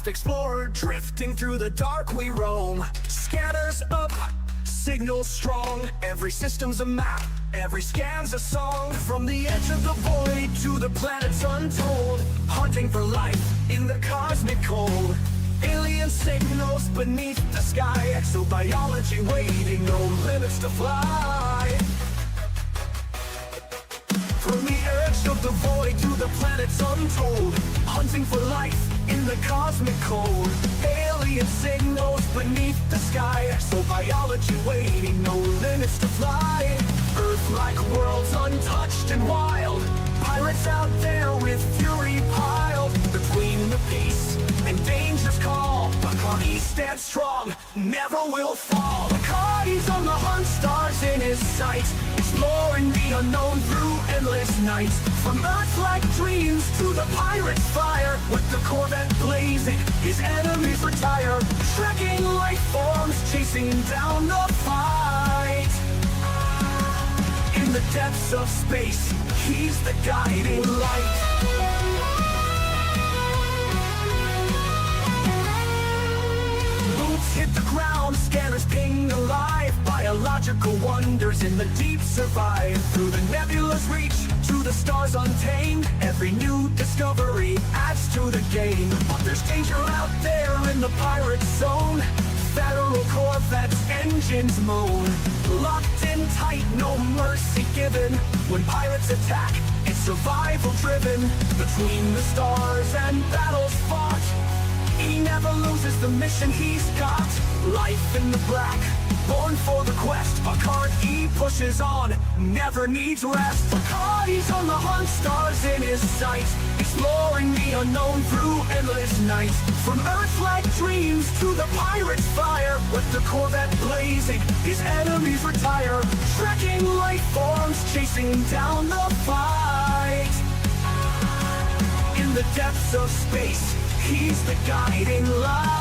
craft explorer, drifting through the dark we roam. Scanners up, signals strong, every system's a map, every scan's a song. From the edge of the void to the planets untold, hunting for life in the cosmic cold. Alien signals beneath the sky, exobiology waiting, no limits to fly. From the edge of the void to the planets untold, hunting for life in the cosmic cold. Alien signals beneath the sky, exobiology waiting, no limits to fly. Earth-like worlds untouched and wild, pirates out there with fury piled. Between the peace and danger's call, Bacardi stands strong, never will fall. Bacardi's on the hunt, stars in his sight, exploring the unknown through endless nights. From Earth-like dreams to the pirate's fire, with the Corvette blazing, his enemies retire. Trekking life forms, chasing down the fight. In the depths of space, he's the guiding light. Hit the ground, scanners ping alive. Biological wonders in the deep survive. Through the nebula's reach, to the stars untamed, every new discovery adds to the game. But there's danger out there in the pirate zone. Federal Corvettes, engines moan. Locked in tight, no mercy given. When pirates attack, it's survival driven. Between the stars and battles fought, he never loses the mission he's got. Life in the black, born for the quest. Bacardi pushes on, never needs rest. Bacardi's on the hunt, stars in his sight, exploring the unknown through endless nights. From Earth-like dreams to the pirate's fire, with the Corvette blazing, his enemies retire. Trekking life forms, chasing down the fight. In the depths of space, he's the guiding light.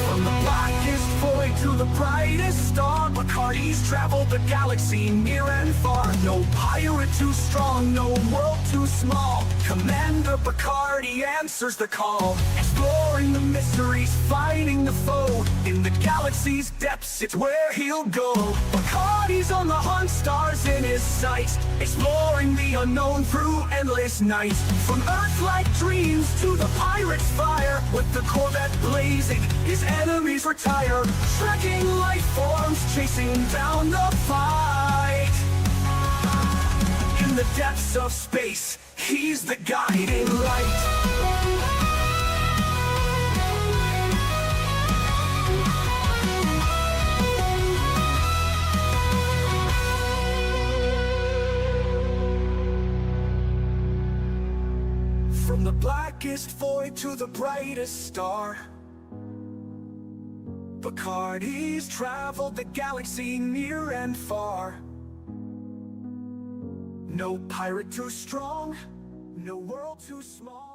From the blackest void to the brightest star, Bacardi's traveled the galaxy near and far. No pirate too strong, no world too small. Commander Bacardi answers the call, exploring the mysteries, fighting the foe. In the galaxy's depths, it's where he'll go. Bacardi's on the hunt, stars in his sight, exploring the unknown through endless nights. From Earth-like dreams to the pirate's fire, with the Corvette blazing, his enemies retire. Trekking life forms, chasing down the fight. In the depths of space, he's the guiding light. From the blackest void to the brightest star, Bacardi's traveled the galaxy near and far. No pirate too strong, no world too small.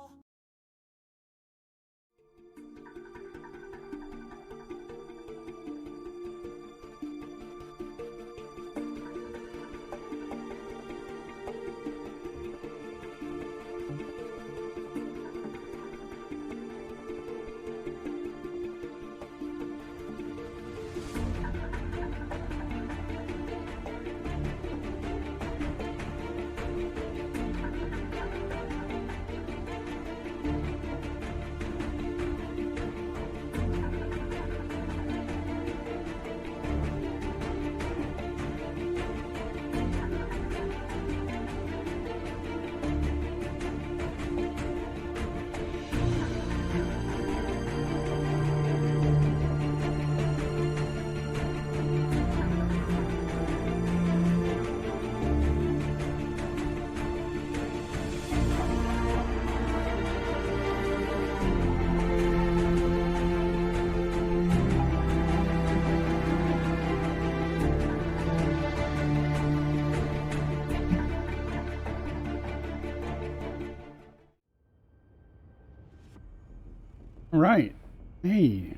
All right. Hey,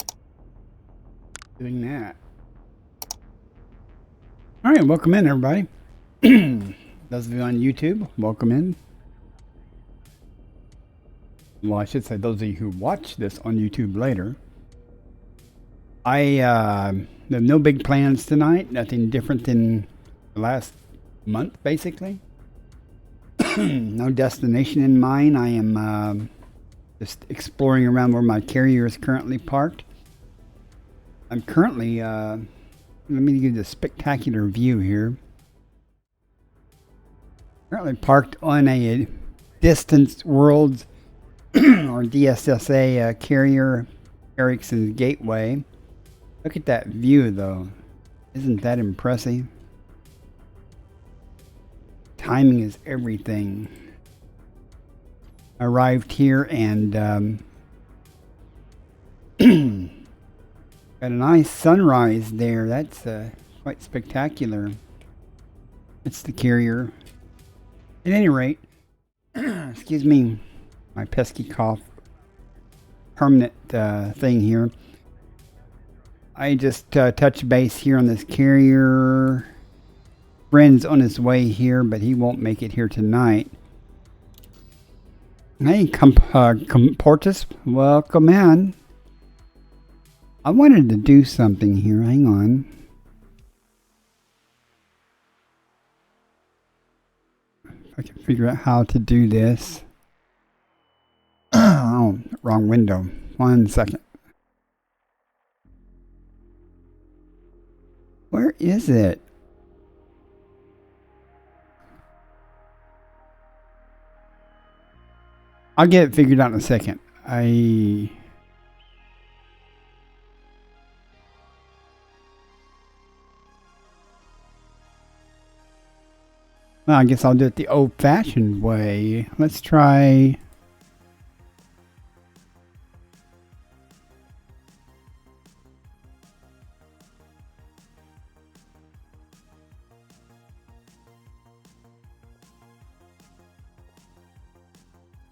doing that. All right, welcome in, everybody. Those of you on YouTube, welcome in. Well, I should say those of you who watch this on YouTube later. I have no big plans tonight. Nothing different than the last month, basically. No destination in mind. I am just exploring around where my carrier is currently parked. I'm currently, let me give you a spectacular view here. Currently parked on a Distance Worlds or DSSA carrier, Ericsson's Gateway. Look at that view, though. Isn't that impressive? Timing is everything. Arrived here and got a nice sunrise there. That's quite spectacular. It's the carrier. At any rate, excuse me, my pesky cough, permanent thing here. I just touched base here on this carrier. Friend's on his way here, but he won't make it here tonight. Hey, Portus, welcome in. I wanted to do something here. Hang on. If I can figure out how to do this. Oh, wrong window. 1 second. Where is it? I'll get it figured out in a second. Well, I guess I'll do it the old-fashioned way. Let's try...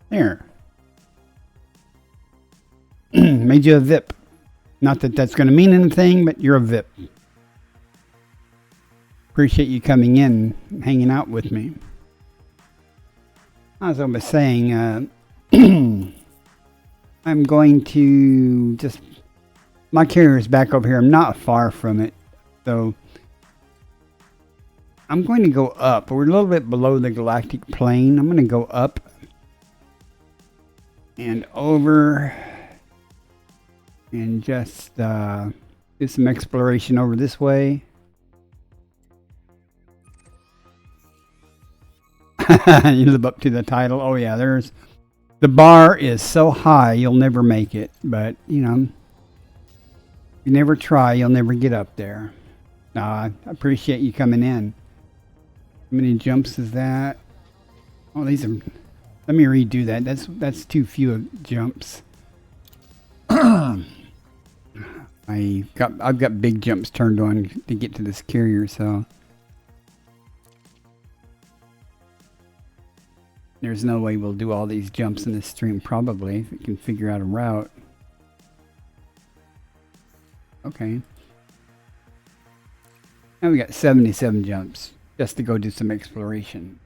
There. Made you a VIP. Not that that's going to mean anything, but you're a VIP. Appreciate you coming in and hanging out with me. As I was saying, I'm going to just... My carrier is back over here. I'm not far from it. So I'm going to go up. We're a little bit below the galactic plane. I'm going to go up and over and just do some exploration over this way. You live up to the title. Oh yeah, there's the bar is so high you'll never make it, but you know, you never try, you'll never get up there. I appreciate you coming in. How many jumps is that? Oh, these are... Let me redo that. That's too few jumps. I've got big jumps turned on to get to this carrier, so there's no way we'll do all these jumps in this stream probably if we can figure out a route. Okay. Now we got 77 jumps just to go do some exploration.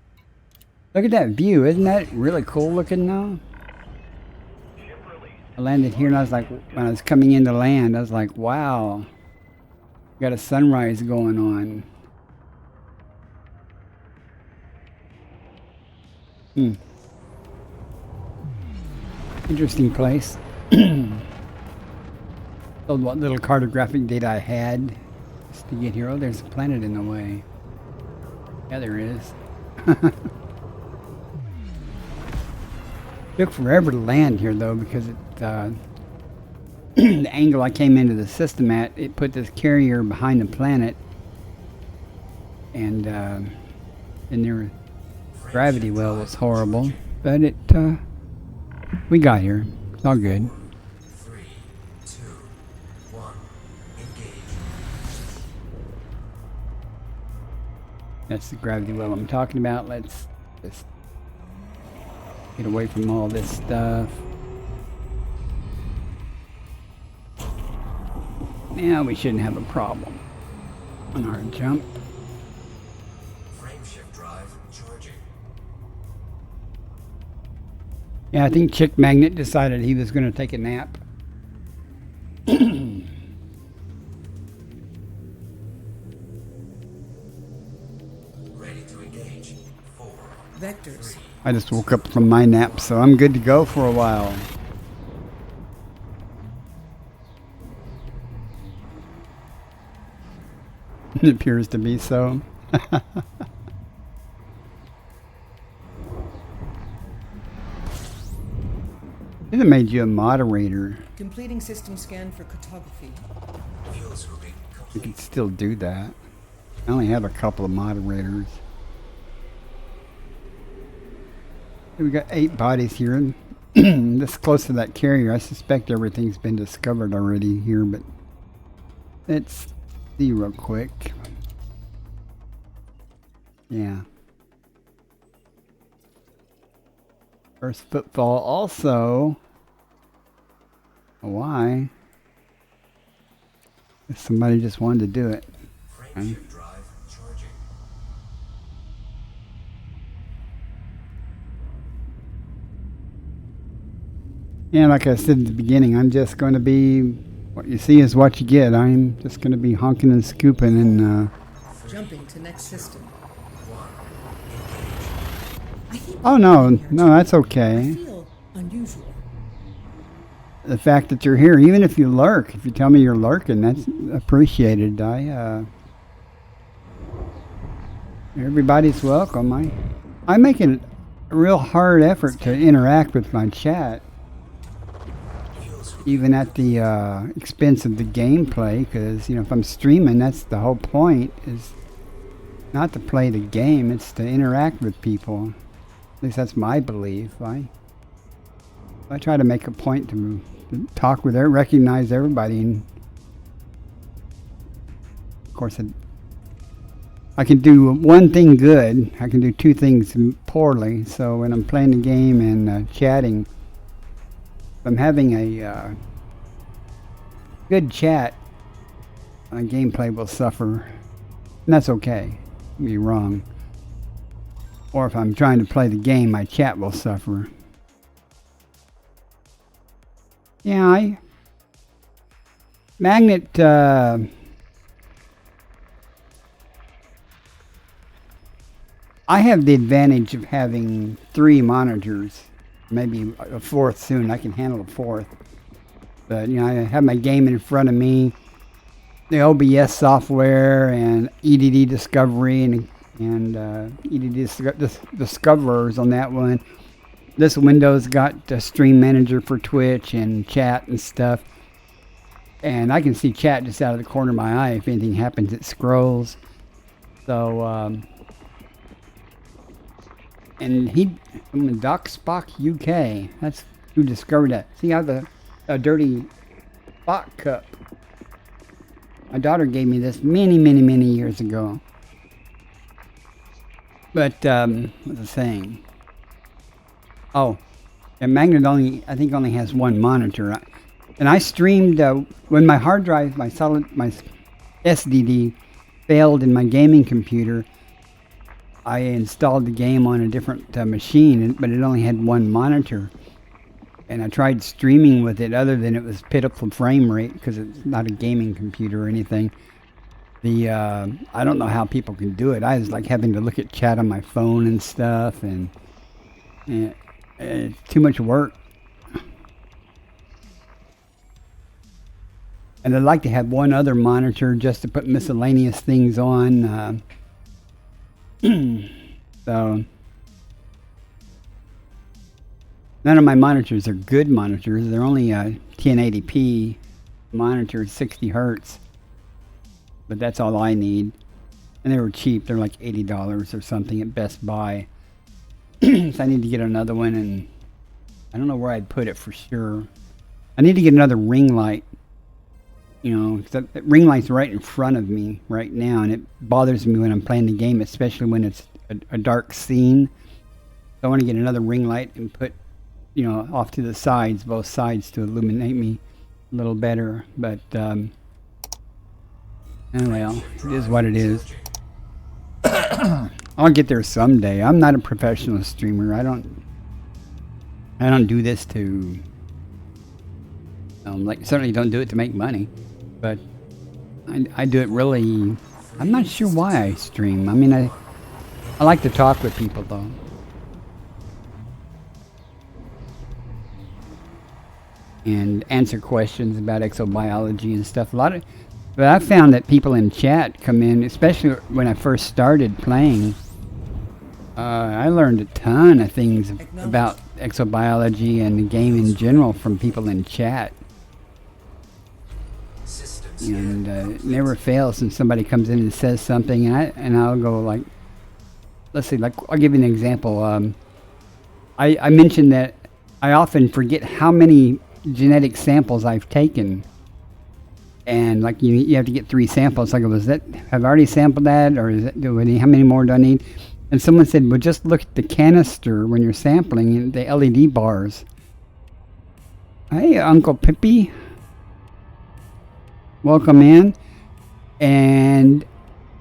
Look at that view. Isn't that really cool looking now? I landed here and I was like, when I was coming into land, I was like, wow. Got a sunrise going on. Interesting place. Told what little cartographic data I had just to get here. Oh, there's a planet in the way. Yeah, there is. Took forever to land here though because it the angle I came into the system at, it put this carrier behind the planet, and their gravity well was horrible, but it we got here. It's all good. 3, 2, 1, engage. That's the gravity well I'm talking about. Let's just get away from all this stuff. Now we shouldn't have a problem on our jump. Frameshift drive charging. Yeah, I think Chick Magnet decided he was going to take a nap. Ready to engage. 4. Vectors. I just woke up from my nap, so I'm good to go for a while. It appears to be so. It made you a moderator. Completing system scan for cartography. Fuel scooping You complete. can still do that. I only have a couple of moderators. We got 8 bodies here. This close to that carrier, I suspect everything's been discovered already here, but let's see real quick. Yeah. First footfall also. Why? If somebody just wanted to do it. Frameshift drive charging. Yeah, like I said at the beginning, I'm just going to be, what you see is what you get. I'm just going to be honking and scooping and, Jumping to next system. 1. I hate oh no, being here, no, Chick. that's I okay. feel unusual. The fact that you're here, even if you lurk, if you tell me you're lurking, that's appreciated. Everybody's welcome. I make a real hard effort to interact with my chat, even at the expense of the gameplay, because, you know, if I'm streaming, that's the whole point, is not to play the game, it's to interact with people. At least that's my belief. I try to make a point to talk with recognize everybody, and of course I can do one thing good, I can do 2 things poorly. So when I'm playing the game and chatting, if I'm having a good chat, my gameplay will suffer, and that's okay. Don't be wrong. Or if I'm trying to play the game, my chat will suffer. Yeah, Magnet, I have the advantage of having 3 monitors, maybe a 4th soon. I can handle a 4th. But, you know, I have my game in front of me, the OBS software and EDD Discovery and EDD Discoverers on that one. This window's got the Stream Manager for Twitch and chat and stuff. And I can see chat just out of the corner of my eye. If anything happens, it scrolls. So, and from Doc Spock UK, that's who discovered that. See, I have a dirty Spock cup. My daughter gave me this many, many, many years ago. But, what was I saying? Oh, and Magnet I think only has 1 monitor. And I streamed, when my hard drive, my SDD failed in my gaming computer, I installed the game on a different machine, but it only had 1 monitor. And I tried streaming with it, other than it was pitiful frame rate, because it's not a gaming computer or anything. I don't know how people can do it. I was like having to look at chat on my phone and stuff, and it's too much work. And I'd like to have 1 other monitor just to put miscellaneous things on. So none of my monitors are good monitors. They're only 1080p monitors, 60 hertz. But that's all I need. And they were cheap. They're like $80 or something at Best Buy. So I need to get another one, and I don't know where I'd put it for sure. I need to get another ring light. You know, that ring light's right in front of me right now, and it bothers me when I'm playing the game, especially when it's a dark scene. So I want to get another ring light and put, you know, off to the sides, both sides, to illuminate me a little better. But Oh well, it is what it is. I'll get there someday. I'm not a professional streamer. I don't do this to certainly don't do it to make money, but I do it really. I'm not sure why I stream. I mean, I like to talk with people though. And answer questions about exobiology and stuff. But I found that people in chat come in, especially when I first started playing. I learned a ton of things about exobiology and the game in general from people in chat. And it never fails when somebody comes in and says something, and I'll go like, let's see, like I'll give you an example. I mentioned that I often forget how many genetic samples I've taken. And like you have to get 3 samples. Like, have I already sampled that, or how many more do I need? And someone said, well, just look at the canister when you're sampling and the LED bars. Hey, Uncle Pippi, welcome in. And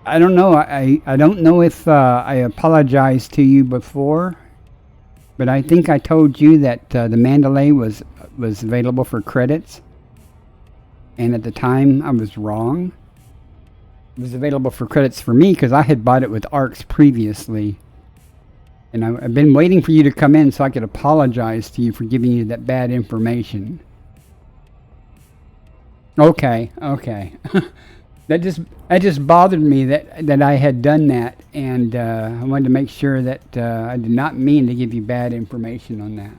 I don't know. I don't know if I apologized to you before, but I think I told you that the Mandalay was available for credits. And at the time, I was wrong. It was available for credits for me because I had bought it with ARX previously. And I've been waiting for you to come in so I could apologize to you for giving you that bad information. Okay. That just bothered me that I had done that. And I wanted to make sure that I did not mean to give you bad information on that.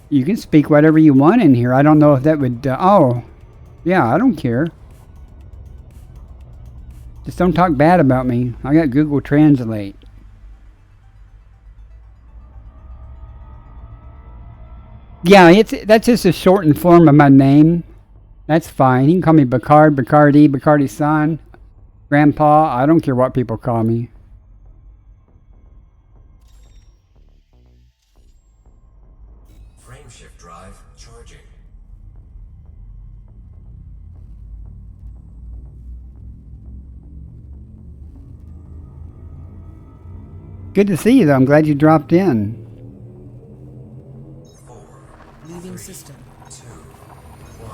You can speak whatever you want in here. I don't know if that would... oh, yeah, I don't care. Just don't talk bad about me. I got Google Translate. Yeah, that's just a shortened form of my name. That's fine. You can call me Bacard, Bacardi, Bacardi-san, Grandpa. I don't care what people call me. Frameshift drive charging. Good to see you, though. I'm glad you dropped in. 4, Leaving system. 2, 1.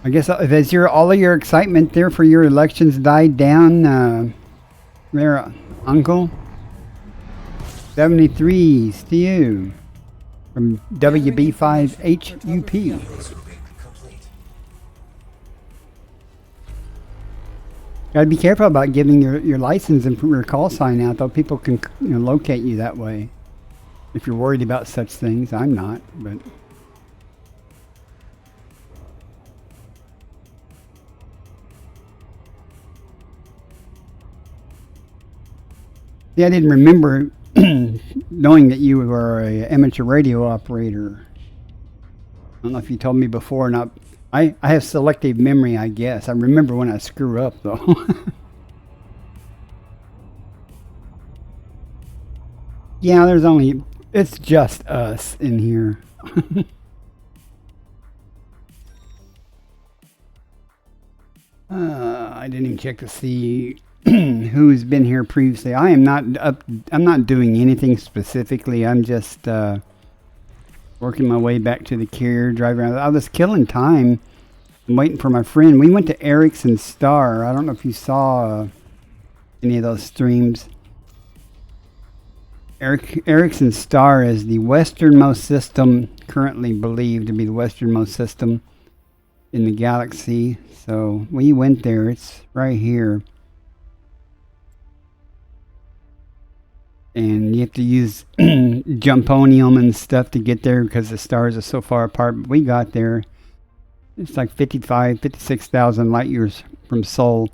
I guess has all of your excitement there for your elections died down, there, Uncle? 73's to you from WB5HUP. Gotta be careful about giving your license and your call sign out, though. People can locate you that way. If you're worried about such things, I'm not, but. Yeah, I didn't remember knowing that you were an amateur radio operator. I don't know if you told me before or not. I have selective memory, I guess. I remember when I screw up, though. Yeah, it's just us in here. I didn't even check to see who's been here previously. I'm not doing anything specifically. I'm just working my way back to the carrier, driving around. I was killing time. I'm waiting for my friend. We went to Ericsson Star. I don't know if you saw any of those streams. Ericsson Star is the westernmost system, currently believed to be the westernmost system in the galaxy. So we went there. It's right here. And you have to use jumponium and stuff to get there because the stars are so far apart. But we got there. It's like 56,000 light years from Sol.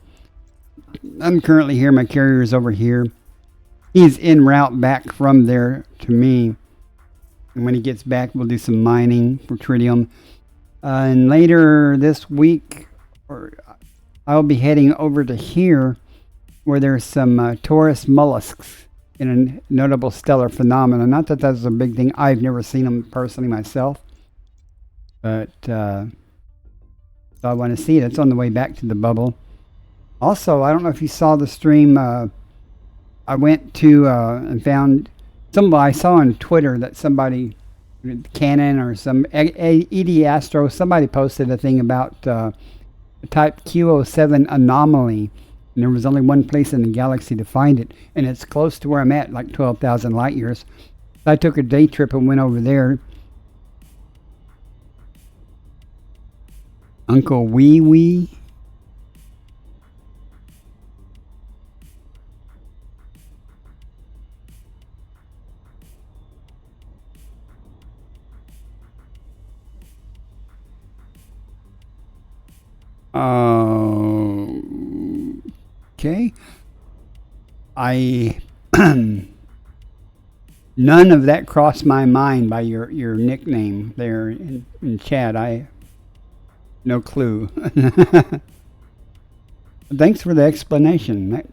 I'm currently here. My carrier is over here. He's en route back from there to me. And when he gets back, we'll do some mining for tritium. And later this week, I'll be heading over to here where there's some Taurus mollusks in a notable stellar phenomenon. Not that that's a big thing. I've never seen them personally myself, but so I want to see it. It's on the way back to the bubble. Also, I don't know if you saw the stream. I went to and found somebody. I saw on Twitter that somebody, Canon or some ED Astro, somebody posted a thing about type Q07 anomaly. And there was only one place in the galaxy to find it, and it's close to where I'm at, like 12,000 light years. I took a day trip and went over there. Uncle Wee Wee. Okay. None of that crossed my mind by your nickname there in chat. No clue. Thanks for the explanation.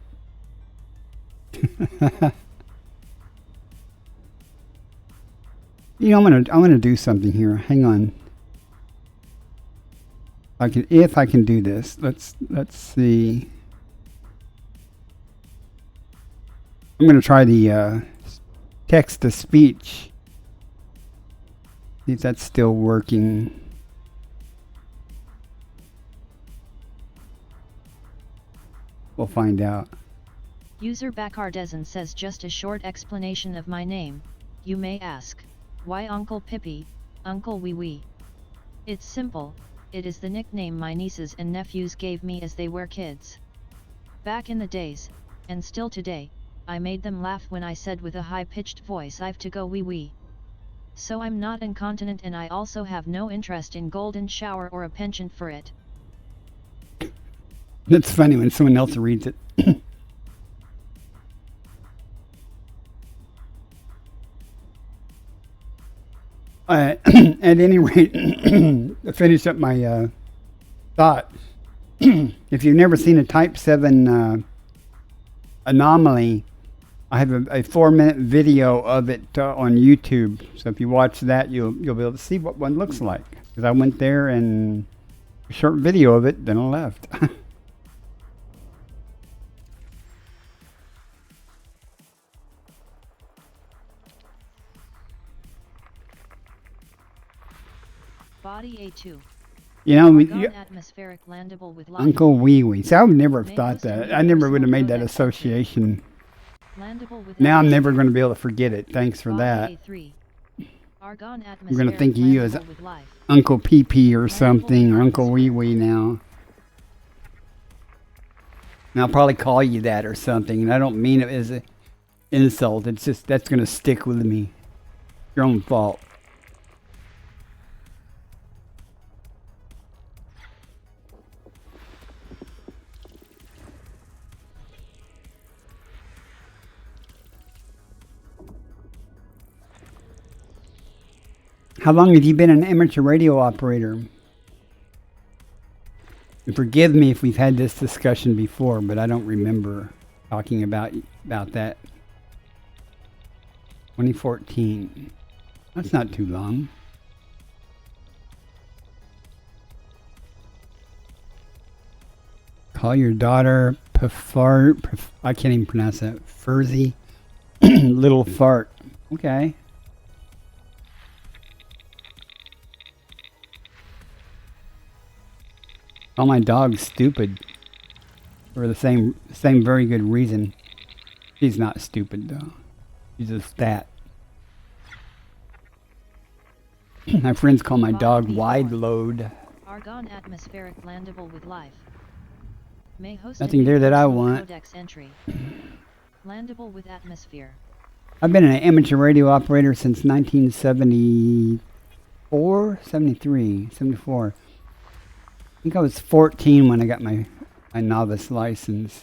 You know, I'm gonna do something here. Hang on. If I can do this. Let's see. I'm gonna try the text to speech. See if that's still working. We'll find out. User Bacardezen says, just a short explanation of my name. You may ask, why Uncle Pippi, Uncle Wee Wee? It's simple. It is the nickname my nieces and nephews gave me as they were kids. Back in the days, and still today, I made them laugh when I said with a high-pitched voice, I've to go wee wee. So I'm not incontinent, and I also have no interest in golden shower or a penchant for it. That's funny when someone else reads it. At any rate, to finish up my thought, if you've never seen a Type 7 anomaly, I have a 4-minute video of it on YouTube. So if you watch that, you'll be able to see what one looks like. Because I went there and a short video of it, then I left. Body A2. You know, Atmospheric landable with life. Uncle Wee Wee. See, I would never have thought that. I never would have made that association. Now I'm never going to be able to forget it. Thanks for that. I'm going to think of you as Uncle Pee Pee or something, or Uncle Wee Wee now. And I'll probably call you that or something, and I don't mean it as an insult. It's just, that's going to stick with me. Your own fault. How long have you been an amateur radio operator? And forgive me if we've had this discussion before, but I don't remember talking about that. 2014. That's not too long. Call your daughter I can't even pronounce that. Furzy. Little fart. Okay. Call my dog stupid for the same very good reason. She's not stupid though. She's just fat. My friends call my dog wide load. Argon atmospheric landable with life. May host nothing there that I want. Codex entry. Landable with atmosphere. I've been an amateur radio operator since 1974, 73, 74. I think I was 14 when I got my novice license.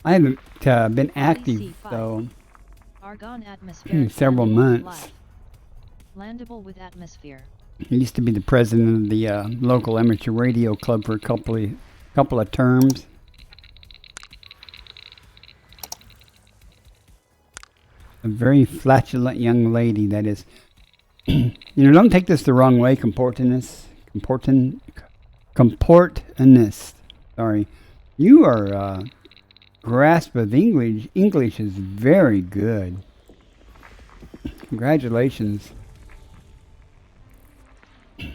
I haven't been active though Argon atmosphere in several months. Landable with atmosphere. He used to be the president of the local amateur radio club for a couple of terms. A very flatulent young lady, that is. Don't take this the wrong way, comportness. Sorry. Your grasp of English is very good. Congratulations. You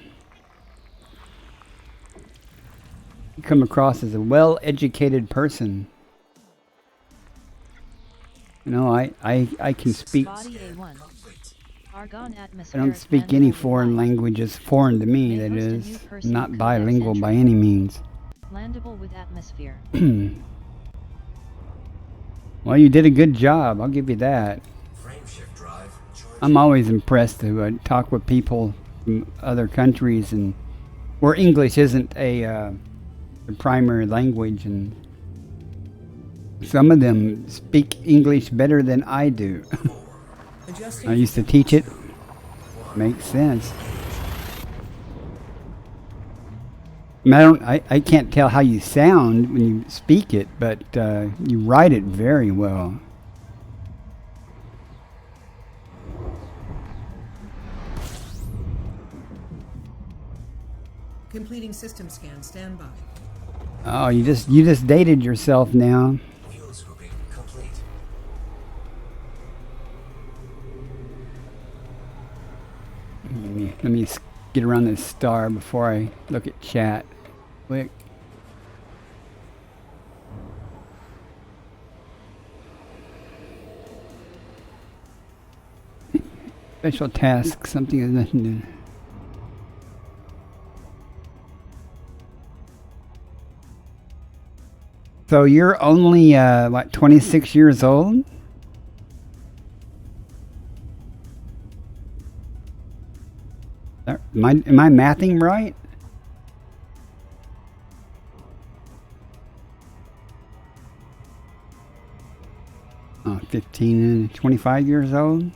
come across as a well-educated person. I can speak. I don't speak any foreign languages. Foreign to me, that is. Not bilingual by any means. Landable with atmosphere. Well, you did a good job. I'll give you that. I'm always impressed to talk with people from other countries and where English isn't a primary language, and some of them speak English better than I do. I used to teach it. Makes sense. I can't tell how you sound when you speak it, but you write it very well. Completing system scan. Stand by. Oh, you just dated yourself now. Fuel scooping complete. Let me get around this star before I look at chat. Quick. Special task, something has nothing to do. So you're only, 26 years old? Am I mathing right? Oh, 15 and 25 years old?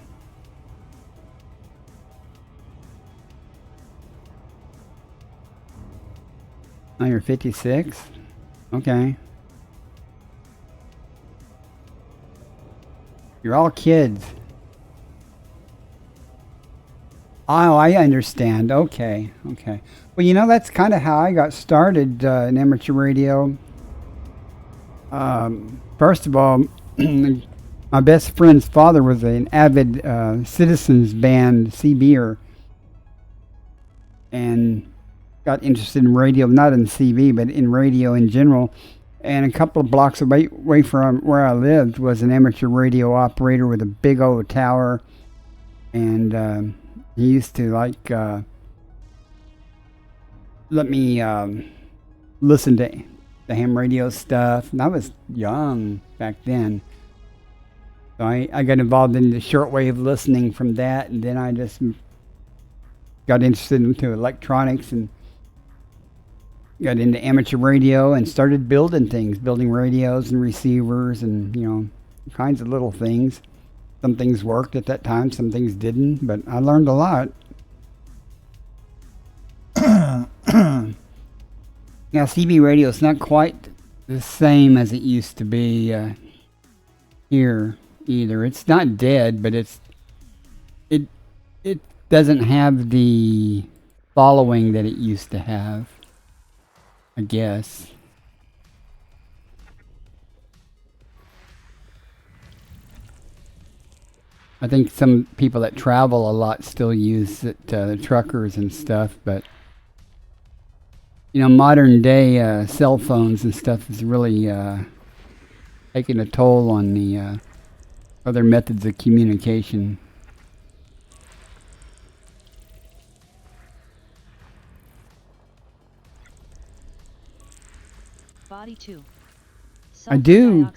Oh, you're 56? Okay. You're all kids. Oh, I understand. Okay. Well, that's kind of how I got started in amateur radio. First of all, my best friend's father was an avid Citizens Band CBer, and got interested in radio, not in CB, but in radio in general. And a couple of blocks away from where I lived was an amateur radio operator with a big old tower, and he used to let me listen to the ham radio stuff. And I was young back then, so I got involved in the shortwave listening from that, and then I just got interested into electronics and got into amateur radio and started building radios and receivers and, all kinds of little things. Some things worked at that time, some things didn't, but I learned a lot. Now, CB radio is not quite the same as it used to be here either. It's not dead, but it doesn't have the following that it used to have, I guess. I think some people that travel a lot still use it, the truckers and stuff, but modern day cell phones and stuff is really taking a toll on the other methods of communication. Body 2. I do.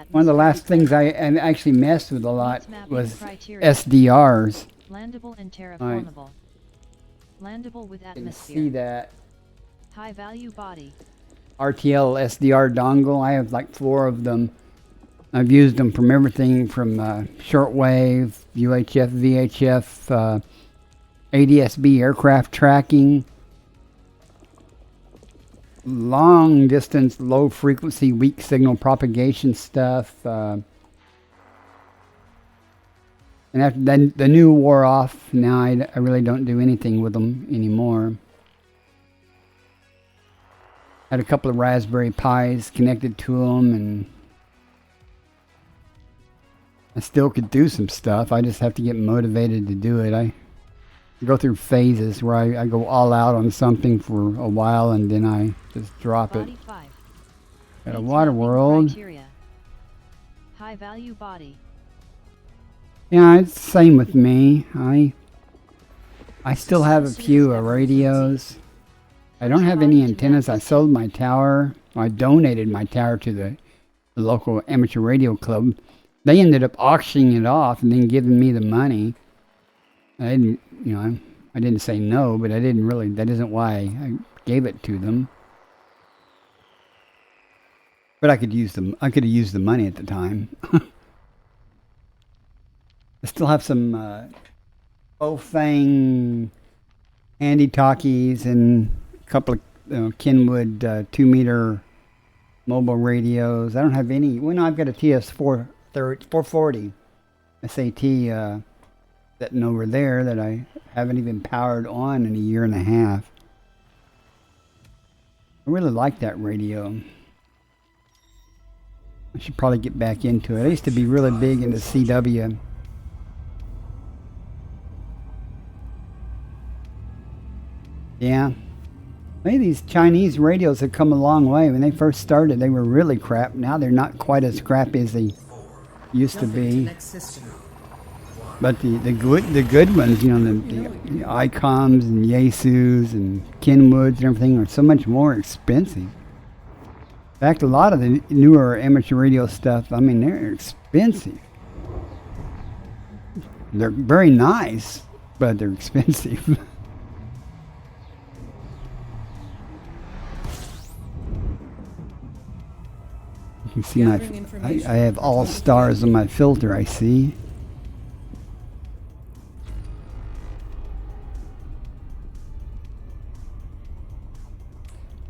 One of the last things I actually messed with a lot was SDRs. Landable and terraformable. Landable with You can atmosphere. see that High value body. RTL SDR dongle. I have like 4 of them. I've used them from everything from shortwave, UHF, VHF, ADS-B aircraft tracking, long distance, low frequency, weak signal propagation stuff. And after then, the new wore off. Now I really don't do anything with them anymore. Had a couple of Raspberry Pis connected to them, and I still could do some stuff. I just have to get motivated to do it. I go through phases where I go all out on something for a while, and then I just drop it. Got a water world. High value body. Yeah, it's the same with me. I still have a few radios. I don't have any antennas. I sold my tower. I donated my tower to the local amateur radio club. They ended up auctioning it off and then giving me the money. I didn't, you know, I didn't say no, but I didn't really. That isn't why I gave it to them. But I could use them. I could have used the money at the time. I still have some Fang handy talkies and a couple of Kenwood 2-meter mobile radios. I don't have any. Well, no, I've got a TS440 SAT sitting over there that I haven't even powered on in a year and a half. I really like that radio. I should probably get back into it. I used to be really big into CW. Yeah. Maybe these Chinese radios have come a long way. When they first started, they were really crap. Now they're not quite as crappy as they used to be. But the good ones, you know, the ICOMs and Yaesus and Kenwoods and everything are so much more expensive. In fact, a lot of the newer amateur radio stuff, I mean, they're expensive. They're very nice, but they're expensive. You can see I have all stars on my filter, I see.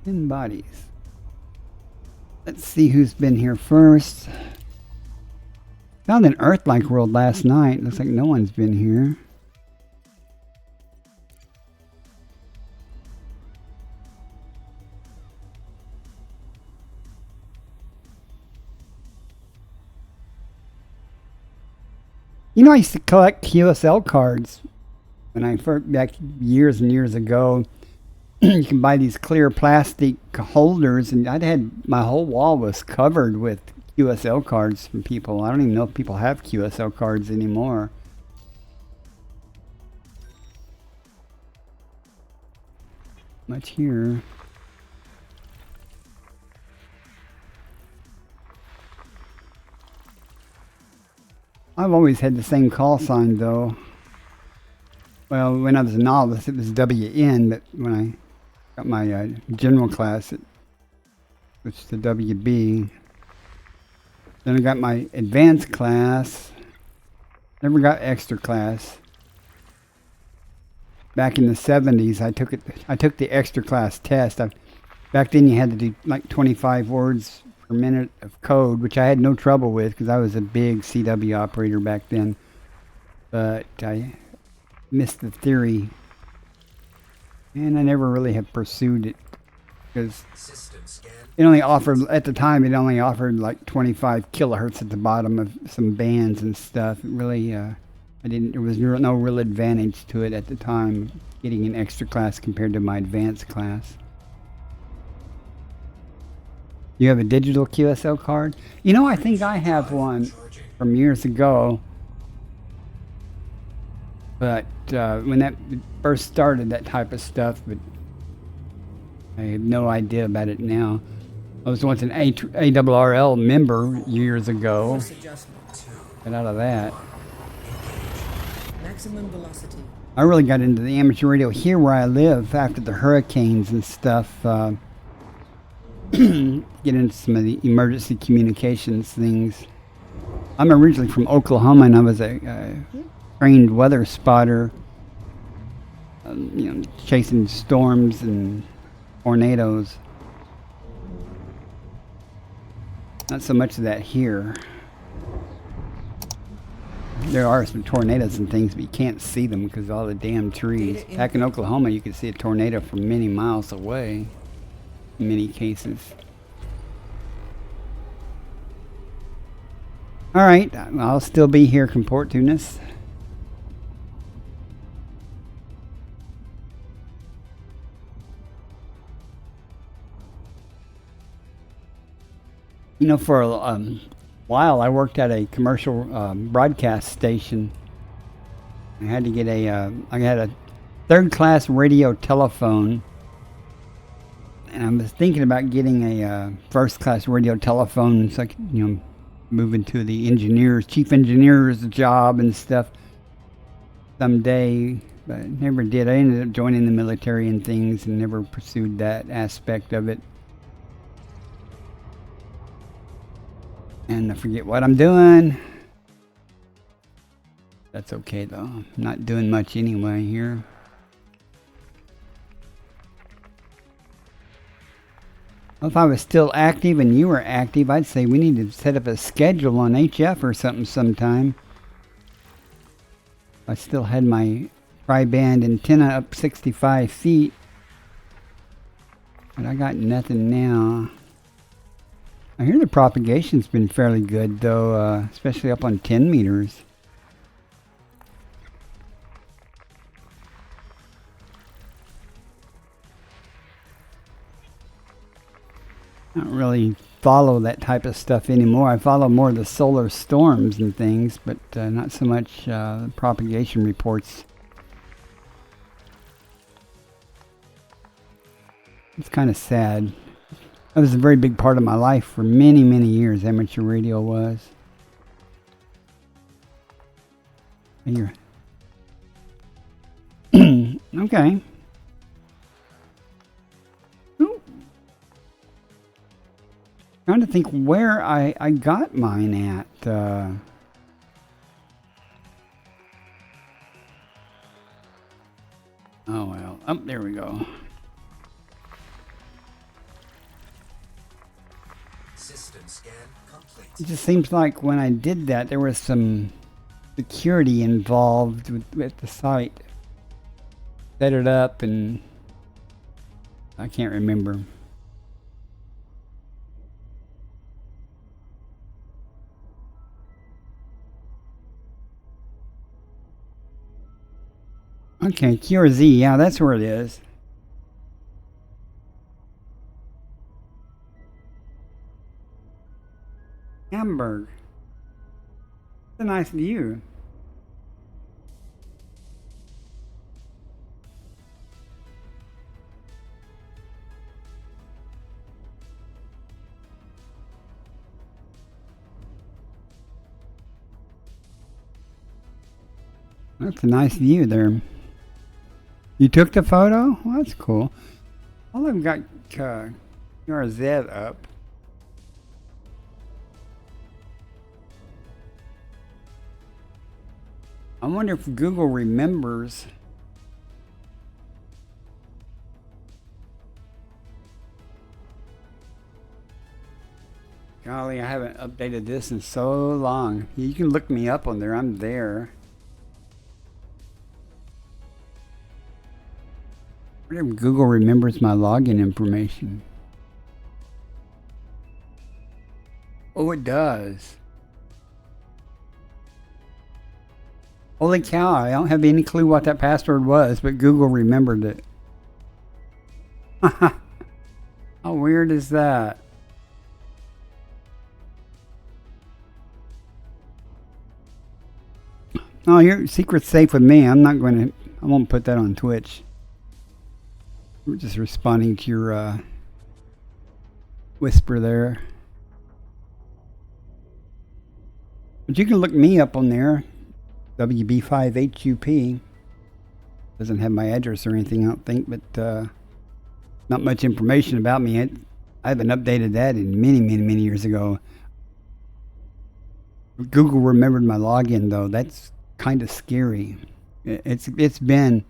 In bodies. Let's see who's been here first. Found an Earth-like world last night. Looks like no one's been here. You know, I used to collect QSL cards when I first, back years and years ago. You can buy these clear plastic holders, and I'd had my whole wall was covered with QSL cards from people. I don't even know if people have QSL cards anymore. Much here. I've always had the same call sign, though. Well, when I was a novice, it was WN, but when I got my general class, it was the WB. Then I got my advanced class. Never got extra class. Back in the 70s, I took the extra class test. Back then, you had to do like 25 words per minute of code, which I had no trouble with because I was a big CW operator back then. But I missed the theory, and I never really have pursued it because it only offered, at the time, it only offered like 25 kilohertz at the bottom of some bands and stuff. It really, there was no real advantage to it at the time, getting an extra class compared to my advanced class. You have a digital QSL card? You know, I think I have one from years ago. But when that first started, that type of stuff, but I have no idea about it now. I was once an ARRL member years ago. Got out of that. Maximum velocity. I really got into the amateur radio here where I live after the hurricanes and stuff. Get into some of the emergency communications things. I'm originally from Oklahoma, and I was a trained weather spotter chasing storms and tornadoes. Not so much of that here. There are some tornadoes and things, but you can't see them because of all the damn trees. Back in Oklahoma, you could see a tornado from many miles away, in many cases. Alright, I'll still be here, Comportunus. For a while I worked at a commercial broadcast station. I had to get I had a third-class radio telephone, and I was thinking about getting a first-class radio telephone so I could, move into the chief engineer's job and stuff someday, but I never did. I ended up joining the military and things and never pursued that aspect of it. And I forget what I'm doing. That's okay though. I'm not doing much anyway here. Well, if I was still active and you were active, I'd say we need to set up a schedule on HF or something sometime. I still had my tri-band antenna up 65 feet. But I got nothing now. I hear the propagation's been fairly good though, especially up on 10 meters. I don't really follow that type of stuff anymore. I follow more of the solar storms and things, but not so much propagation reports. It's kind of sad. That was a very big part of my life for many, many years, amateur radio was. Here. Okay. Ooh. Trying to think where I got mine at. Oh well. Oh, there we go. System scan complete. It just seems like when I did that, there was some security involved with the site. Set it up and I can't remember. Okay, QRZ, yeah, that's where it is. Hamburg. It's a nice view. That's a nice view there. You took the photo? Well, that's cool. All I've got QRZ up. I wonder if Google remembers. Golly, I haven't updated this in so long. You can look me up on there. I'm there. I wonder if Google remembers my login information. Oh, it does. Holy cow, I don't have any clue what that password was, but Google remembered it. How weird is that? Oh, your secret's safe with me. I won't put that on Twitch. We're just responding to your whisper there. But you can look me up on there. WB5HUP. Doesn't have my address or anything, I don't think, but not much information about me. I haven't updated that in many, many, many years ago. Google remembered my login, though. That's kind of scary. It's been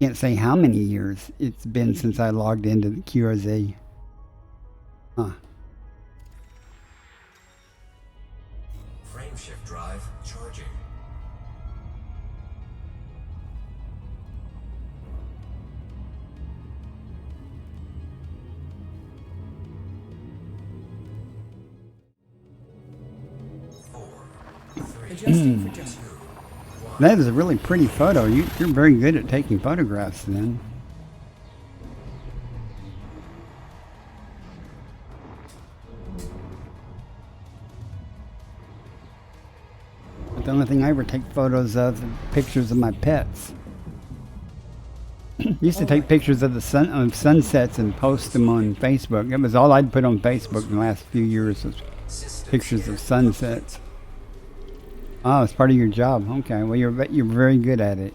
Can't say how many years it's been since I logged into the QRZ. Huh. Frameshift drive charging. Adjusting for jump. That is a really pretty photo. You're very good at taking photographs then. But the only thing I ever take photos of are pictures of my pets. Used to take pictures of the sunsets and post them on Facebook. That was all I'd put on Facebook in the last few years was pictures of sunsets. Oh, it's part of your job. Okay, well you're very good at it.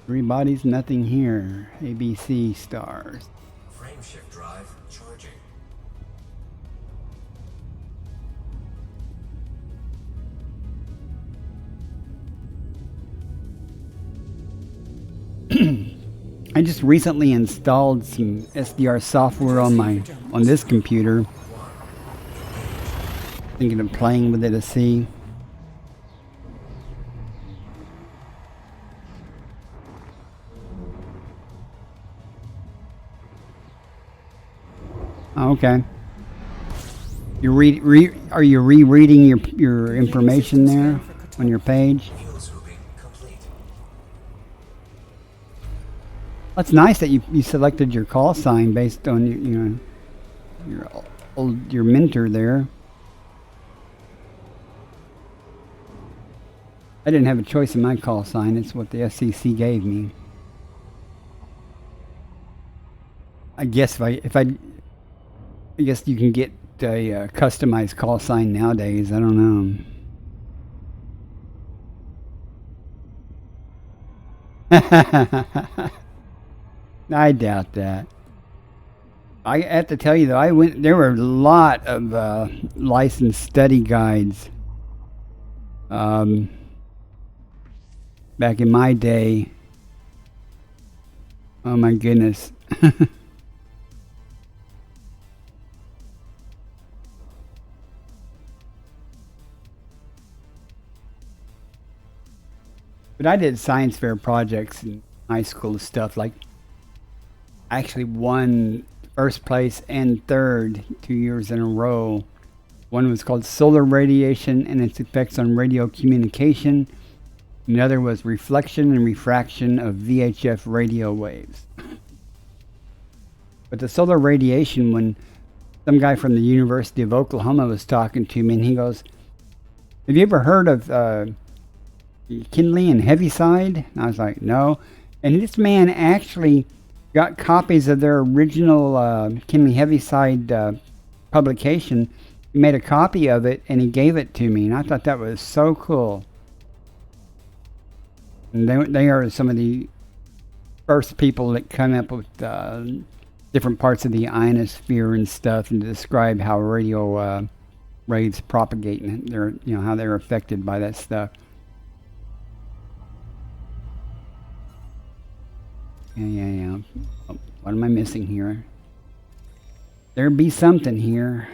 3 bodies, nothing here. ABC stars. Frameshift drive charging. I just recently installed some SDR software on this computer. Thinking of playing with it to see. Oh, okay. You are you rereading your information there on your page? That's nice that you selected your call sign based on your mentor there. I didn't have a choice in my call sign. It's what the SCC gave me. I guess I guess you can get a customized call sign nowadays. I don't know. I doubt that. I have to tell you though, there were a lot of licensed study guides. Back in my day. Oh my goodness. But I did science fair projects in high school and stuff. Like, I actually won first place and third 2 years in a row. One was called Solar Radiation and its Effects on Radio Communication. Another was Reflection and Refraction of VHF Radio Waves. But the solar radiation, when some guy from the University of Oklahoma was talking to me, and he goes, "Have you ever heard of Kinley and Heaviside?" And I was like, "No." And this man actually got copies of their original Kinley Heaviside publication. He made a copy of it and he gave it to me, and I thought that was so cool. And they are some of the first people that come up with different parts of the ionosphere and stuff, and to describe how radio waves propagate and how they're affected by that stuff. Yeah. Oh, what am I missing here? There be something here.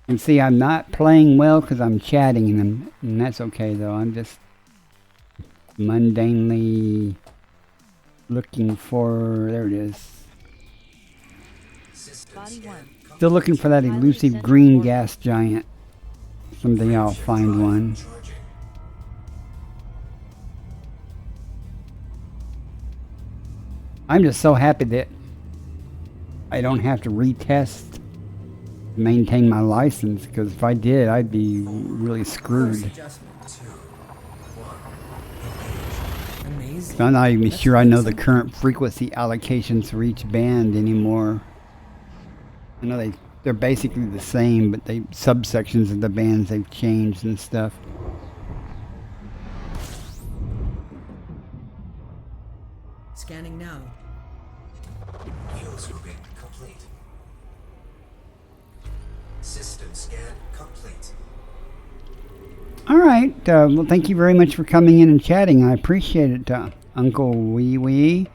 And see, I'm not playing well because I'm chatting, and that's okay though. I'm just mundanely looking for, there it is. Body 1. Still looking for that elusive green gas giant. Someday I'll find one. I'm just so happy that I don't have to retest to maintain my license, because if I did, I'd be really screwed. Amazing. I'm not even sure I know the current frequency allocations for each band anymore. I know they're basically the same, but subsections of the bands they've changed and stuff. Scanning now. Fuel scooping complete. System scan complete. All right. Well, thank you very much for coming in and chatting. I appreciate it, Uncle Wee Wee.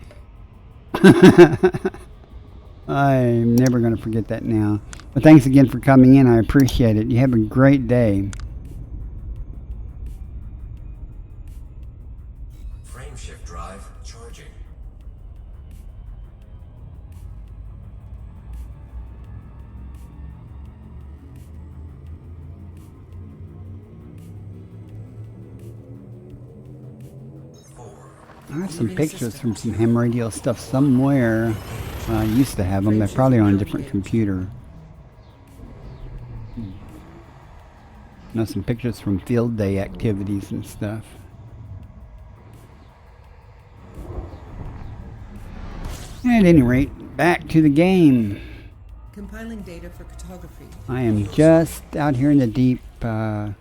I'm never going to forget that now. But thanks again for coming in. I appreciate it. You have a great day. Frame shift drive charging. I have some pictures from some ham radio stuff somewhere. I used to have them. They're probably on a different computer. Know some pictures from field day activities and stuff. At any rate, back to the game. Compiling data for cartography. I am just out here in the deep, seeing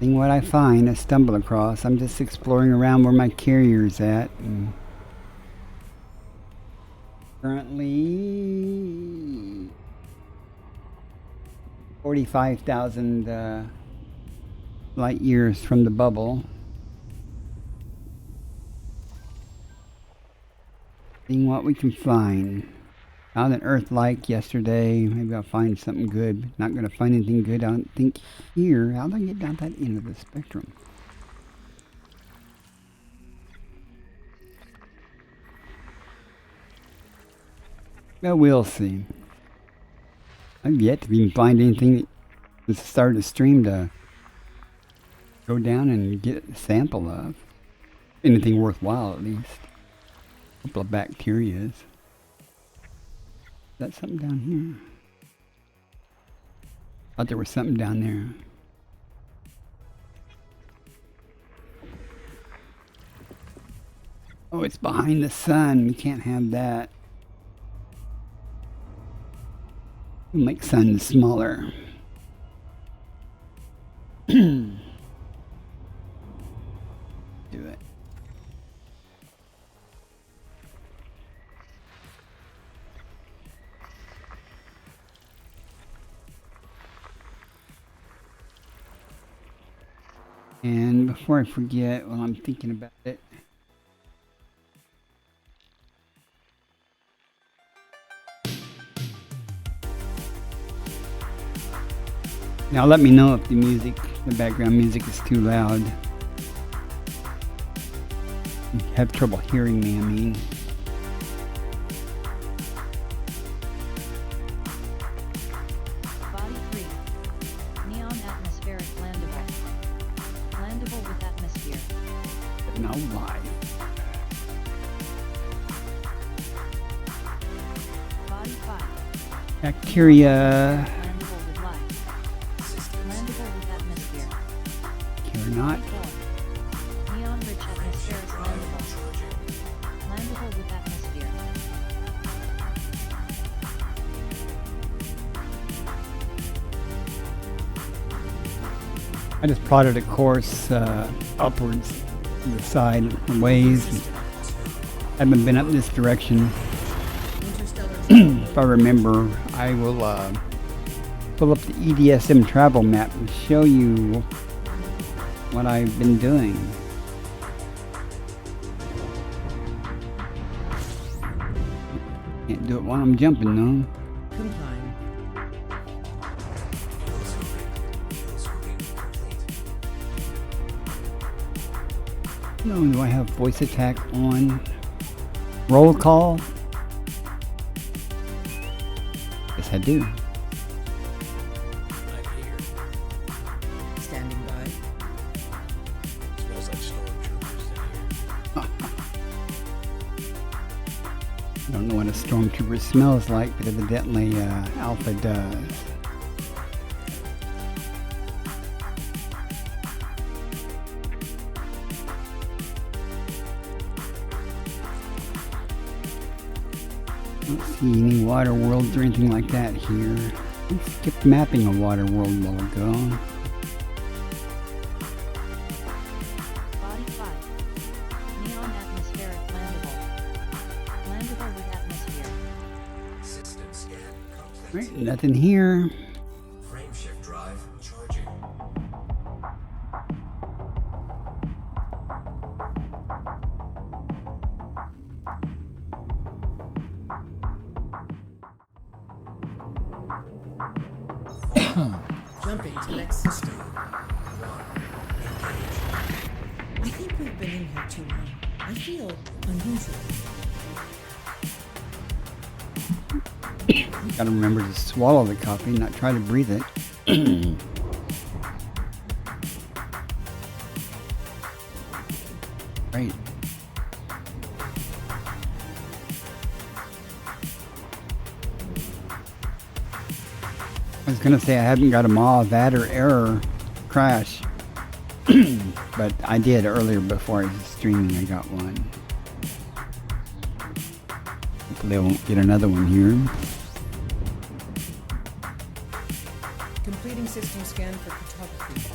what I find, I stumble across. I'm just exploring around where my carrier's at. And currently 45,000 light years from the bubble. Seeing what we can find. Found an Earth-like yesterday. Maybe I'll find something good. Not going to find anything good, I don't think, here. How do I get down that end of the spectrum? Well, we'll see. I've yet to even find anything that started a stream to go down and get a sample of. Anything worthwhile, at least. A couple of bacterias. Is that something down here? Thought there was something down there. Oh, it's behind the sun. We can't have that. We'll make suns smaller. Do it. And before I forget, while I'm thinking about it, now let me know if the music, the background music is too loud. You have trouble hearing me, I mean. Body 3. Neon atmospheric landable. Landable with atmosphere. But no live. Body 5. Bacteria. Landable with life. Landable with atmosphere. Care not. 4. Neon rich atmospheric landable. Landable with atmosphere. I just plotted a course upwards to the side and ways. Haven't been up this direction. Interstellar If I remember, I will pull up the EDSM travel map and show you what I've been doing. Can't do it while I'm jumping though. complying. No, do I have voice attack on? Roll call? Yes, I do. I'm here. Standing by. Smells like stormtroopers in here. I don't know what a stormtrooper smells like, but evidently Alpha does. Don't see any water worlds or anything like that here. I skipped mapping a water world a while ago. Body 5. Neon atmospheric landable. Landable with atmosphere. System scan complete. Right, nothing here. Frame shift drive charging. Jumping to next system. I think we've been in here too long. I feel unusual. Gotta remember to swallow the coffee, not try to breathe it. Right. I was gonna say I haven't got a that or error crash, but I did earlier before I was streaming. I got one. Hopefully I won't get another one here. Completing system scan for photography.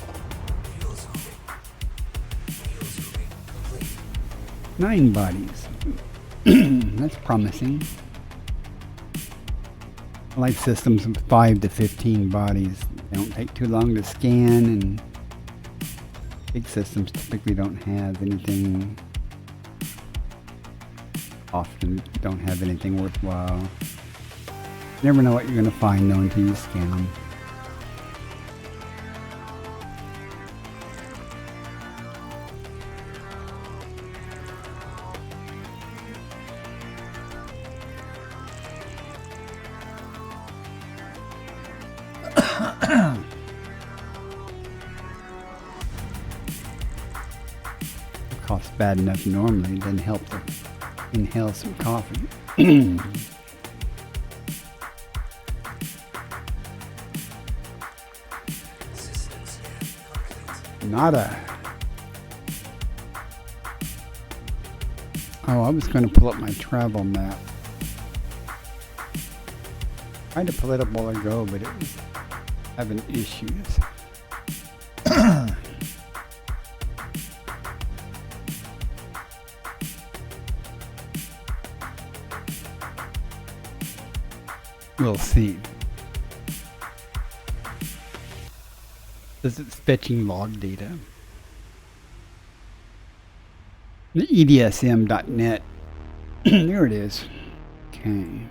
9 bodies. That's promising. I like systems with 5 to 15 bodies. They don't take too long to scan, and big systems typically don't have anything. Often don't have anything worthwhile. You never know what you're going to find though until you scan them. Cough's bad enough normally, it doesn't help to inhale some coffee. Nada. Oh, I was going to pull up my travel map. Tried to pull it up a while ago, but it was having issues. We'll see. This is fetching log data. The EDSM.net. There it is. Okay.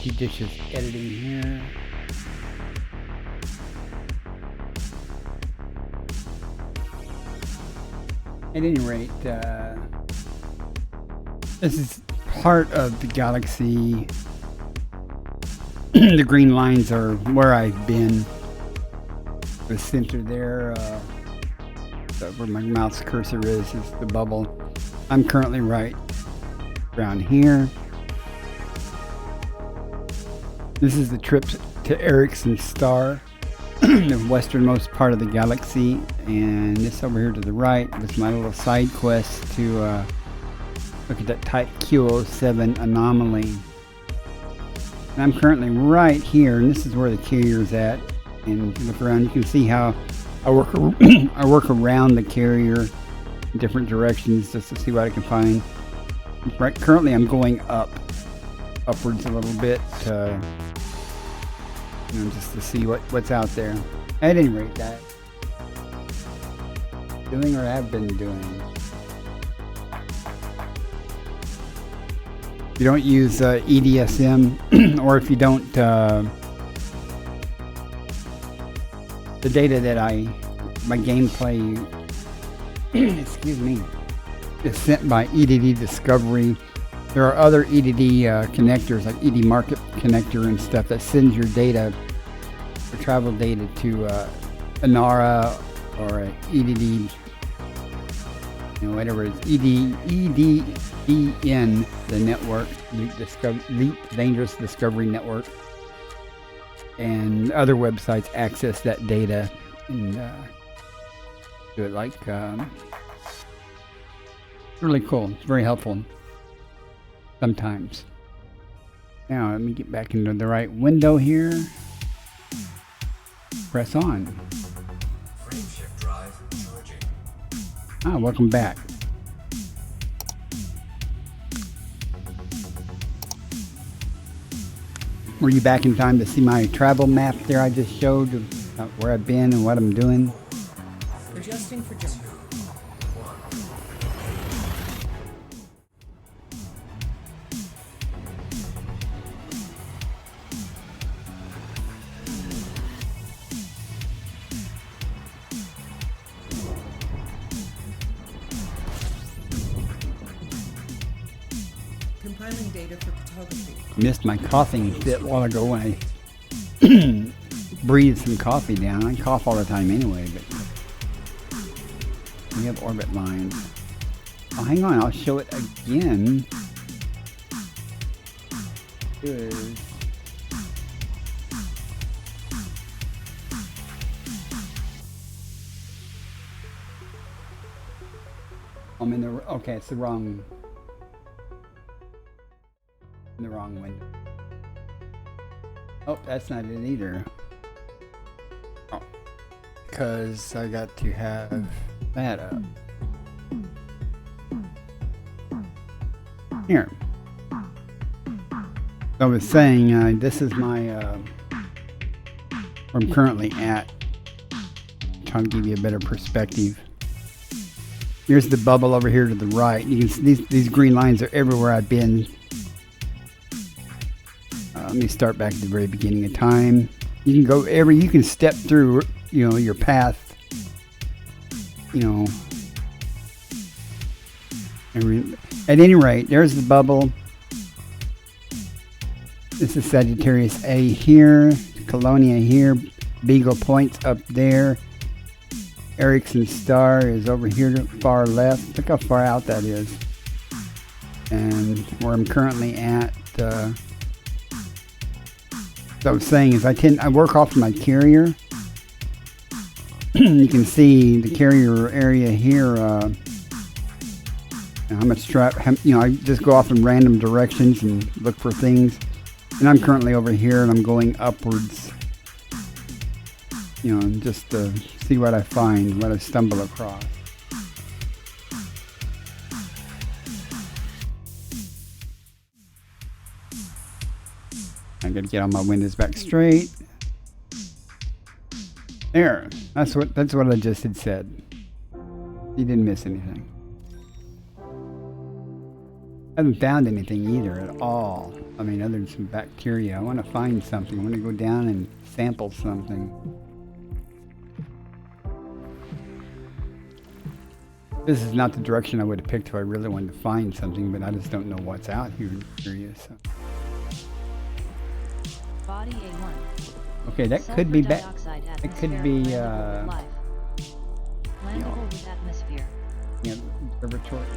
Judicious editing here. At any rate, this is part of the galaxy. The green lines are where I've been. The center there, where my mouse cursor is the bubble. I'm currently right around here. This is the trip to Erickson Star, the westernmost part of the galaxy, and this over here to the right was my little side quest to look at that Type Q07 anomaly. And I'm currently right here, and this is where the carrier's at. And if you look around, you can see how I work I work around the carrier in different directions just to see what I can find. Right, currently I'm going upwards a little bit. Just to see what's out there. At any rate, that doing or have been doing. If you don't use EDSM, or if you don't, the data that my gameplay, excuse me, is sent by EDD Discovery. There are other EDD connectors, like ED Market Connector and stuff, that sends your data, or travel data, to Inara or EDD, whatever it is, EDDN, the network, EliteDangerous Discovery Network, and other websites access that data and do it like, really cool. It's very helpful. Sometimes. Now let me get back into the right window here. Press on. Frameshift drive charging. Welcome back. Were you back in time to see my travel map there I just showed of where I've been and what I'm doing? Adjusting for jump. Compiling data for photography. Missed my coughing fit a while ago when I breathed some coffee down. I cough all the time anyway, but we have orbit lines. Oh, hang on, I'll show it again. Good. I'm in the, okay, it's the wrong window. Oh, that's not it either. Oh, because I got to have that up. Here. So I was saying, this is my, where I'm currently at. Trying to give you a better perspective. Here's the bubble over here to the right. You can see these green lines are everywhere I've been. Let me start back at the very beginning of time. You can go you can step through, you know, your path, you know. At any rate, there's the bubble. This is Sagittarius A here, Colonia here, Beagle Point's up there. Erickson Star is over here to far left. Look how far out that is. And where I'm currently at, what I was saying is I work off my carrier. You can see the carrier area here. How much you know, I just go off in random directions and look for things. And I'm currently over here and I'm going upwards. You know, just to see what I find, what I stumble across. I gotta get all my windows back straight. There. That's what I just had said. You didn't miss anything. I haven't found anything either at all. I mean, other than some bacteria. I want to find something. I want to go down and sample something. This is not the direction I would have picked if I really wanted to find something, but I just don't know what's out here in this area. So. Body A1. Okay, that could be back. It could be, Landable with atmosphere. Yeah, observatory.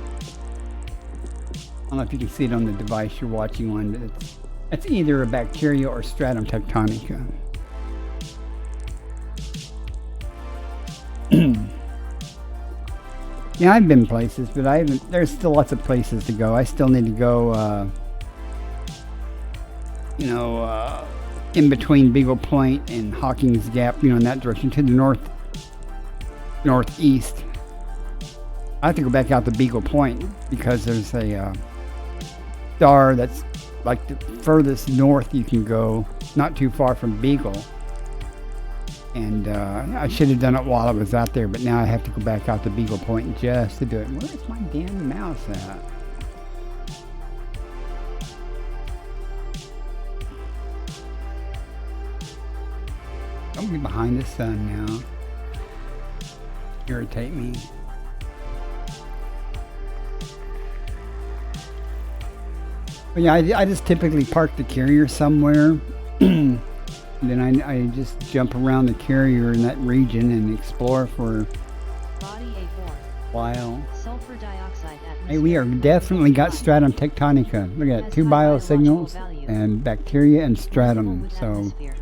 I don't know if you can see it on the device you're watching on, but it's either a bacteria or stratum tectonica. Yeah, I've been places, but I haven't. There's still lots of places to go. I still need to go, you know, in between Beagle Point and Hawkins Gap, you know, in that direction to the northeast. I have to go back out to Beagle Point because there's a star that's like the furthest north you can go, not too far from Beagle. And I should have done it while I was out there, but now I have to go back out to Beagle Point just to do it. Where's my damn mouse at? Don't be behind the sun now. Irritate me. But yeah, I just typically park the carrier somewhere. And then I just jump around the carrier in that region and explore for Body A4. a while. Sulfur dioxide atmosphere. Hey, we are definitely got stratum tectonica. Look at Has two high biosignals biological value. and bacteria and stratum. With So atmosphere.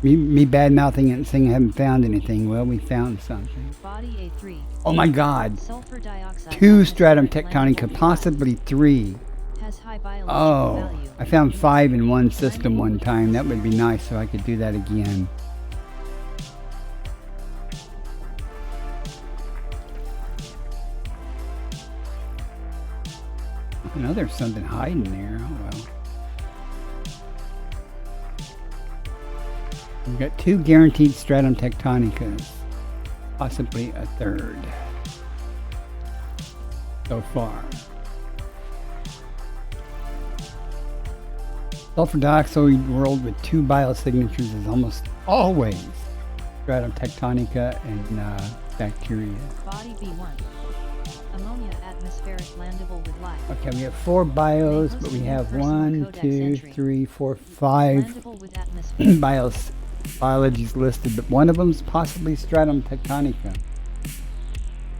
me bad mouthing it and saying I haven't found anything. Well, we found something. Body A3. Oh my God! Sulfur dioxide. 2 stratum atmosphere. tectonica, possibly 3. Has high biological Oh, value. I found 5 in one system one time. That would be nice so I could do that again. I know there's something hiding there. Oh well. We've got 2 guaranteed stratum tectonicas, possibly a 3rd so far. Sulfur dioxide world with 2 biosignatures is almost always stratum tectonica and bacteria. Body B1. Ammonia atmospheric landable with life. Okay, we have 4 bios, but we have 1, 2, 3, 4, 5 Landable with atmosphere. biologies listed, but one of them is possibly stratum tectonica.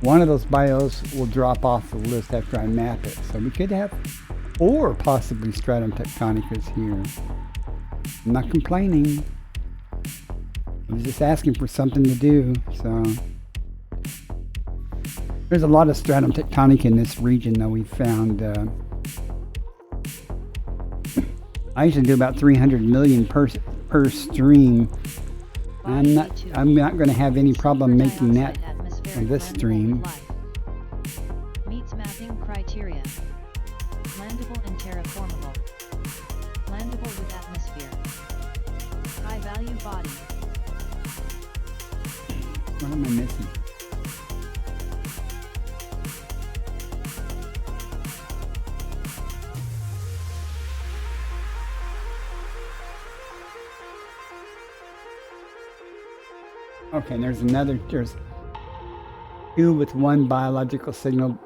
One of those bios will drop off the list after I map it, so we could have 4 possibly stratum tectonicas here. I'm not complaining. I was just asking for something to do, so. There's a lot of stratum tectonica in this region, though. We found. I usually do about 300 million per stream. I'm not going to have any problem making that on this stream. Meets mapping criteria. Landable and terraformable. Landable with atmosphere. High value body. What am I missing? Okay, and there's 2 with 1 biological signal.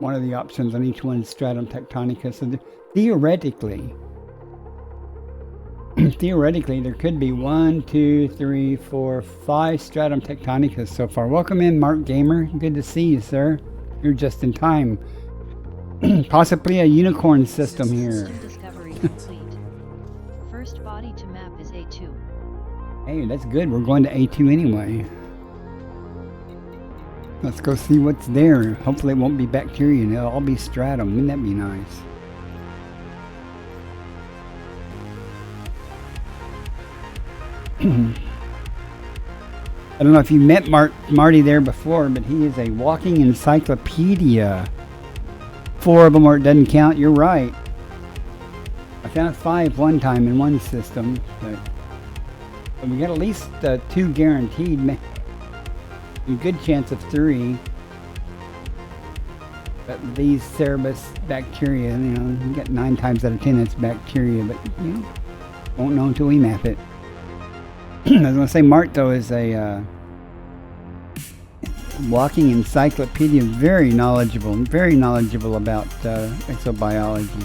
One of the options on each one is stratum tectonica. So theoretically, there could be 1, 2, 3, 4, 5 stratum tectonicas so far. Welcome in, Mark Gamer. Good to see you, sir. You're just in time. Possibly a unicorn system here. Discovery complete. First body to map is A2. Hey, that's good. We're going to A2 anyway. Let's go see what's there. Hopefully it won't be bacteria and it'll all be stratum. Wouldn't that be nice? I don't know if you met Marty there before, but he is a walking encyclopedia. 4 of them where it doesn't count. You're right. I found 5 one time in one system, but we got at least 2 guaranteed. A good chance of 3. But these Cerebus bacteria, you get 9 times out of 10 it's bacteria, but won't know until we map it. I was going to say Mart though is a walking encyclopedia, very knowledgeable about exobiology.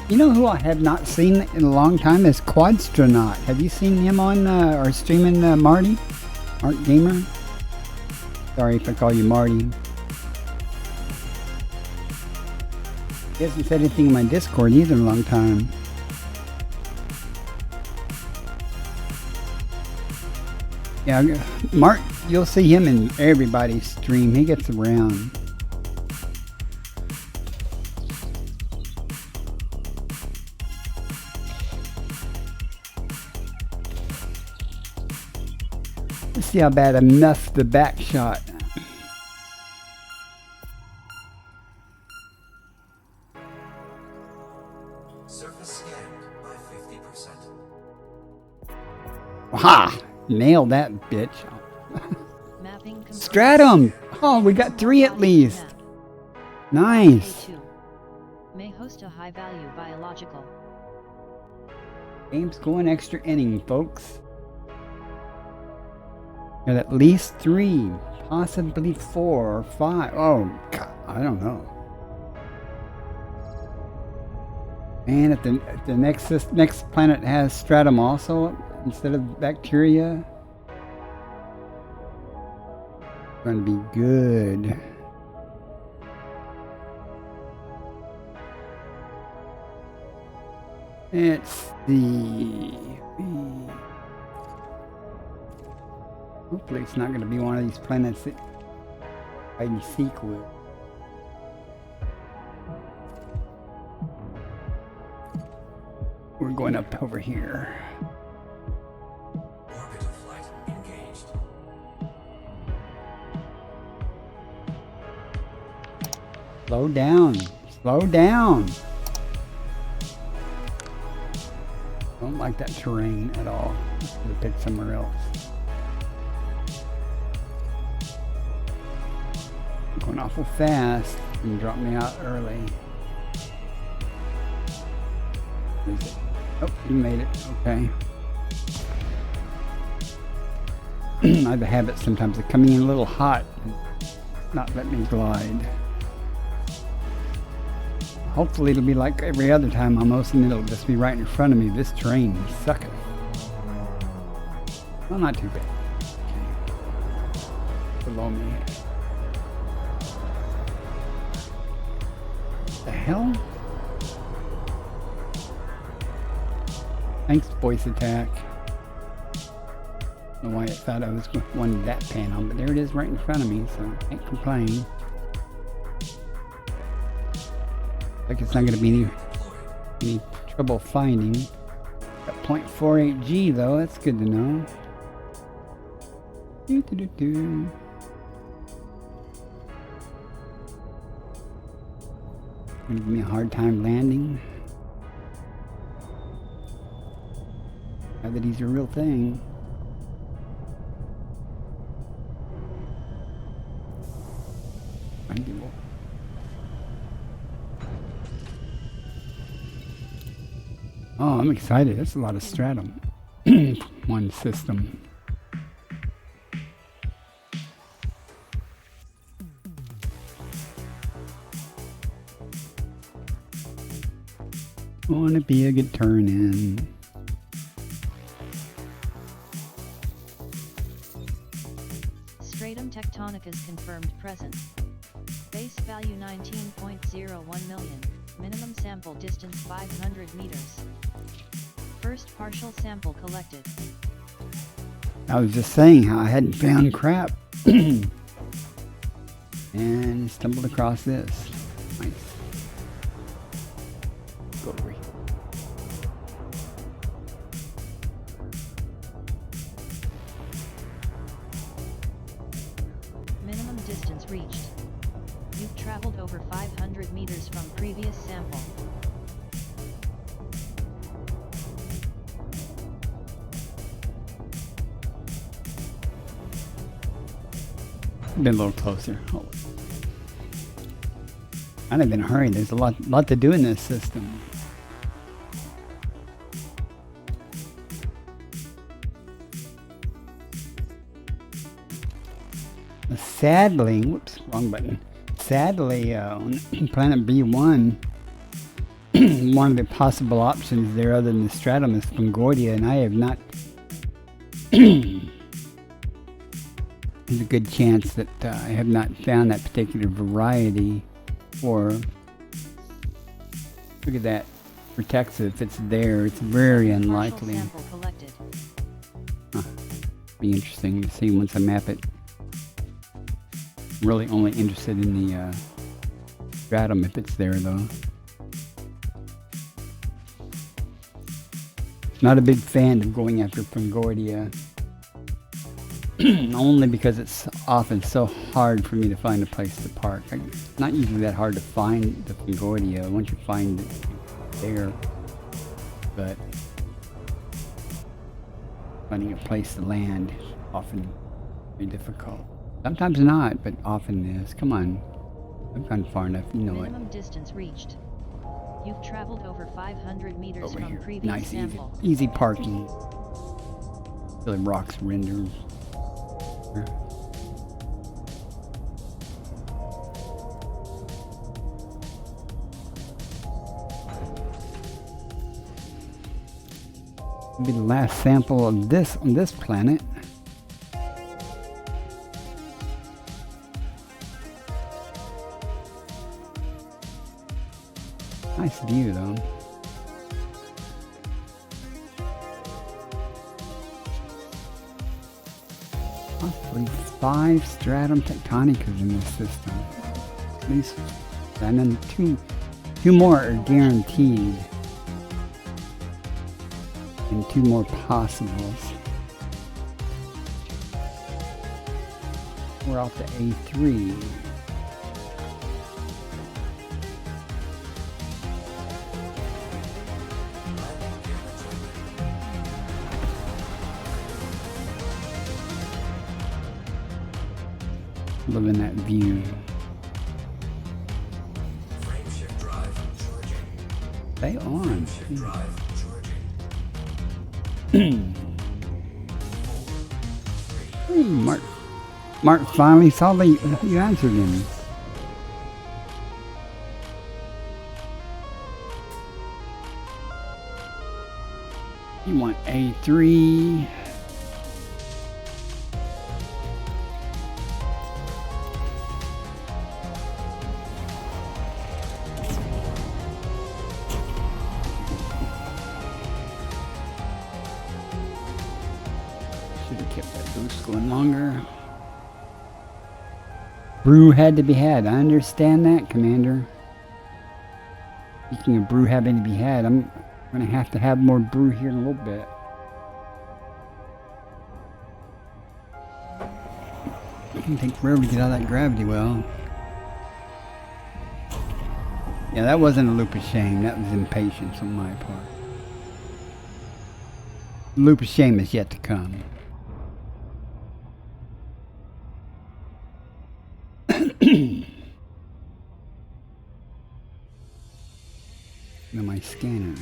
You know who I have not seen in a long time is Quadstronaut. Have you seen him on or streaming Marty? Mark Gamer? Sorry if I call you Marty. He hasn't said anything in my Discord either in a long time. Yeah, Mark, you'll see him in everybody's stream. He gets around. Let's see how bad I messed the back shot. Surface scanned by 50%. Ha! Nailed that bitch. Mapping complete. Stratum! Oh, we got 3 at least. Nice. A2. May host a high value biological. Game's going extra inning, folks. Got at least 3, possibly 4 or 5. Oh, God, I don't know. And if the next planet has stratum also instead of bacteria, it's going to be good. Let's see. Hopefully it's not going to be one of these planets that hide and seek with. We're going up over here. Orbital flight engaged. Slow down. Slow down. like that terrain at all. Just have pick somewhere else. Going awful fast and drop me out early. Where is it? Oh, you made it. Okay. I have a habit sometimes of coming in a little hot and not let me glide. Hopefully it'll be like every other time almost, and it'll just be right in front of me. This train is sucking. Well, not too bad. Okay. Below me. The hell? Thanks, voice attack. I don't know why I thought I was wanting that panel, but there it is right in front of me, so I can't complain. Like it's not going to be any trouble finding. Got 0.48 G though, that's good to know. Gonna give me a hard time landing. Now that he's a real thing. Oh, I'm excited. That's a lot of stratum. One system. Wanna be a good turn in. Stratum tectonicus confirmed present. Base value 19.01 million. Minimum sample distance 500 meters. First partial sample collected. I was just saying how I hadn't found crap. And stumbled across this. Nice. Go over here. Minimum distance reached. You've traveled over 500 meters from previous sample. Been a little closer. Oh. I've been in a hurry. There's a lot to do in this system. Sadly, whoops, wrong button. Sadly, on Planet B1, one of the possible options there other than the stratum is Fungoidia, and I have not. There's a good chance that I have not found that particular variety. Or look at that. For Texas, if it's there, it's very unlikely. Huh. Be interesting to see once I map it. Really only interested in the stratum if it's there though. Not a big fan of going after Fungoidia. Only because it's often so hard for me to find a place to park. It's not usually that hard to find the Fungoidia once you find it there. But finding a place to land is often very difficult. Sometimes not, but often is. Come on. I've gone far enough, you know it. Minimum distance reached. You've traveled over 500 meters Over from here. previous Nice, sample. easy parking. Really rocks render. Be the last sample of this on this planet. Nice view though. Possibly 5 stratum tectonicas in this system. At least, and then two more are guaranteed. And 2 more possibles. We're off to A3. Stay on. Hey, Mark finally saw that you answered him. You want A3. Should have kept that boost going longer. Brew had to be had. I understand that, Commander. Speaking of brew having to be had, I'm going to have more brew here in a little bit. It can take forever to get out of that gravity well. Yeah, that wasn't a loop of shame. That was impatience on my part. The loop of shame is yet to come. Now my scanner.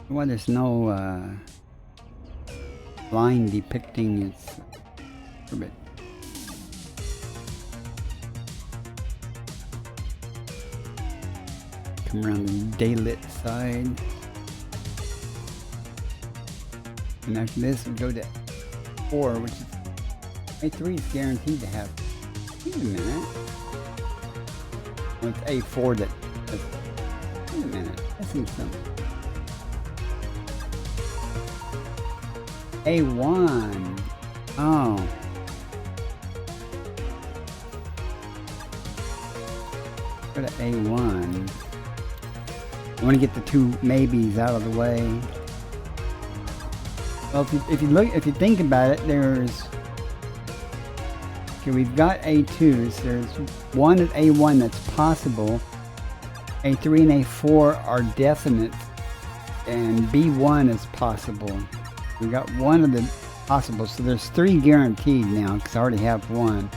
Well, there's no line depicting its orbit. Come around the daylit side. And after this, we go to 4, which is A3 is guaranteed to have. Wait a minute. Well, it's A4 that. Wait a minute. That seems something. A1. Oh. Go to A1. I want to get the 2 maybes out of the way. Well, if you think about it, there's. Okay, we've got A2s. There's one at A1 that's possible. A3 and A4 are definite, and B1 is possible. We got one of the possible, so there's 3 guaranteed now because I already have one.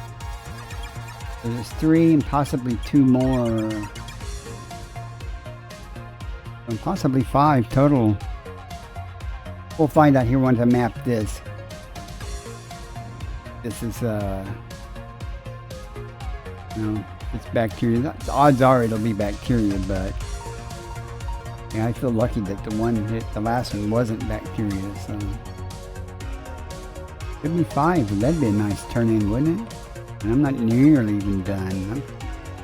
So there's 3 and possibly 2 more, and possibly 5 total. We'll find out here once I map this. This is it's bacteria. The odds are it'll be bacteria, but yeah, I feel lucky that the last one wasn't bacteria, so could be 5. That'd be a nice turn in, wouldn't it? And I'm not nearly even done.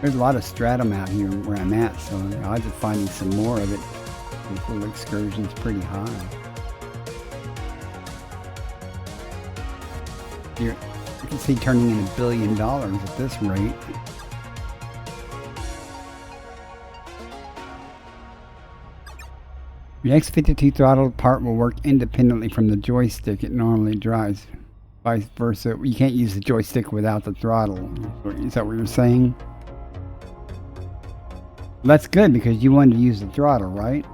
There's a lot of stratum out here where I'm at, so the odds of finding some more of it with little excursions pretty high. You can see turning in $1 billion at this rate. The X52 throttle part will work independently from the joystick it normally drives. Vice versa, you can't use the joystick without the throttle. Is that what you're saying? Well, that's good because you wanted to use the throttle, right?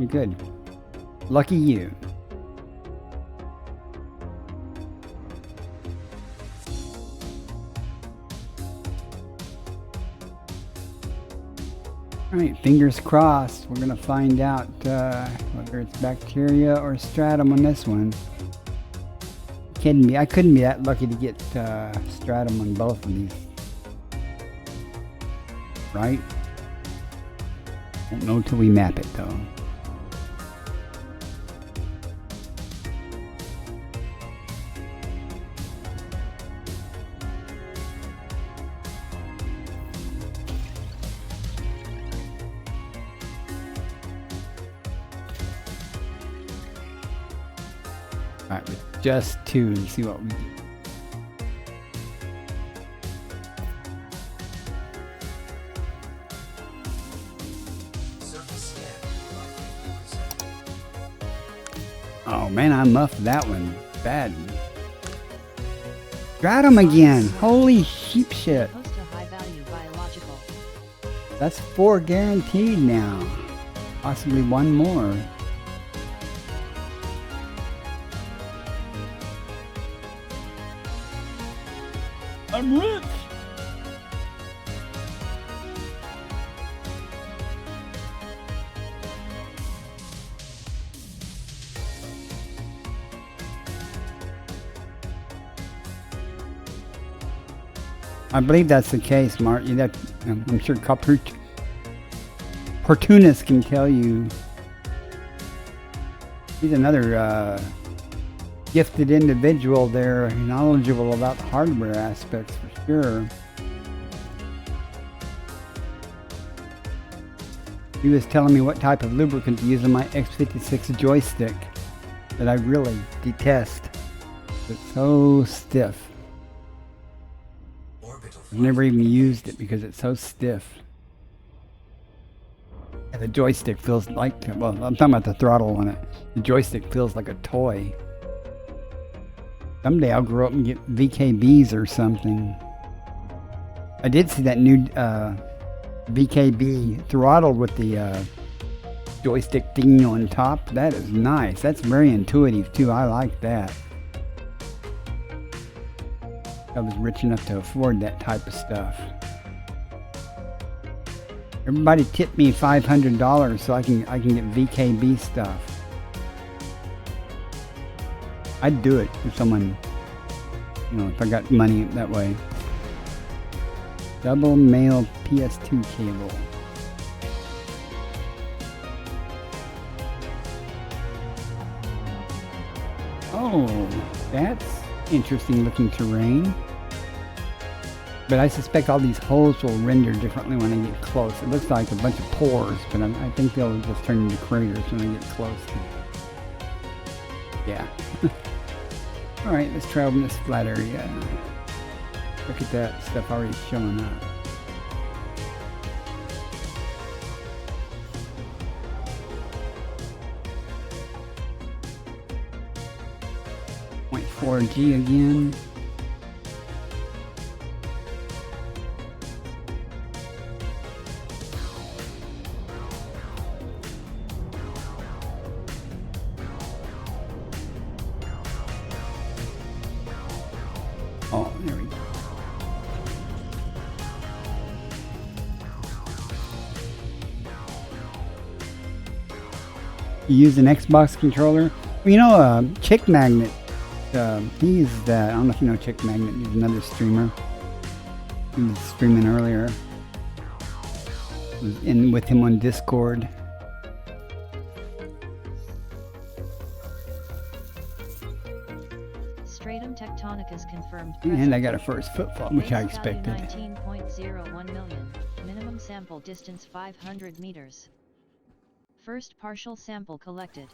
Good. Lucky you. Alright, fingers crossed. We're going to find out whether it's bacteria or stratum on this one. Kidding me, I couldn't be that lucky to get stratum on both of these. Right? Won't know till we map it though. Alright, with just 2 and see what we do. Oh man, I muffed that one bad. Got him again. Holy sheep shit. Host a high-value biological. That's 4 guaranteed now. Possibly 1 more. I'm rich. I believe that's the case, Mark. I'm sure Portunus can tell you. He's another gifted individual there, knowledgeable about the hardware aspects for sure. He was telling me what type of lubricant to use on my X56 joystick that I really detest. It's so stiff. I've never even used it because it's so stiff. And the joystick feels like, well, I'm talking about the throttle on it. The joystick feels like a toy. Someday I'll grow up and get VKBs or something. I did see that new VKB throttled with the joystick thingy on top. That is nice. That's very intuitive too. I like that. I was rich enough to afford that type of stuff. Everybody tip me $500 so I can get VKB stuff. I'd do it if someone, if I got money that way. Double male PS2 cable. Oh, that's interesting looking terrain. But I suspect all these holes will render differently when I get close. It looks like a bunch of pores, but I think they'll just turn into craters when I get close. Yeah. Alright, let's try over this flat area. Look at that stuff already showing up. .4G again. Oh, there we go. You use an Xbox controller? Well, Chick Magnet. He uses that. I don't know if you know Chick Magnet. He's another streamer. He was streaming earlier. I was in with him on Discord. Stratum tectonic is confirmed. And I got a first footfall, which I expected. 19.01 million. Minimum sample distance 500 meters. First partial sample collected.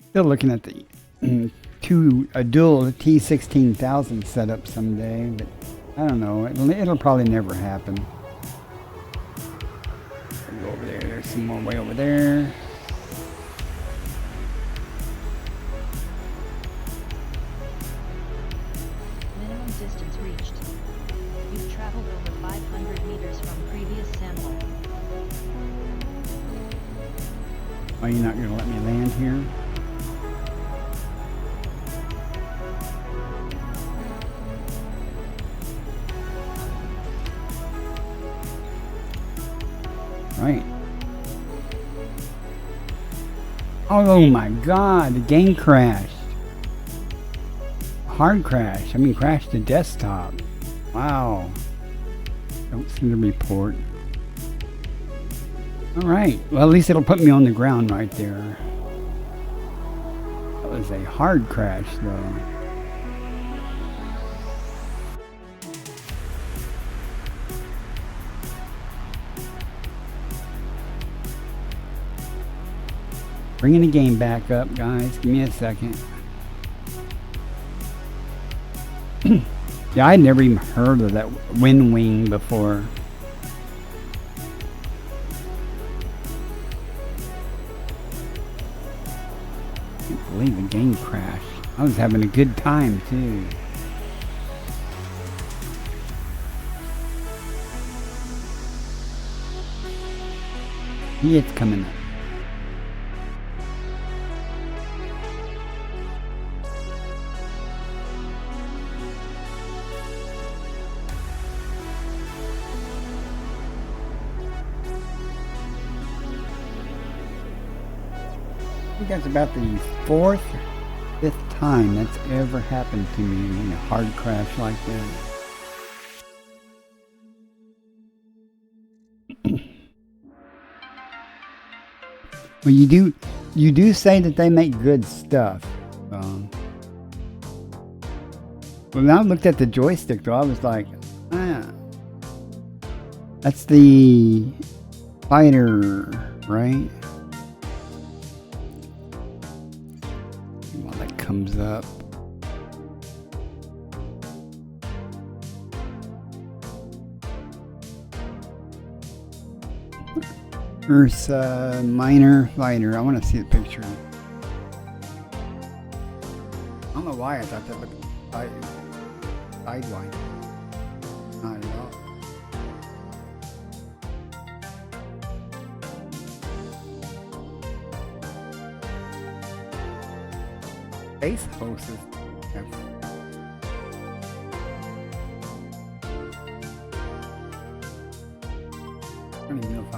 Still looking at the a dual T16000 setup someday, but I don't know. It'll probably never happen. Go over there. There's some more way over there. Minimum distance reached. You've traveled over 500 meters from previous sample. Oh, you're not going to let me land here? Right. Oh my god, the game crashed. Hard crash. I mean, crashed the desktop. Wow. Don't see the report. Alright, well at least it'll put me on the ground right there. That was a hard crash though. Bringing the game back up, guys. Give me a second. Yeah, I'd never even heard of that wind wing before. Can't believe the game crashed. I was having a good time too. It's coming up. think that's about the fourth, fifth time that's ever happened to me in a hard crash like that. Well, you do say that they make good stuff. When I looked at the joystick, though, I was like, that's the fighter, right? While that comes up. Ursa Minor Fighter. I want to see the picture. I don't know why I thought that looked sidewise. Not at all. Space hostess. I don't even know if I.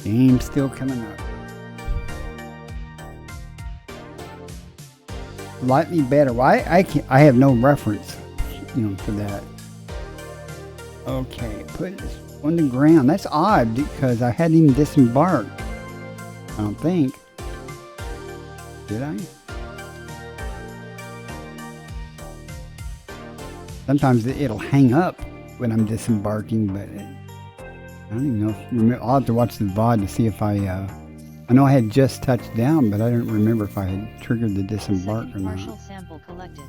Game's still coming up. Slightly better. Why I have no reference, for that. Okay, put this on the ground. That's odd because I hadn't even disembarked. I don't think. Did I? Sometimes it'll hang up when I'm disembarking, but I don't even know. I'll have to watch the VOD to see if I know I had just touched down, but I don't remember if I had triggered the disembark or not. Partial sample collected.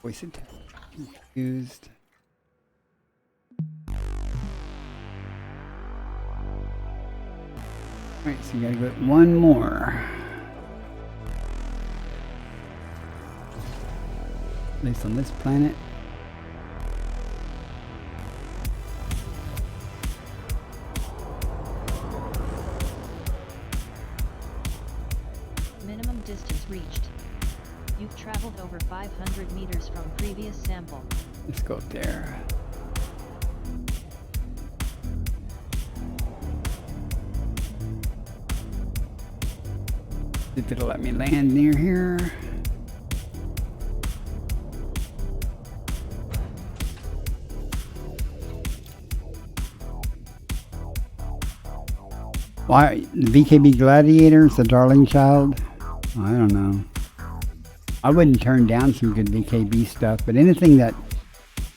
Voice attack used. Alright, so you gotta get one more. At least on this planet. Minimum distance reached. You've traveled over 500 meters from previous sample. Let's go up there. If it'll let me land near here. Why the VKB Gladiator is the darling child? I don't know. I wouldn't turn down some good VKB stuff, but anything that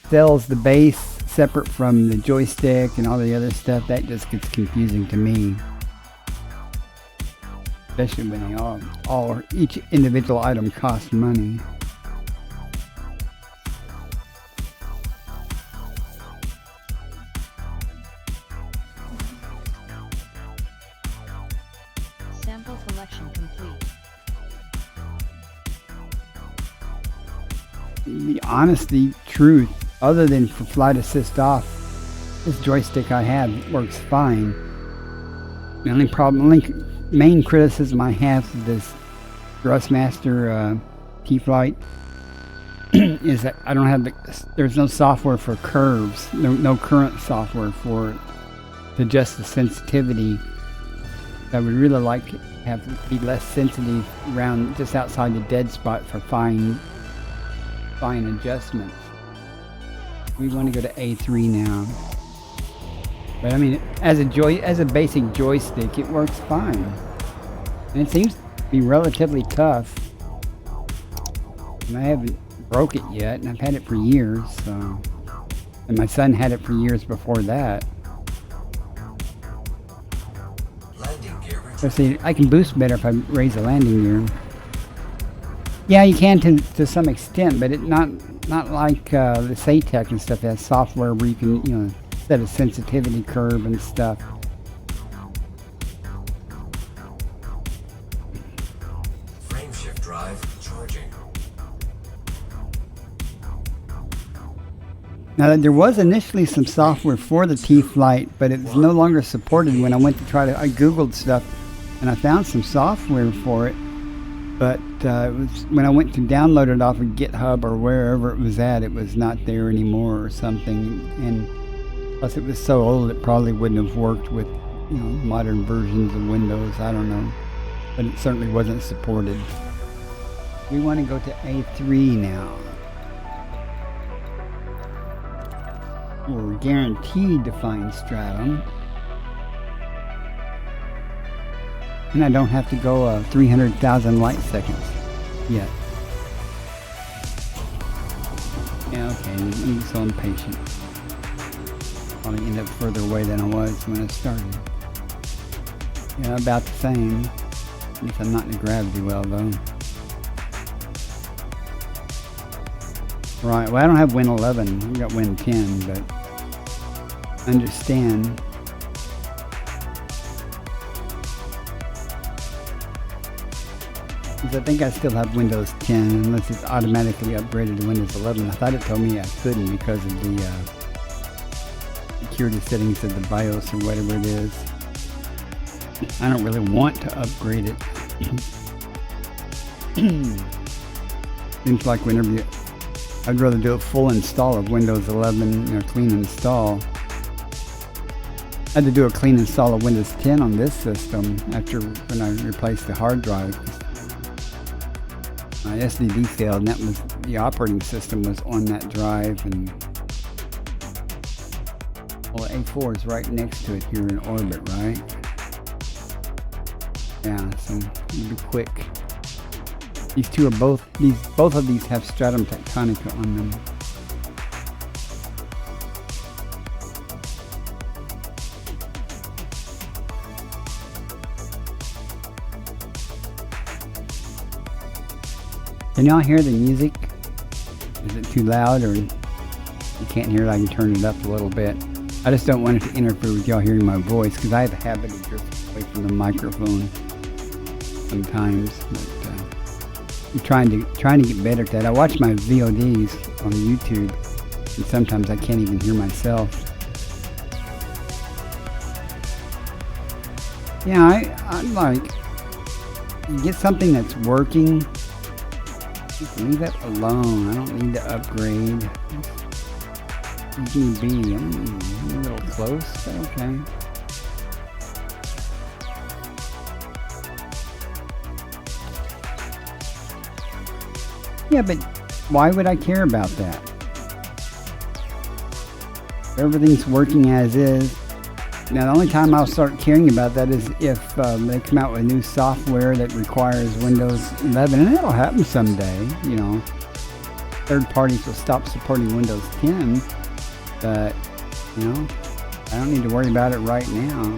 sells the base separate from the joystick and all the other stuff, that just gets confusing to me. Especially when they each individual item costs money. Sample collection complete. The honestly truth, other than for flight assist off, this joystick I have works fine. The only main criticism I have of this Thrustmaster T-Flight is that I don't have there's no software for curves, no current software for it to adjust the sensitivity. I would really like to be less sensitive around just outside the dead spot for fine adjustments. We want to go to A3 now. But I mean, as a basic joystick, it works fine. And it seems to be relatively tough. And I haven't broke it yet, and I've had it for years, so. And my son had it for years before that. So see, I can boost better if I raise the landing gear. Yeah, you can to some extent, but it not like the SATEC and stuff. It has software where you can, set a sensitivity curve and stuff. Frame drive charging. Now, there was initially some software for the T-Flight, but it was no longer supported when I went to try to, I Googled stuff, and I found some software for it, but it was, when I went to download it off of GitHub or wherever it was at, it was not there anymore or something, and plus it was so old it probably wouldn't have worked with, you know, modern versions of Windows, I don't know, but it certainly wasn't supported. We want to go to A3 now. We're guaranteed to find stratum. And I don't have to go 300,000 light seconds yet. Yeah, okay, I'm so impatient. Probably end up further away than I was when I started. Yeah, about the same. At least I'm not in a gravity well though. Right, well I don't have Win 11, I've got Win 10, but understand. Because I think I still have Windows 10 unless it's automatically upgraded to Windows 11. I thought it told me I couldn't because of the security settings of the BIOS or whatever it is. I don't really want to upgrade it. Seems like whenever you... I'd rather do a full install of Windows 11, a clean install. I had to do a clean install of Windows 10 on this system after when I replaced the hard drive. My SSD failed, and that was the operating system was on that drive, and well, A4 is right next to it here in orbit, right? Yeah, so it'll be quick. These two are both of these have stratum tectonica on them. Can y'all hear the music? Is it too loud, or you can't hear it? I can turn it up a little bit. I just don't want it to interfere with y'all hearing my voice because I have a habit of drifting away from the microphone sometimes. But, I'm trying to get better at that. I watch my VODs on YouTube, and sometimes I can't even hear myself. Yeah, I'm like, get something that's working. Just leave that alone. I don't need to upgrade. Give me B. I'm a little close, but okay. Yeah, but why would I care about that? Everything's working as is. Now, the only time I'll start caring about that is if they come out with new software that requires Windows 11, and it'll happen someday, you know. Third parties will stop supporting Windows 10, but, you know, I don't need to worry about it right now.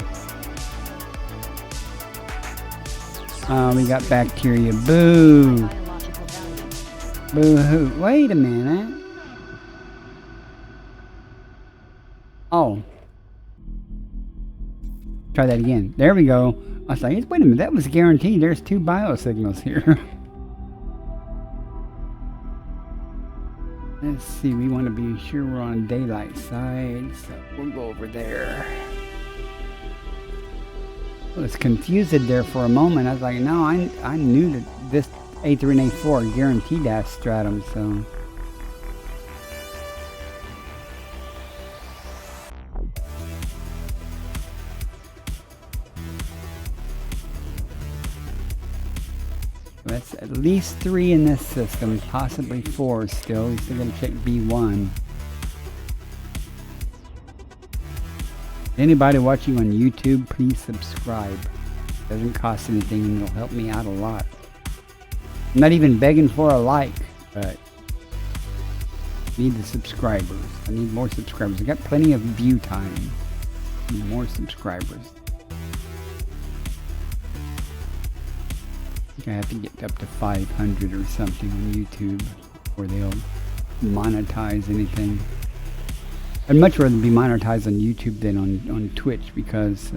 We got bacteria. Boo! Boo-hoo. Wait a minute. Oh. Try that again. There we go. I was like, wait a minute, that was guaranteed. There's two biosignals here. Let's see, we want to be sure we're on daylight side, so we'll go over there. I was confused there for a moment. I was like, no, I knew that this A3 and A4 are guaranteed to have stratum, so... That's at least 3 in this system, possibly 4 still. We're still going to check B1. Anybody watching on YouTube, please subscribe. It doesn't cost anything and it'll help me out a lot. I'm not even begging for a like, but I need the subscribers. I need more subscribers. I got plenty of view time. I need more subscribers. I have to get up to 500 or something on YouTube before they'll monetize anything. I'd much rather be monetized on YouTube than on Twitch because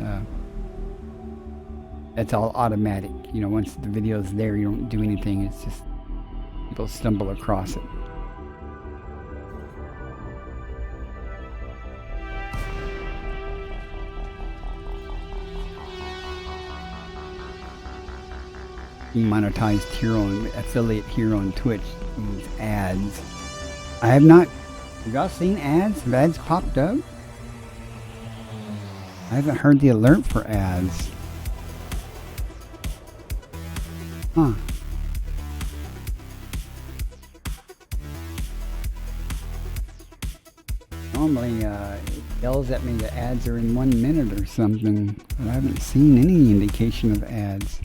that's all automatic. You know, once the video's there, you don't do anything. It's just people stumble across it. Monetized here on affiliate here on Twitch. Use ads. I have not. Have y'all seen ads? Have ads popped up? I haven't heard the alert for ads. Huh. Normally, it yells at me the ads are in 1 minute or something, but I haven't seen any indication of ads.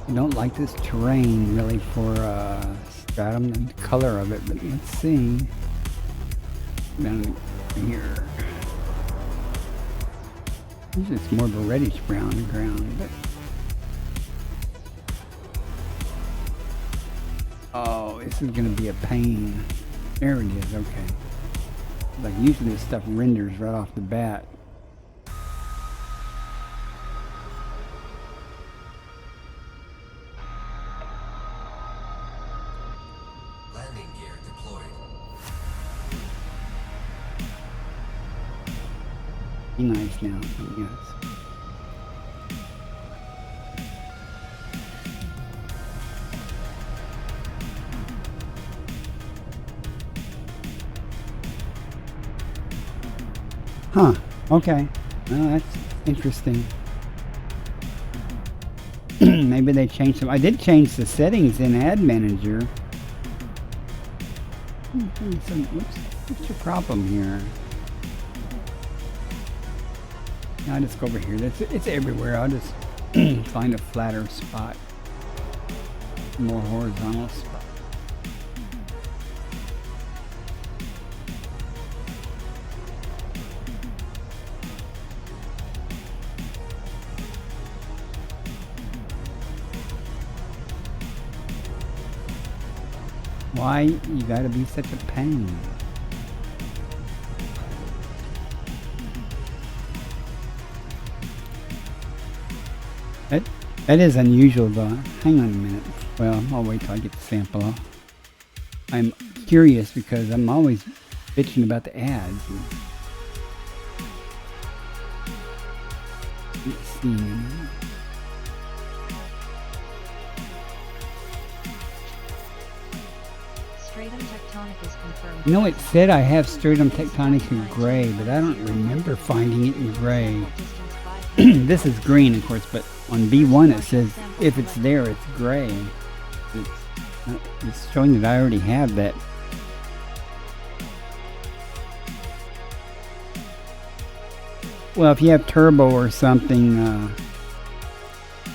I don't like this terrain really for stratum and the color of it, but let's see. Down here. Usually it's more of a reddish brown ground, but oh, this is gonna be a pain. There it is, okay. Like usually this stuff renders right off the bat. Landing gear deployed. Be nice now, yes. Huh, okay. Well, that's interesting. Maybe they changed them. I did change the settings in Ad Manager. What's your problem here? I'll just go over here. It's everywhere. I'll just find a flatter spot. More horizontal spot. Why you gotta be such a pain? That is unusual though. Hang on a minute. Well, I'll wait till I get the sample. I'm curious because I'm always bitching about the ads. Let's see. Stratum tectonic is confirmed. You know, it said I have stratum tectonic in gray, but I don't remember finding it in gray. This is green, of course, but on B1 it says if it's there, it's gray. It's showing that I already have that. Well, if you have turbo or something,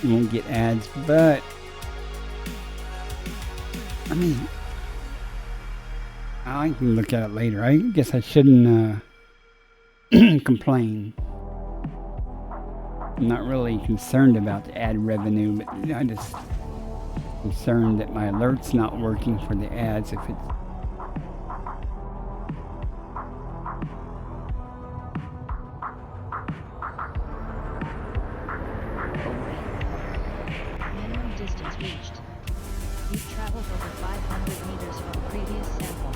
you won't get ads, but I mean, I can look at it later. I guess I shouldn't complain. I'm not really concerned about the ad revenue, but I'm just concerned that my alert's not working for the ads if it's Minimum distance reached. You've traveled over 500 meters from previous sample.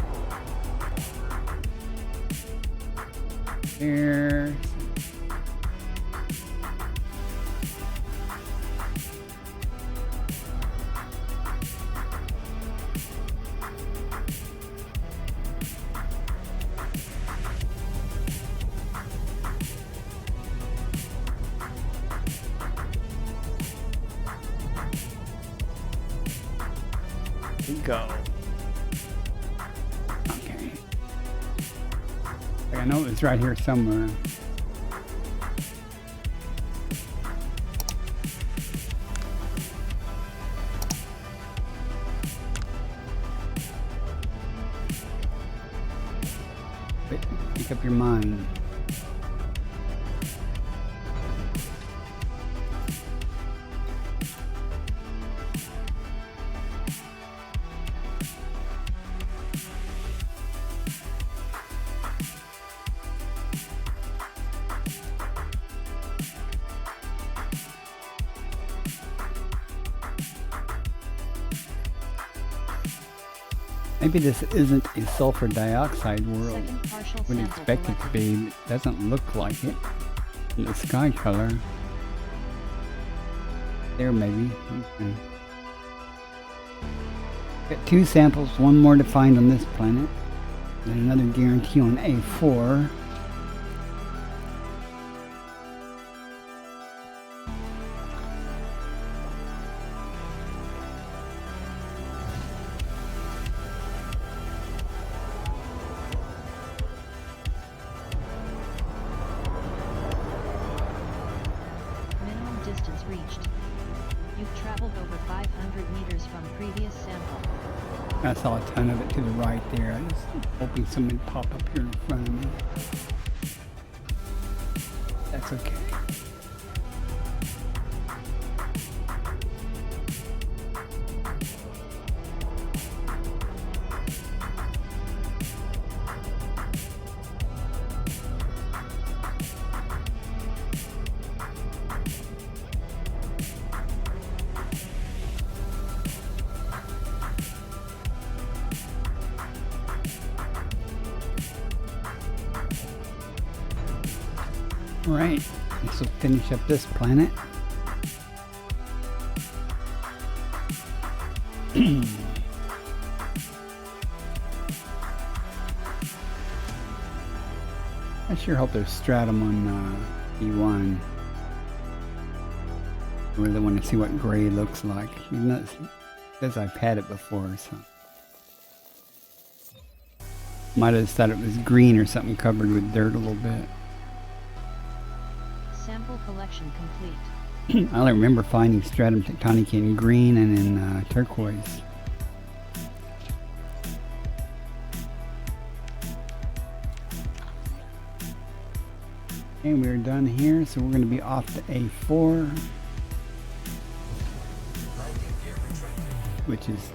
there. Go. Okay. I know it's right here somewhere. Make up your mind. Maybe this isn't a sulfur dioxide world. Second partial Would sample expect it to be. It doesn't look like it. In the sky color. There maybe. Okay. Got 2 samples, 1 more to find on this planet. And another guarantee on A4. Minimum distance reached. You've traveled over 500 meters from previous sample. I saw a ton of it to the right there. I was hoping something would pop up here in front of me. That's okay. Alright, this will finish up this planet. I sure hope there's stratum on E1. I really want to see what gray looks like. Because I've had it before, so. Might have thought it was green or something covered with dirt a little bit. Sample collection complete. I only remember finding stratum tectonic in green and in turquoise. And we're done here, so we're going to be off to A4, which is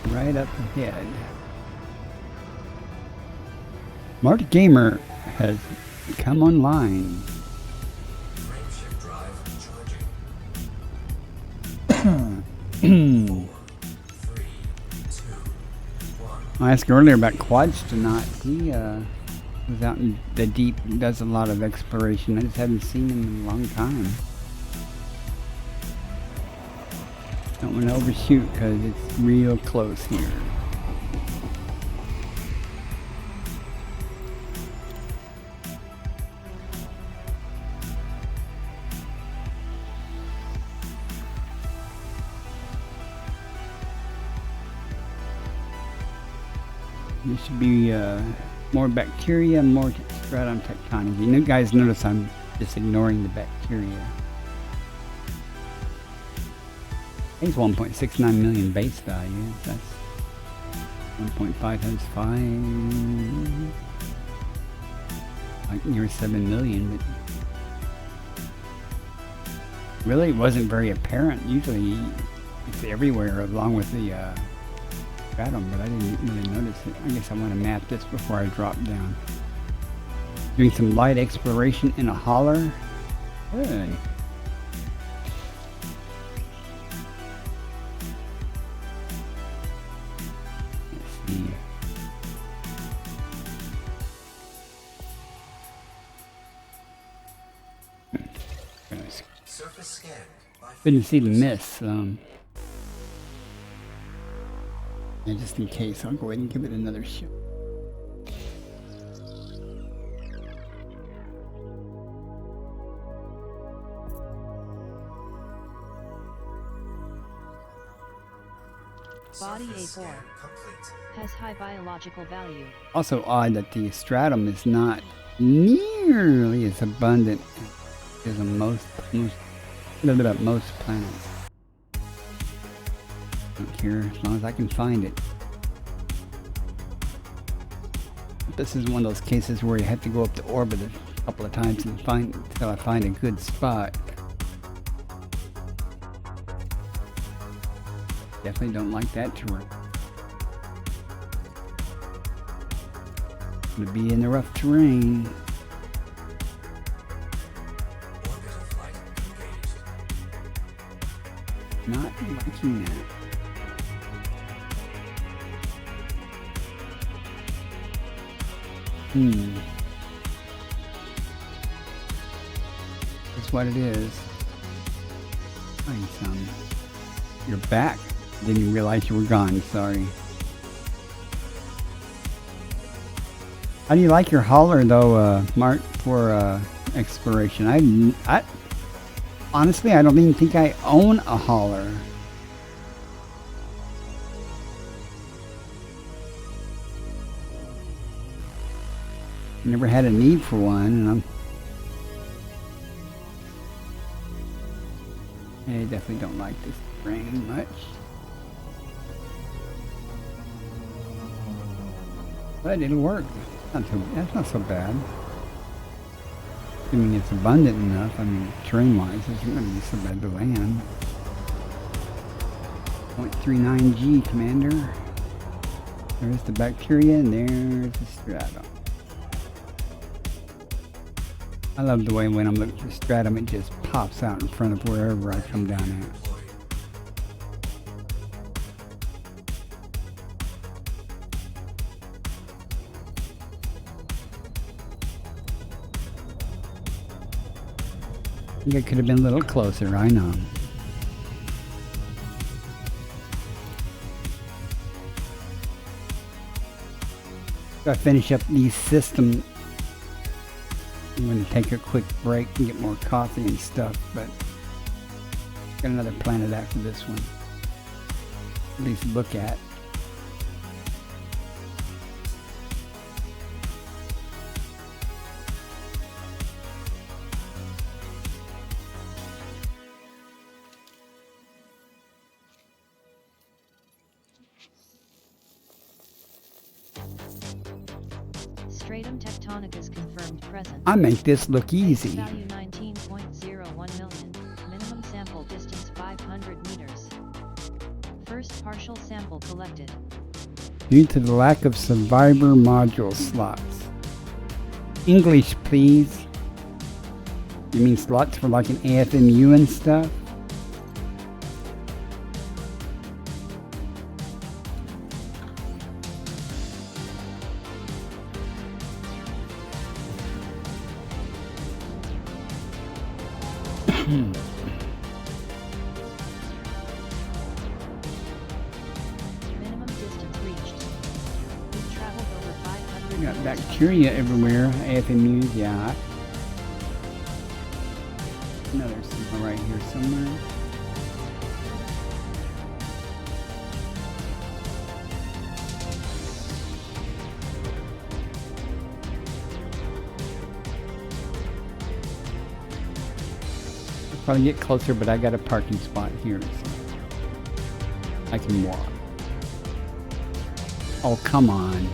right up ahead. Marty Gamer has come online. I asked earlier about Quadstronaut. He was out in the deep, does a lot of exploration. I just haven't seen him in a long time. Don't want to overshoot because it's real close here. There should be more bacteria, more stratum tectonic. You guys notice I'm just ignoring the bacteria. I think it's 1.69 million base value. That's 1.5 times 5. Like near 7 million. But really, it wasn't very apparent. Usually, it's everywhere along with the stratum, but I didn't really notice it. I guess I want to map this before I drop down. Doing some light exploration in a holler. Good. Let's see. Surface scan. Couldn't see the miss. Yeah, just in case, I'll go ahead and give it another shot. Body A4 has high biological value. Also odd that the stratum is not nearly as abundant as on most planets. Don't care as long as I can find it. This is one of those cases where you have to go up to orbit a couple of times and until I find a good spot. Definitely don't like that terrain. Gonna be in the rough terrain. Not liking that. That's what it is. Oh, you sound... You're back. Didn't even realize you were gone. Sorry. How do you like your hauler, though, Mark, for exploration? I honestly, I don't even think I own a hauler. Never had a need for one, and I definitely don't like this terrain much. But it'll work. That's not so bad. I mean, it's abundant enough. I mean, terrain-wise, it's not going to be so bad to land. 0.39G, Commander. There's the bacteria, and there's the stratum. I love the way when I'm looking for stratum, it just pops out in front of wherever I come down at. I think I could have been a little closer, I know. Gotta finish up these systems. I'm going to take a quick break and get more coffee and stuff, but got another planet after this one. At least look at. Stratum tectonicus confirmed present. I make this look easy. Value 19.01 million. Minimum sample distance 500 meters. First partial sample collected. Due to the lack of survivor module slots. English, please. You mean slots for like an AFMU and stuff? Minimum distance reached. We've traveled over 500 We got meters. bacteria everywhere. AFMUs, yeah. Another symbol right here somewhere. Probably get closer, but I got a parking spot here, so I can walk. Oh, come on.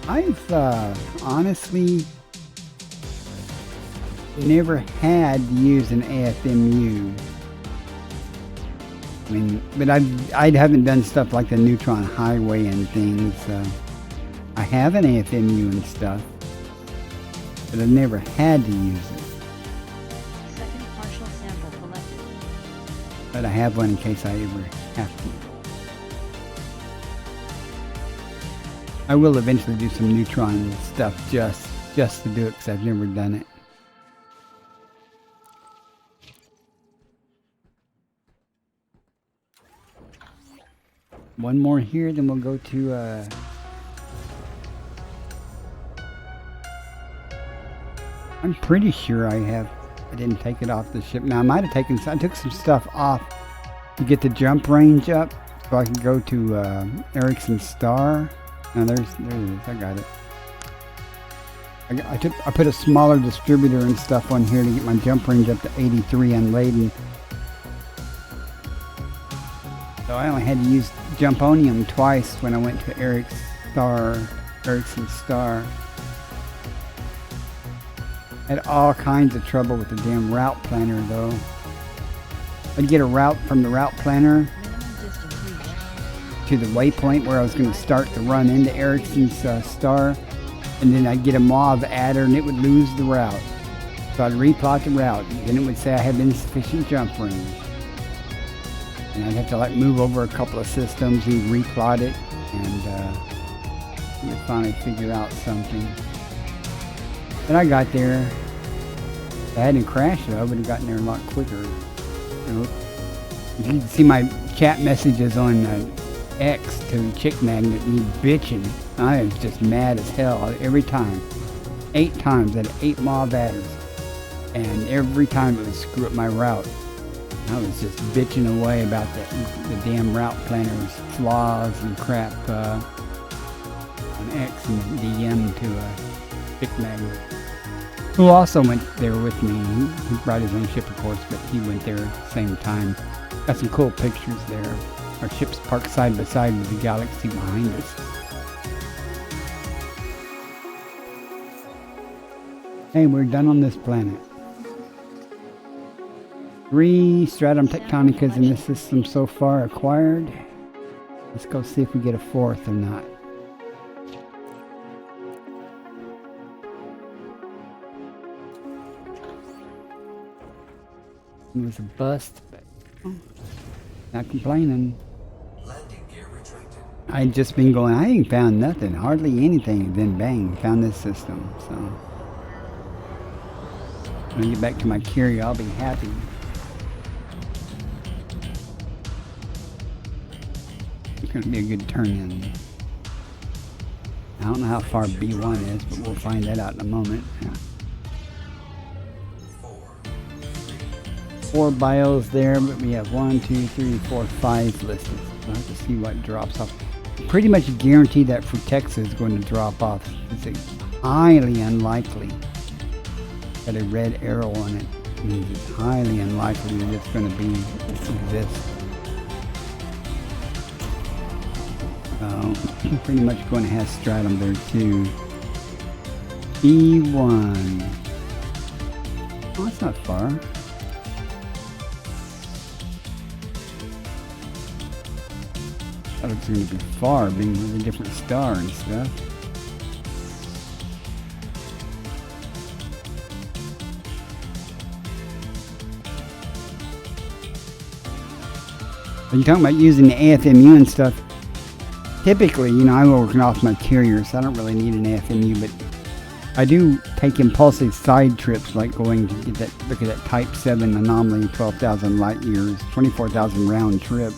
I've honestly never had to use an AFMU. I mean, but I haven't done stuff like the Neutron Highway and things. I have an AFMU and stuff, but I've never had to use it. Second partial sample collected. But I have one in case I ever have to. I will eventually do some Neutron stuff just to do it because I've never done it. One more here, then we'll go to I'm pretty sure I didn't take it off the ship. Now I might have taken I took some stuff off to get the jump range up so I can go to Erickson Star. Now there it is, I got it. I put a smaller distributor and stuff on here to get my jump range up to 83 unladen. So I only had to use Jumponium twice when I went to Erickson Star. Had all kinds of trouble with the damn route planner though. I'd get a route from the route planner to the waypoint where I was going to start the run into Erickson's Star, and then I'd get a MOV adder and it would lose the route. So I'd replot the route. Then it would say I have insufficient jump range. And I'd have to like move over a couple of systems and replot it, and we'd finally figure out something. But I got there. If I hadn't crashed though, I would have gotten there a lot quicker. You know, if you can see my chat messages on X to Chick Magnet, me bitching, I was just mad as hell every time. 8 times. I had 8 mob adders. And every time it would screw up my route. I was just bitching away about the damn route planner's flaws and crap on X and DM to Chick Magnet, who also went there with me. He brought his own ship, of course, but he went there at the same time. Got some cool pictures there. Our ships parked side by side with the galaxy behind us. Hey, we're done on this planet. 3 stratum tectonicas in this system so far acquired. Let's go see if we get a 4th or not. It was a bust, but not complaining. I'd just been going, I ain't found nothing, hardly anything, then bang, found this system. So when I get back to my carrier, I'll be happy. It's going to be a good turn-in. I don't know how far B1 is, but we'll find that out in a moment. Yeah. 4 bios there, but we have 1, 2, 3, 4, 5 listed. We'll have to see what drops off. Pretty much guaranteed that Frutexa is going to drop off. It's highly unlikely that a red arrow on it means it's highly unlikely that it's going to be exist. Pretty much going to have stratum there too. E1. Oh, that's not far. I thought it was going to be far, being with a different star and stuff. When you're talking about using the AFMU and stuff, typically, you know, I'm working off my carrier, so I don't really need an AFMU, but I do take impulsive side trips, like going to get that, look at that Type 7 anomaly, 12,000 light years, 24,000 round trip.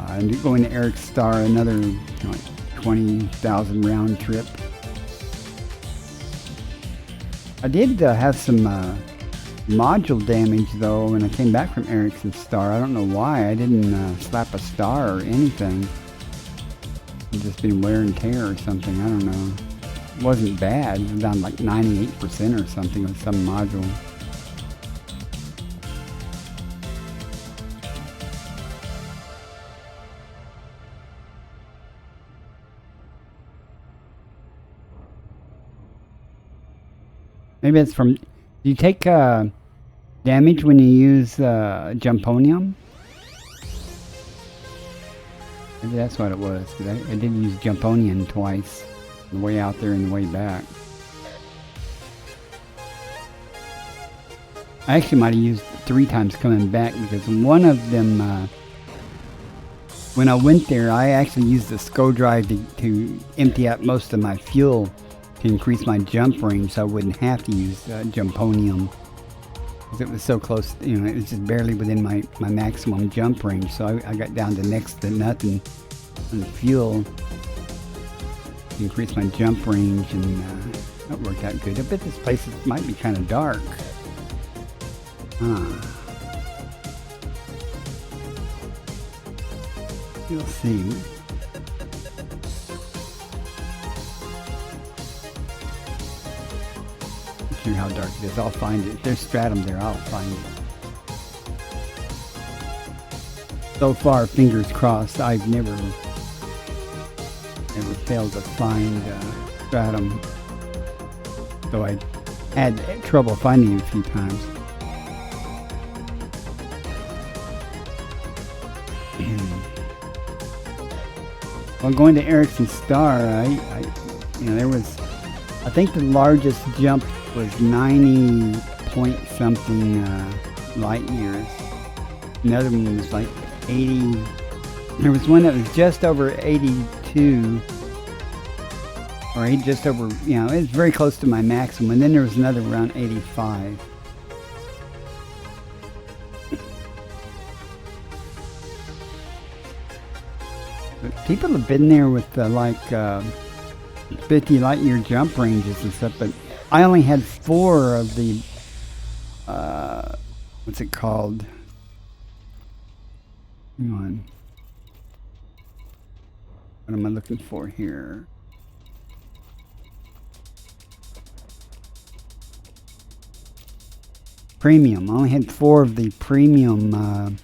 And going to Eric's star, another like 20,000 round trip. I did have some module damage though when I came back from Eric's star. I don't know why. I didn't slap a star or anything. It's just been wear and tear or something. I don't know. It wasn't bad. It was down like 98% or something with some module. Maybe it's from... Do you take damage when you use Jumponium? Maybe that's what it was. Cause I did use Jumponium twice. On the way out there and the way back. I actually might have used it 3 times coming back, because one of them... when I went there, I actually used the SCO drive to empty out most of my fuel to increase my jump range, so I wouldn't have to use Jumponium, because it was so close. You know, it was just barely within my maximum jump range, so I got down to next to nothing on the fuel to increase my jump range, and that worked out good. I bet this place might be kind of dark. You'll see. How dark it is. I'll find it. If there's stratum there, I'll find it. So far, fingers crossed, I've never failed to find stratum. Though I had trouble finding it a few times. Well, going to Ericsson Star, you know, there was, I think the largest jump was 90 point something light years. Another one was like 80. There was one that was just over 82. Or just over, you know, it's very close to my maximum. And then there was another around 85. But people have been there with like 50 light year jump ranges and stuff, but I only had 4 of the, what's it called? Hang on. What am I looking for here? Premium. I only had 4 of the premium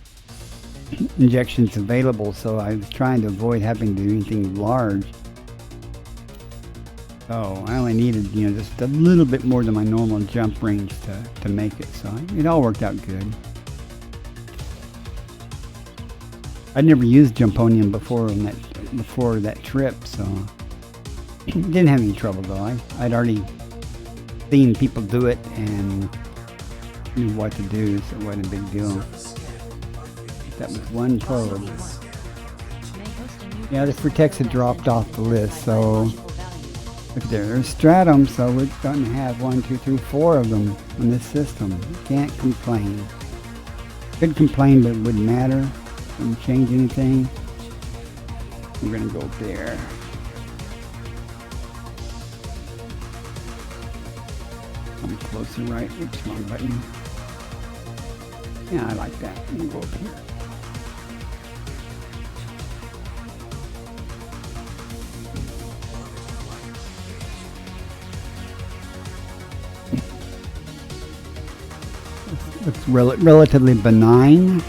injections available, so I was trying to avoid having to do anything large. So I only needed, you know, just a little bit more than my normal jump range to make it. So it all worked out good. I'd never used Jumponium before that trip, so didn't have any trouble though. I'd already seen people do it and knew what to do, so it wasn't a big deal. That was one probe. Yeah, the Vertex had dropped off the list, so look there, there's Stratum, so we're going to have 1, 2, 3, 4 of them on this system. Can't complain. Could complain, but it wouldn't matter. Wouldn't change anything. We're going to go there. Come closer, right? Oops, wrong button. Yeah, I like that. We'll go up here. Looks relatively benign.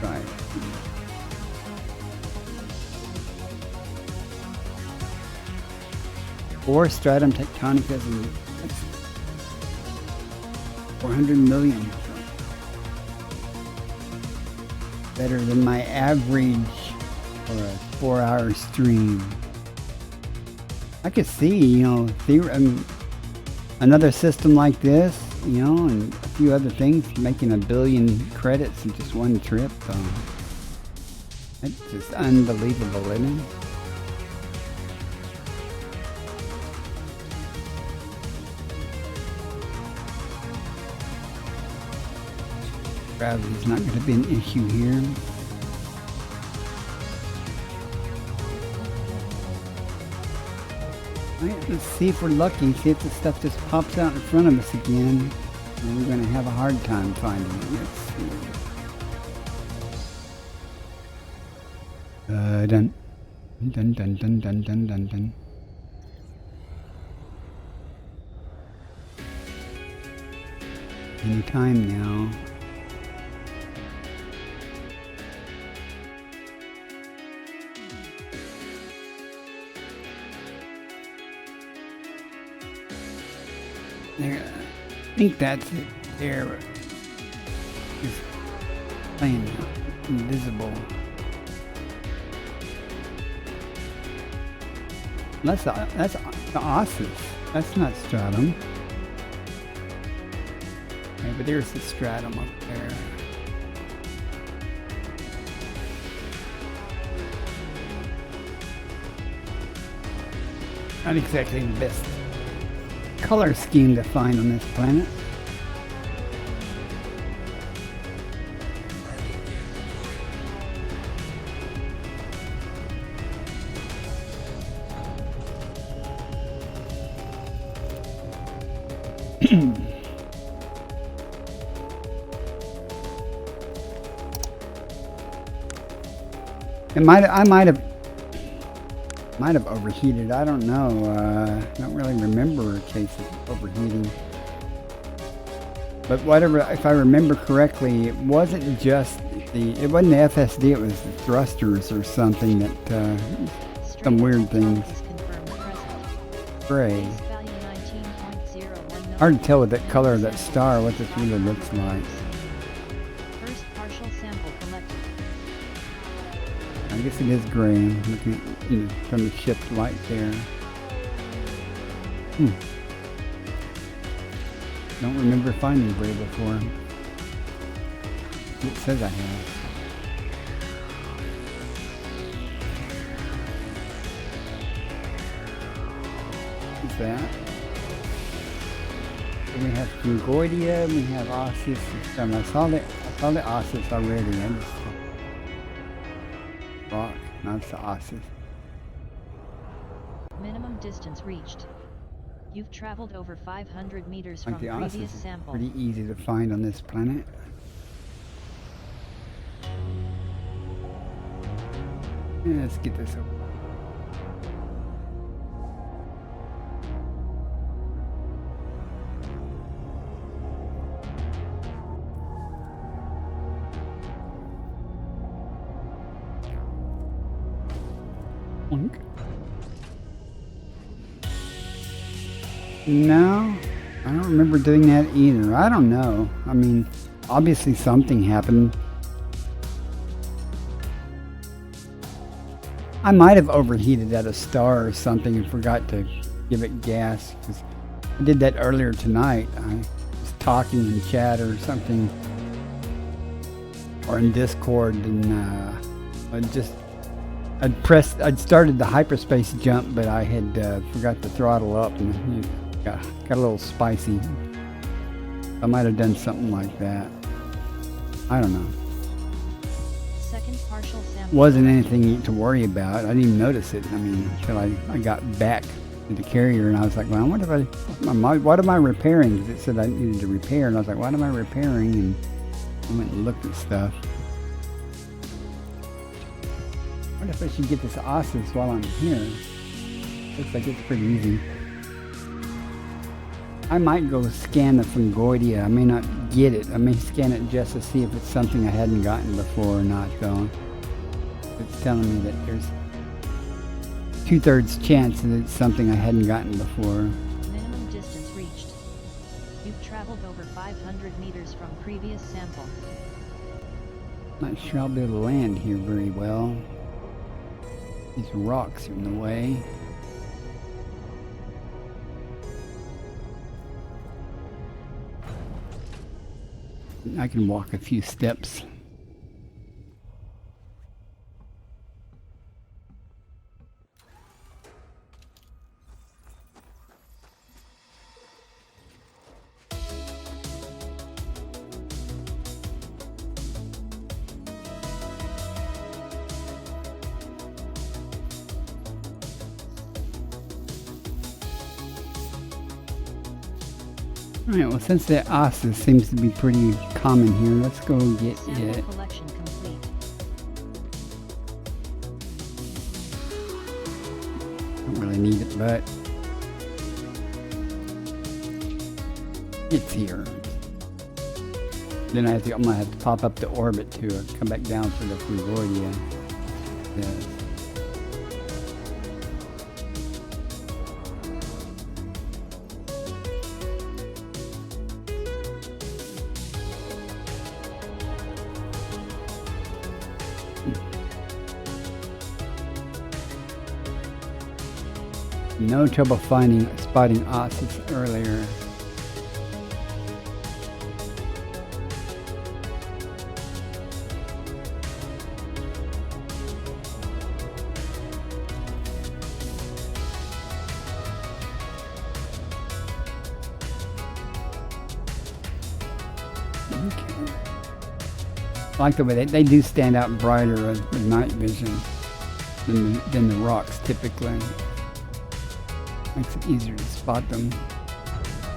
Right. Four stratum tectonicas and 400 million. Better than my average for a 4-hour stream. I could see, you know, another system like this, you know, and a few other things, making 1 billion credits in just one trip. That's just unbelievable, isn't it? Gravity's not going to be an issue here. Right, let's see if we're lucky, see if the stuff just pops out in front of us again. And we're going to have a hard time finding it. Let's see. Dun. Dun dun dun dun dun dun dun. Any time now. There, I think that's it. There, just plain invisible. That's the Ossus. That's not stratum. Okay, but there's the stratum up there. Not exactly the best color scheme to find on this planet. I might have overheated. I don't know. I don't really remember a case of overheating. But whatever, if I remember correctly, it wasn't just it wasn't the FSD. It was the thrusters or something that some weird things. Gray. Hard to tell with that color of that star what this really looks like. First partial sample collected. I guess it is gray. I'm looking at, you know, from the ship's light there. Don't remember finding Bray before. It says I have. What's that? So we have Concordia, we have Ossus and some. I saw the Ossus already. I just rock, not the Ossus. Minimum distance reached. You've traveled over 500 meters Like from the previous Ossus is sample. pretty easy to find on this planet. Yeah, let's get this over. Boink. No, I don't remember doing that either. I don't know. I mean, obviously something happened. I might have overheated at a star or something and forgot to give it gas. 'Cause I did that earlier tonight. I was talking in chat or something, or in Discord, and I'd started the hyperspace jump, but I had forgot to throttle up, and it got a little spicy. I might have done something like that. I don't know. Second partial sample. Wasn't anything to worry about. I didn't even notice it. I mean, until I got back to the carrier, and I was like, well, what am I repairing? Because it said I needed to repair, and I was like, what am I repairing? And I went and looked at stuff. I wonder if I should get this Ossus while I'm here. Looks like it's pretty easy. I might go scan the Fungoidia. I may not get it. I may scan it just to see if it's something I hadn't gotten before or not, though. It's telling me that there's 2/3 chance that it's something I hadn't gotten before. Minimum distance reached. You've traveled over 500 meters from previous sample. Not sure I'll be able to land here very well. These rocks are in the way. I can walk a few steps. Alright, well, since the Ossus seems to be pretty common here, let's go get Sample it. collection complete. Don't really need it, but it's here. Then I'm gonna have to pop up the orbit to come back down for the Concordia. Yes. No trouble spotting Ossus earlier. Okay. I like the way they do stand out brighter with night vision than the rocks typically. Makes it easier to spot them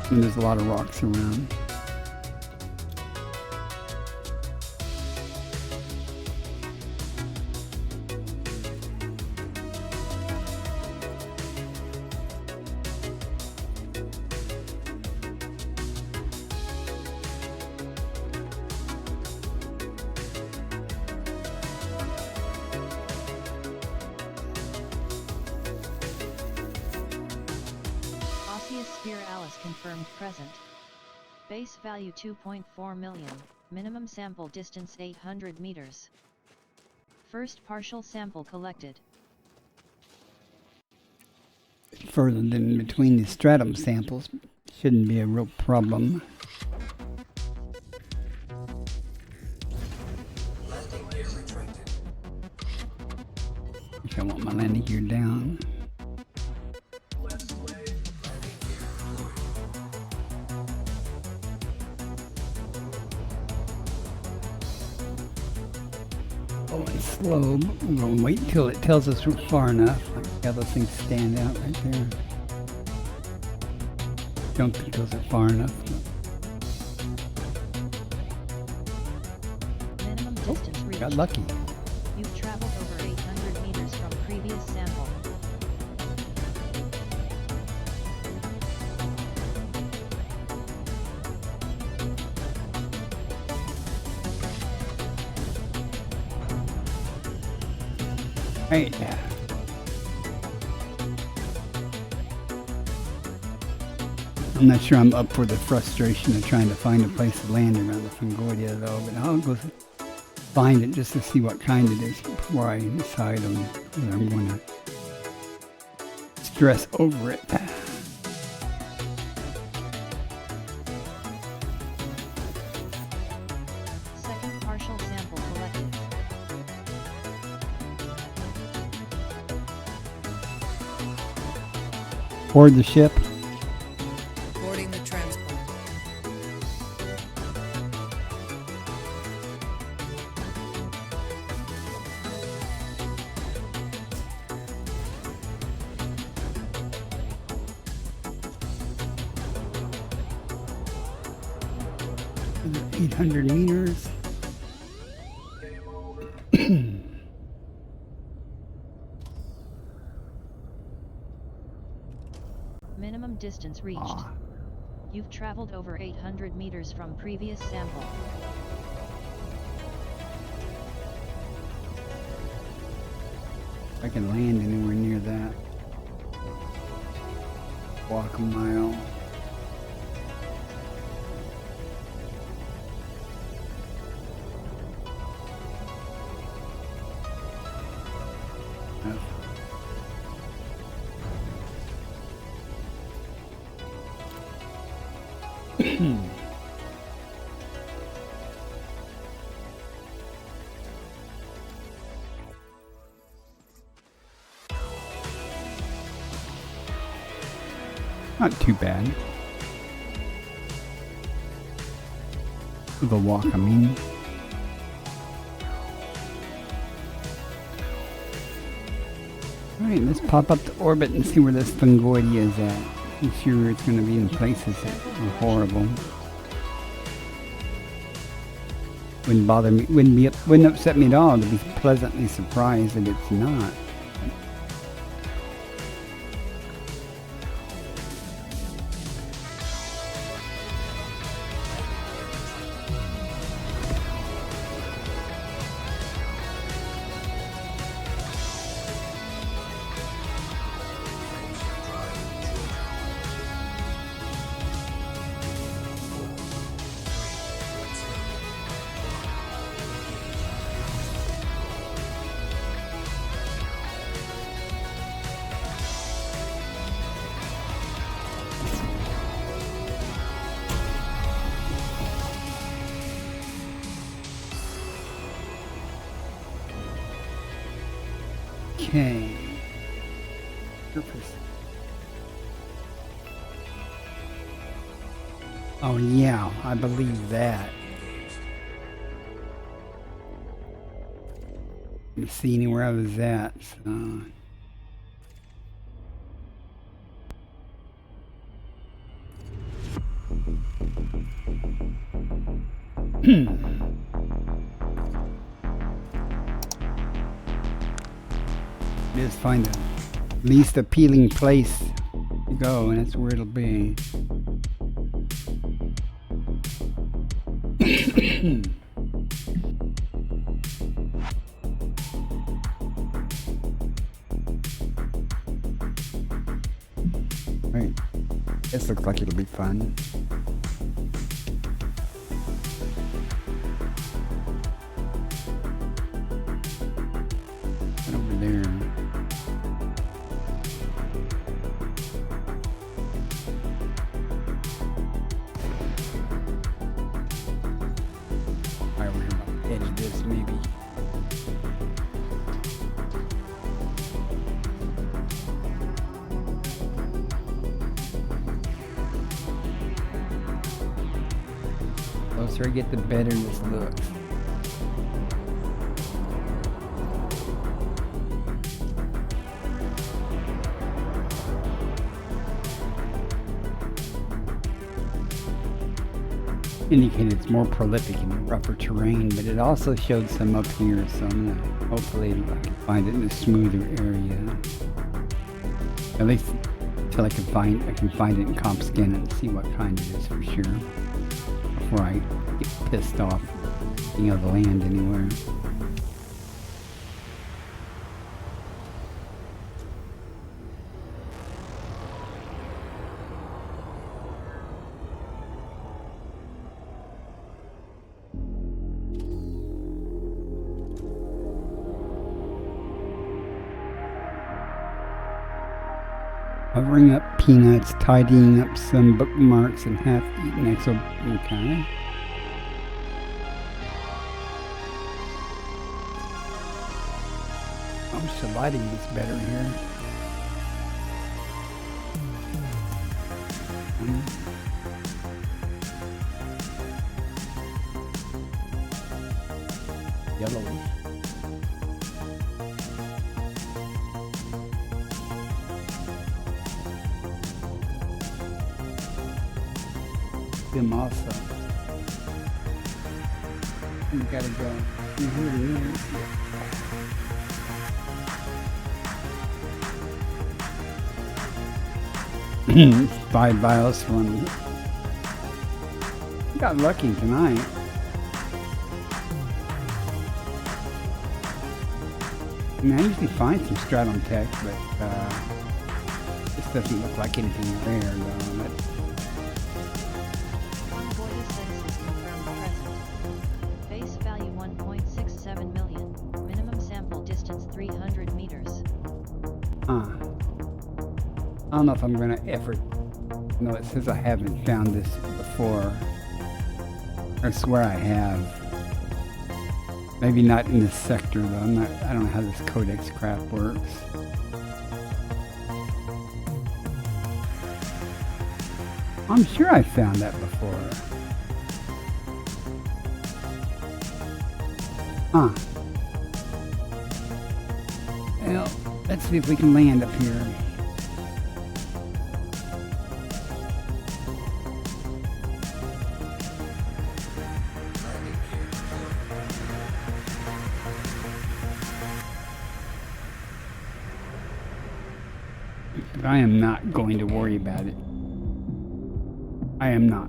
when there's a lot of rocks around. Sphere Alice confirmed present. Base value 2.4 million, minimum sample distance 800 meters. First partial sample collected. further than between the stratum samples. Shouldn't be a real problem. I want my landing gear down. Going slow. We're going to wait until it tells us we're far enough. Like, yeah, those things stand out right there. Don't think those are far enough. Minimum distance reached. Got lucky. You've traveled over 800 meters from previous sample. Right. I'm not sure I'm up for the frustration of trying to find a place to land around the Fungoidia though, but I'll go find it just to see what kind it is before I decide on whether I'm going to stress over it. Second partial sample collected. Board the ship. Boarding the transport. Another 800 meters. Minimum distance reached. Aw. You've traveled over 800 meters from previous sample. I can land anywhere near that. Walk a mile. Not too bad. The walk, I mean. Alright, let's pop up to orbit and see where this Fungoidia is at. I'm sure it's going to be in places that are horrible. Wouldn't bother me, wouldn't upset me at all to be pleasantly surprised that it's not. Okay. Purpose. Oh yeah, I believe that. Didn't see anywhere I was at, so. Just find the least appealing place to go, and that's where it'll be. Right. This looks like it'll be fun. Right over there. maybe. The closer I get, the better this looks. Indicated it's more prolific in rougher terrain, but it also showed some up here, so I'm gonna hopefully I can find it in a smoother area. At least until I can find it in comp skin and see what kind it is for sure. Before I get pissed off being able to land anywhere. Covering up peanuts, tidying up some bookmarks, and half-eaten Exobio. Okay. I wish the lighting was better here. Yellowish. Them also. We gotta go. Here it is. 5 miles from. Got lucky tonight. I mean, I usually find some stratum tech, but this doesn't look like anything rare though. Onboard census confirmed present. Base value 1.67 million. Minimum sample distance 300 meters. I don't know if I'm gonna effort. No, it says I haven't found this before. I swear I have. Maybe not in this sector though. I don't know how this codex crap works. I'm sure I found that before. Well, let's see if we can land up here. But I am not going to worry about it. I am not.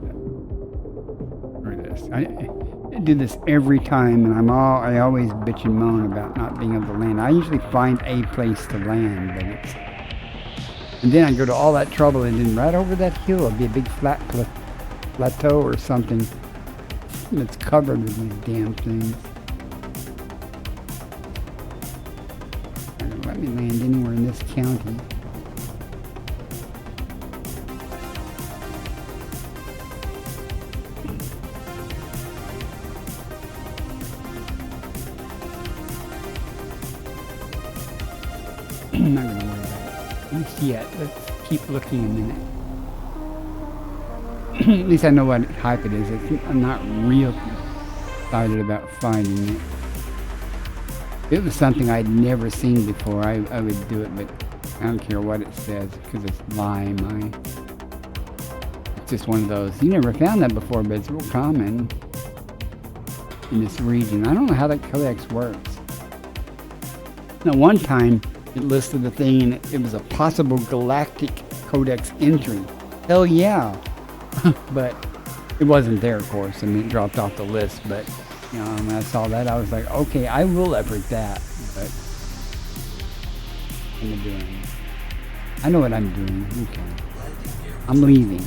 For this. I do this every time, and I always bitch and moan about not being able to land. I usually find a place to land, but and then I go to all that trouble, and then right over that hill, it'll be a big flat plateau or something that's covered with these damn things. Let me land anywhere in this county. I'm not going to worry about it. At least yet. Let's keep looking a minute. At least I know what type it is. I'm not real excited about finding it. If it was something I'd never seen before, I would do it, but I don't care what it says because it's lime. It's just one of those. You never found that before, but it's real common in this region. I don't know how that codex works. Now, one time, it listed the thing and it was a possible galactic codex entry. Hell yeah. But it wasn't there, of course. I mean, it dropped off the list. But, you know, when I saw that, I was like, okay, I will effort that. But what am I doing? I know what I'm doing. Okay. I'm leaving.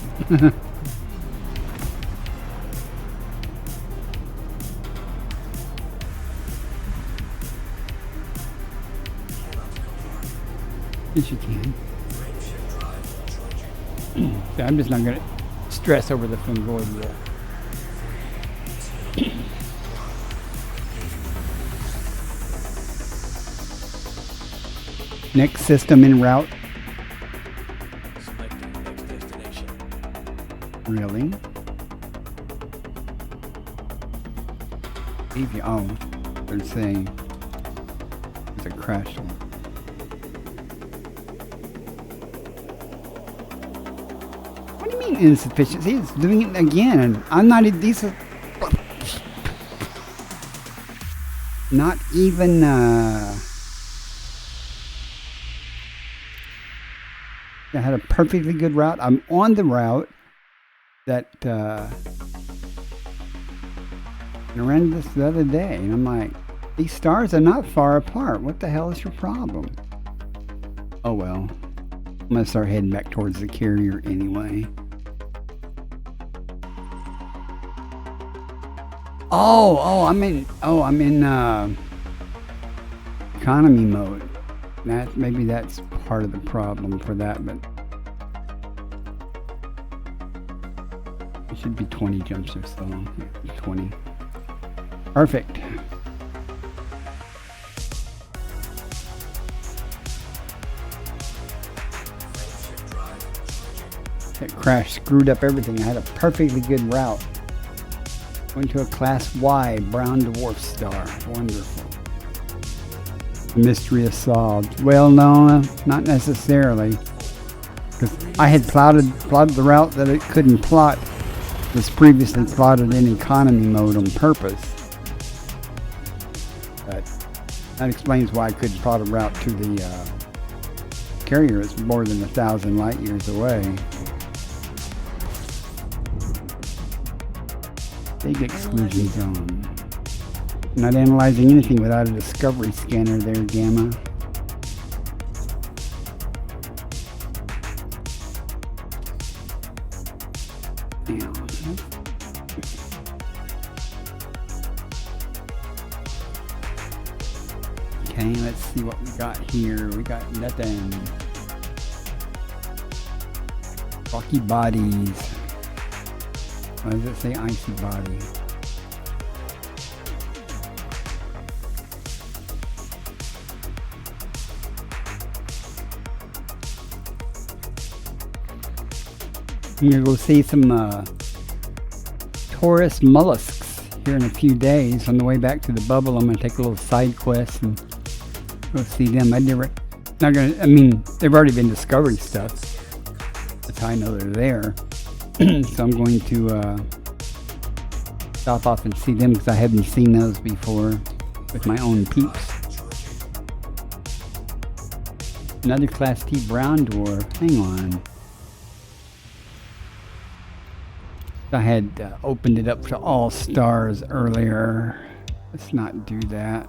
Yes, you can. So I'm just not going to stress over the fungoid yet. Next system en route. Selecting next destination. Really? Oh, they're saying there's a crash. What do you mean insufficiency? It's doing it again, and I'm not. These are not even. I had a perfectly good route. I'm on the route that I ran this the other day, and I'm like, these stars are not far apart. What the hell is your problem? Oh well. I'm gonna start heading back towards the carrier anyway. I'm in economy mode. Maybe that's part of the problem for that, but it should be 20 jumps or so. 20. Perfect. That crash screwed up everything. I had a perfectly good route. Went to a Class Y brown dwarf star. Wonderful. The mystery is solved. Well, no, not necessarily. Because I had plotted the route that it couldn't plot. Was previously plotted in economy mode on purpose. But that explains why I couldn't plot a route to the carrier. It's more than 1,000 light years away. Big exclusion zone. Not analyzing anything without a discovery scanner there, Gamma. Okay, let's see what we got here. We got nothing. Rocky bodies. Why does it say icy body? I'm gonna go see some Taurus mollusks here in a few days. On the way back to the bubble, I'm gonna take a little side quest and go see them. They've already been discovery stuff. That's how I know they're there. So I'm going to stop off and see them because I haven't seen those before with my own peeps. Another Class T brown dwarf. Hang on. I had opened it up to all stars earlier. Let's not do that.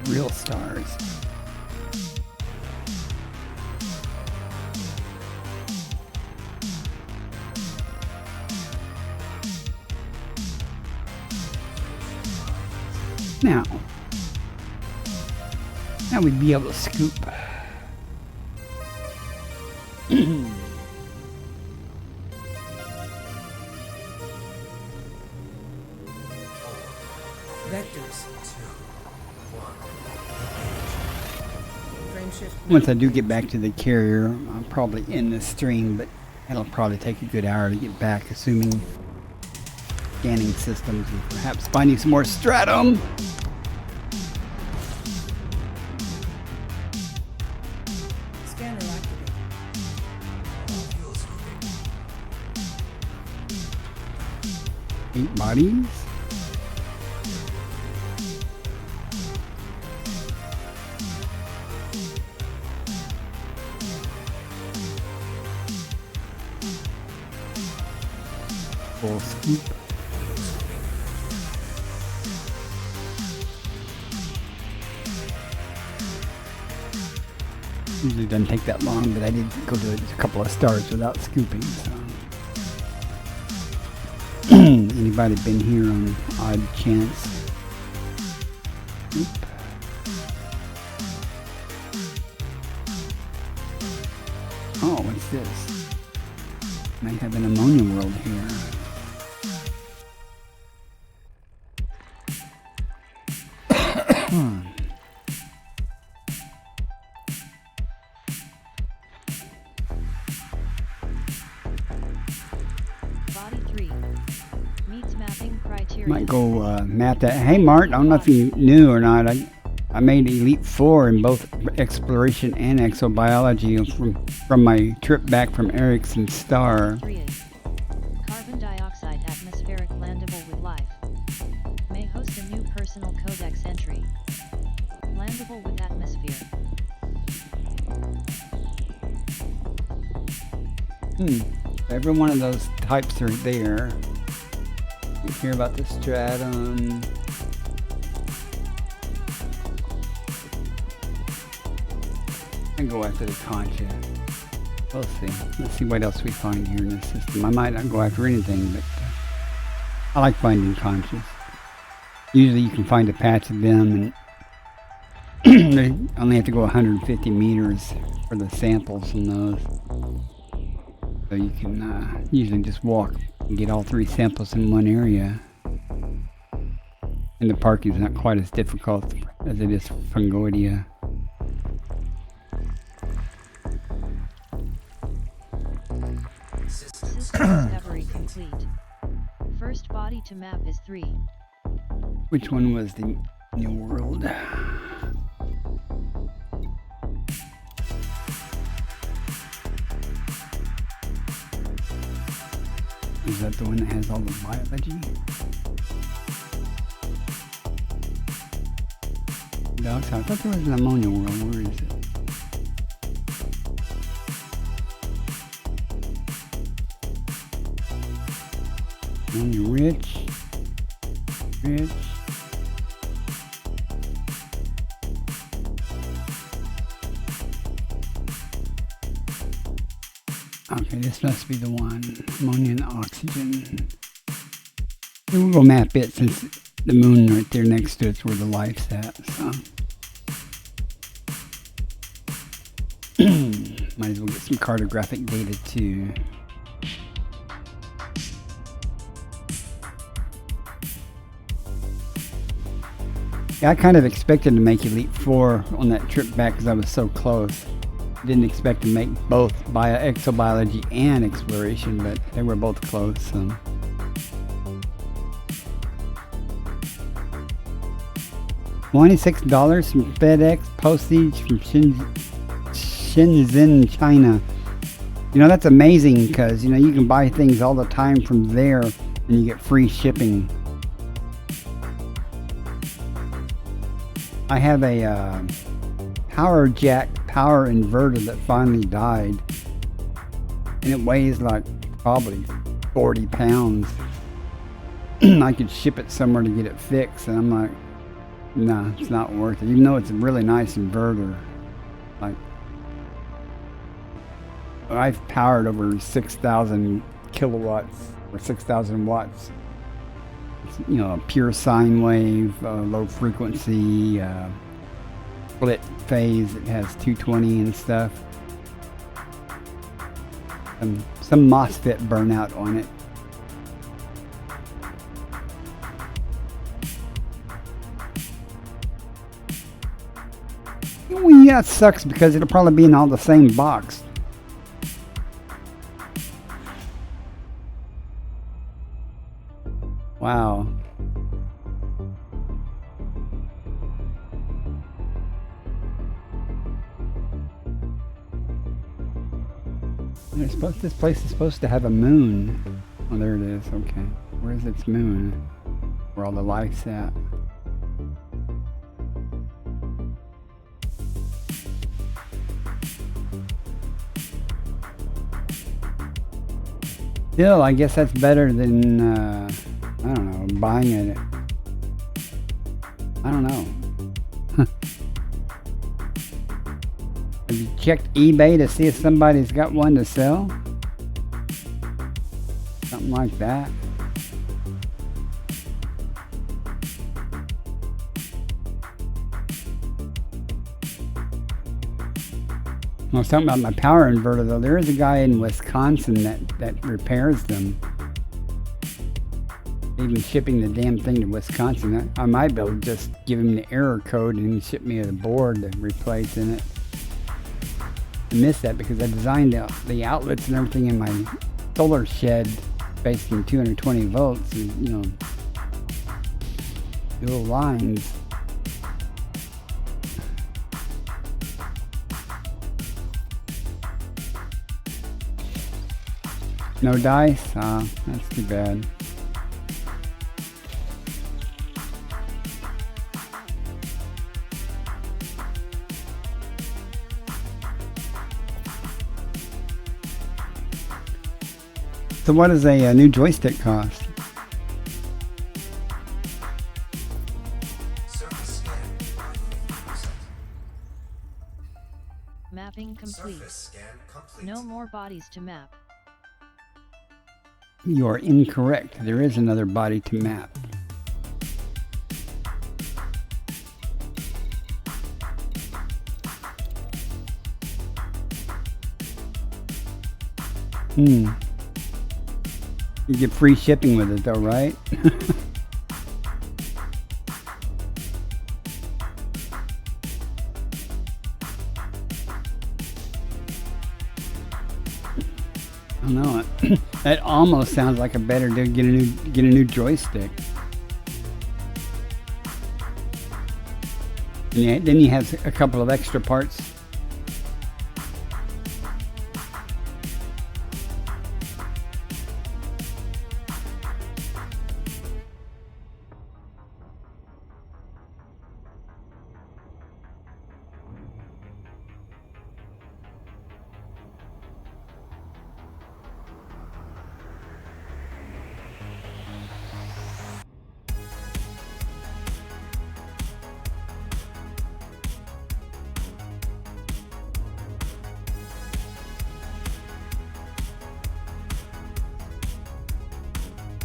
Real stars. Now we'd be able to scoop. Vectors. Frame shift. Once I do get back to the carrier, I'll probably end this stream, but it'll probably take a good hour to get back, assuming scanning systems and perhaps finding some more stratum. Scanner activated. 8 bodies. Full scoop. Usually doesn't take that long, but I did go to a couple of stars without scooping. So. Anybody been here on odd chance? Oop. Oh, what's this? Might have an ammonia world here. Body 3. Meets mapping criteria. Might go map that. Hey Mart, I don't know if you knew or not. I made Elite 4 in both exploration and exobiology from my trip back from Erickson Star. 3 is carbon dioxide atmospheric landable with life. May host a new personal codex entry. Landable with atmosphere. Every one of those types are there. You hear about the stratum. And go after the concha. We'll see. Let's see what else we find here in the system. I might not go after anything, but I like finding conchas. Usually you can find a patch of them, and they only have to go 150 meters for the samples in those. So you can usually just walk and get all 3 samples in one area. And the parking is not quite as difficult as it is for Fungoidia. System discovery complete. First body to map is 3. Which one was the New World? Is that the one that has all the biology? Dogs, I thought there was an ammonia world. Where is it? Ammonia rich. Rich. Okay, this must be the one. Ammonia and oxygen. We'll go map it since the moon right there next to it's where the life's at. So might as well get some cartographic data too. Yeah, I kind of expected to make Elite 4 on that trip back because I was so close. Didn't expect to make both exobiology and exploration, but they were both close. So. $26 from FedEx postage from Shenzhen, China. You know, that's amazing because, you know, you can buy things all the time from there and you get free shipping. I have a power jack power inverter that finally died, and it weighs like probably 40 pounds. I could ship it somewhere to get it fixed, and I'm like, nah, it's not worth it, even though it's a really nice inverter. Like, I've powered over 6,000 kilowatts or 6,000 watts. It's, you know, a pure sine wave, low frequency, split phase. It has 220 and stuff. Some MOSFET burnout on it. Well, yeah, it sucks because it'll probably be in all the same box. Wow. This place is supposed to have a moon. Oh, there it is. Okay. Where's its moon? Where all the life's at. Still, I guess that's better than, I don't know, buying it. I don't know. Have you checked eBay to see if somebody's got one to sell? Something like that. I was talking about my power inverter though. There is a guy in Wisconsin that repairs them. Even shipping the damn thing to Wisconsin. I might be able to just give him the error code and he ship me a board to replace in it. I missed that because I designed the outlets and everything in my solar shed based on 220 volts and, you know, little lines. No dice? That's too bad. So what does a new joystick cost? Surface scan. Mapping complete. Surface scan complete. No more bodies to map. You are incorrect. There is another body to map. You get free shipping with it though, right? I don't know. That almost sounds like a better deal. Get a new joystick. And then you have a couple of extra parts.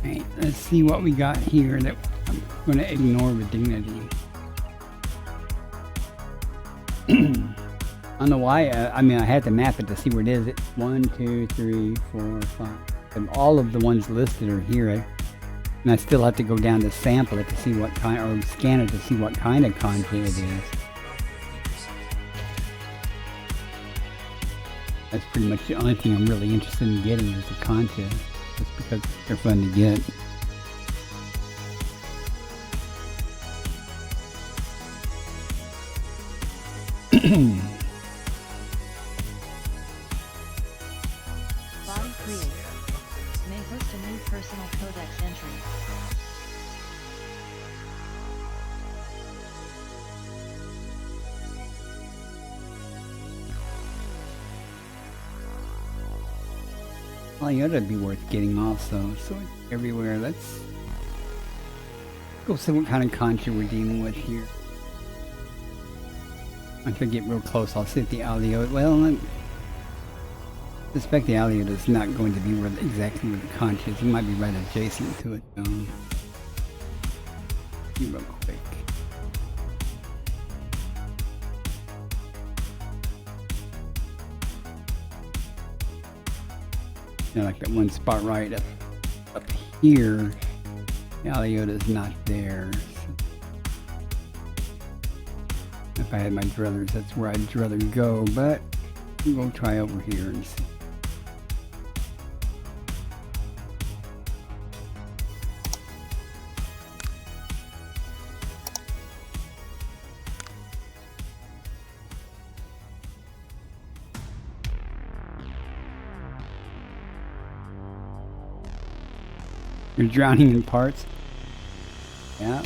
Right, let's see what we got here that I'm going to ignore with dignity. I don't know why. I mean, I had to map it to see where it is. It's 1, 2, 3, 4, 5. And all of the ones listed are here. And I still have to go down to sample it to see what kind, or scan it to see what kind of content it is. That's pretty much the only thing I'm really interested in getting is the content. Just because they're fun to get. Body create. May host a new personal codex entry. Well, you ought to be worth getting also. So it's everywhere. Let's go see what kind of content we're dealing with here. Once I get real close, I'll see if the alio. Well, I suspect the alio is not going to be exactly where the content is. It might be right adjacent to it. See real quick. You know, like that one spot right up here, the Aliota's not there. So if I had my drillers, that's where I'd rather go, but we'll try over here and see. You're drowning in parts? Yeah.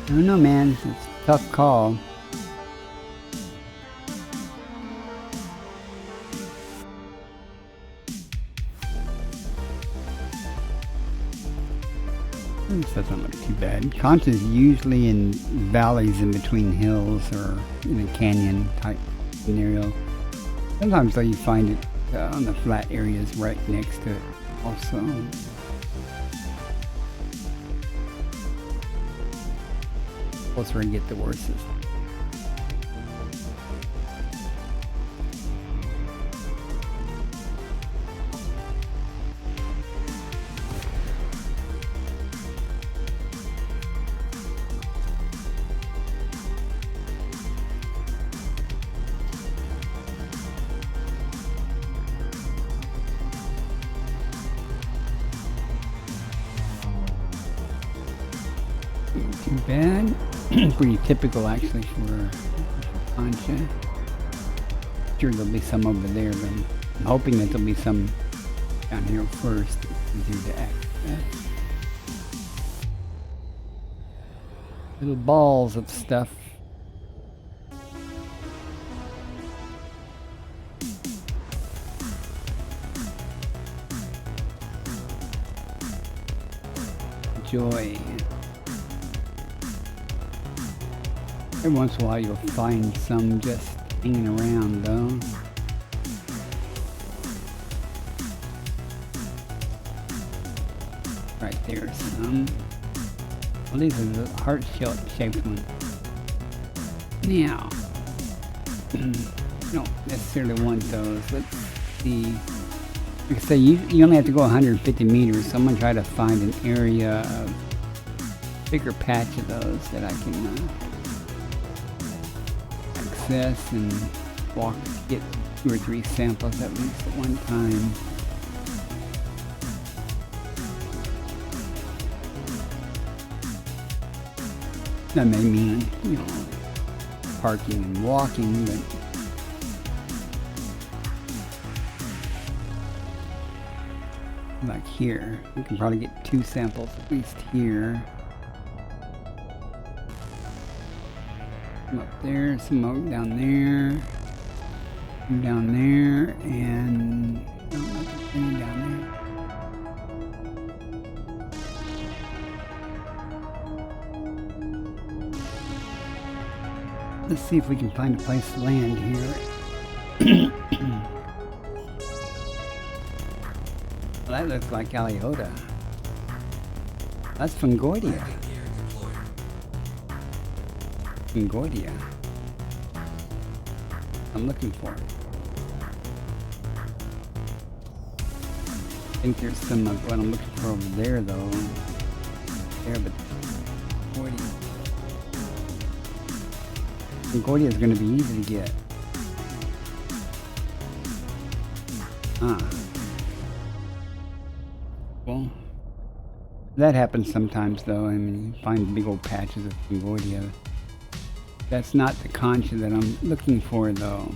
I don't know, man. It's a tough call. This doesn't look too bad. Content is usually in valleys in between hills or in a canyon type scenario. Sometimes though you find it on the flat areas right next to it also. closer I get, the worse it. Too bad. Pretty typical actually for concha. Sure there'll be some over there, but I'm hoping that there'll be some down here first. It's easier to access. Little balls of stuff. Joy. Every once in a while you'll find some just hanging around though. Right there some. Well, these are the heart-shaped ones. Now, I don't necessarily want those. Let's see. Like I say, you only have to go 150 meters, so I'm going to try to find an area of bigger patch of those that I can access and walk, get 2 or 3 samples at least at one time. That may mean, parking and walking, but like here, we can probably get 2 samples at least here. Some up there, some down there, some down there, and nothing down there. Let's see if we can find a place to land here. Well, that looks like Aliota. That's Fungoidia. Fungoidia. I'm looking for it. I think there's some of what I'm looking for over there, though. There, but Fungoidia. Fungoidia is going to be easy to get. Well, that happens sometimes, though. I mean, you find big old patches of Fungoidia. That's not the concha that I'm looking for, though.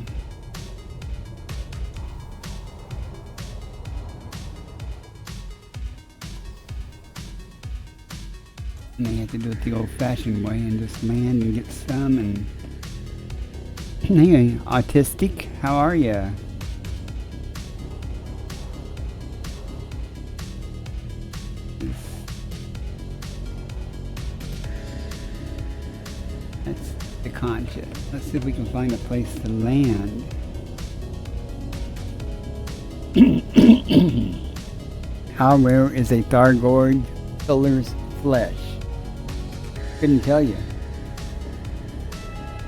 I may have to do it the old-fashioned way and just land and get some. And hey, Autistic, how are ya? That's the concha. Let's see if we can find a place to land. How rare is a Thargoid filler's flesh? Couldn't tell you.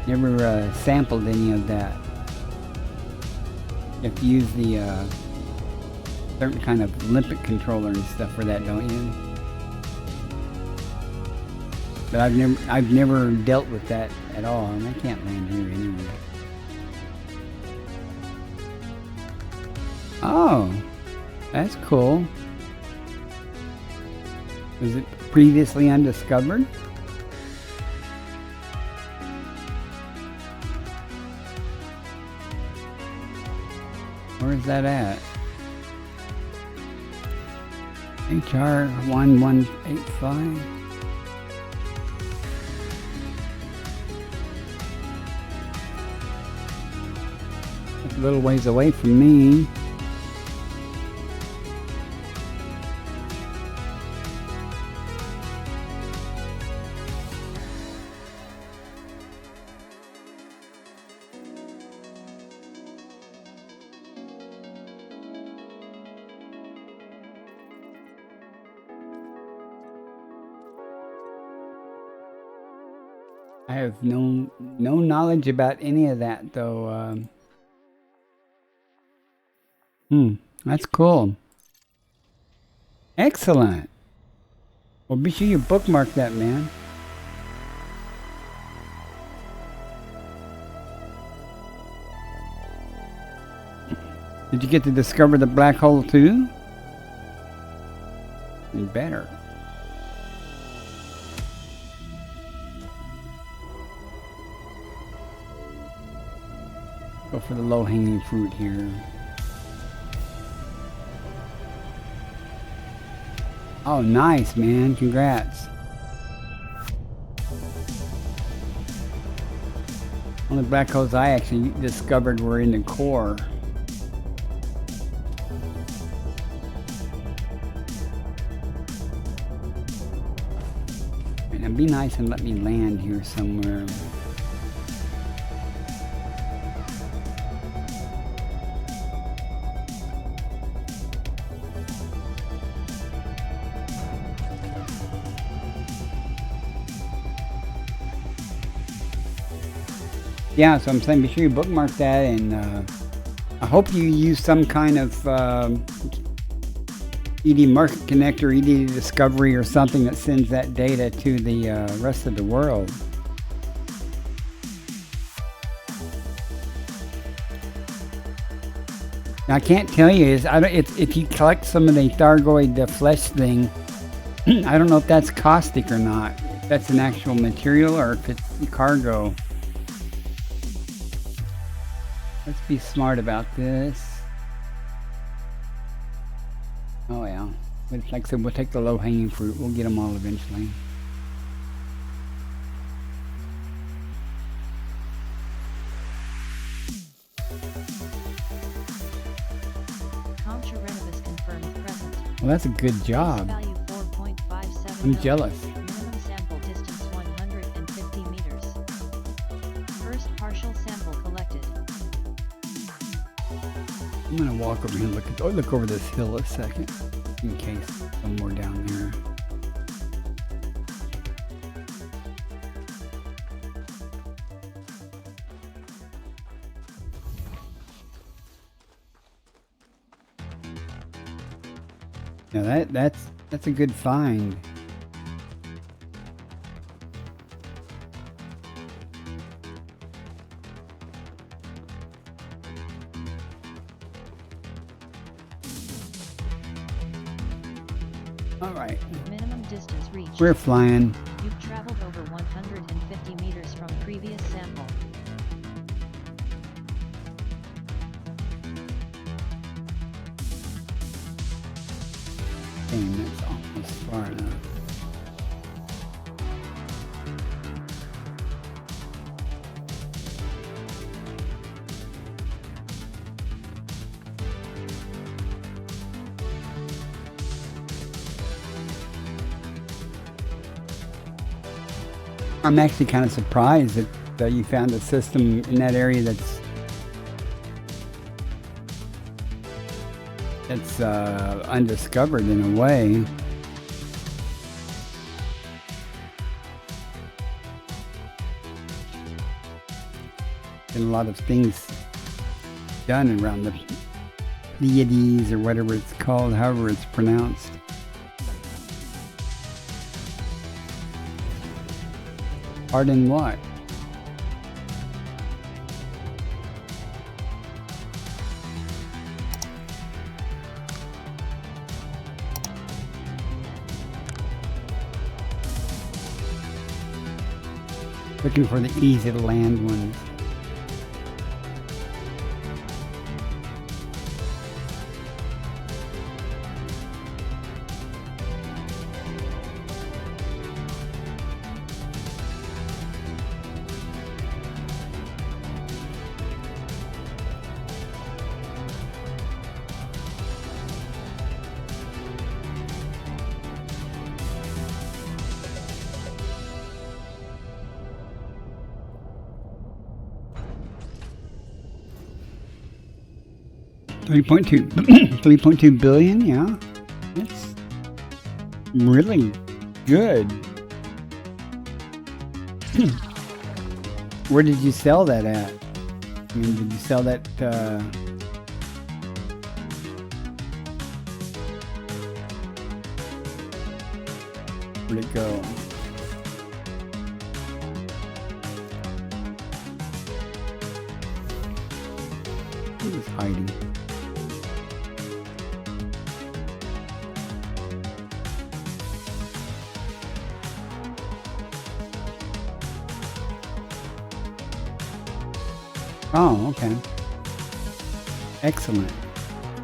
Never sampled any of that. You have to use the certain kind of limpet controller and stuff for that, don't you? But I've never dealt with that at all, and I can't land here anyway. Oh, that's cool. Was it previously undiscovered? Where is that at? HR 1185. A little ways away from me. I have no knowledge about any of that though. That's cool. Excellent. Well, be sure you bookmark that, man. Did you get to discover the black hole too? You better. Go for the low-hanging fruit here. Oh, nice, man. Congrats. Only black holes I actually discovered were in the core. And be nice and let me land here somewhere. Yeah, so I'm saying be sure you bookmark that, and I hope you use some kind of ED Market Connector, ED Discovery, or something that sends that data to the rest of the world. Now, I can't tell you if you collect some of the Thargoid flesh thing. I don't know if that's caustic or not. If that's an actual material or if it's cargo. Let's be smart about this. Oh yeah, but like I said, we'll take the low-hanging fruit. We'll get them all eventually. Well, that's a good job. I'm jealous. Minimum sample distance 150 meters. First partial sample collected. I'm gonna walk over here and look over this hill a second, in case some more down there. Now that's a good find. All right. Minimum distance reached. We're flying. You've traveled over 150 meters from previous sample. Dang, that's almost far enough. I'm actually kind of surprised that you found a system in that area that's undiscovered in a way. And a lot of things done around the Pleiades or whatever it's called, however it's pronounced. Pardon what? Looking for the easy to land ones. $3.2 billion, yeah. That's really good. Where did you sell that at? I mean, did you sell that? Where'd it go? He was hiding. Oh, okay. Excellent.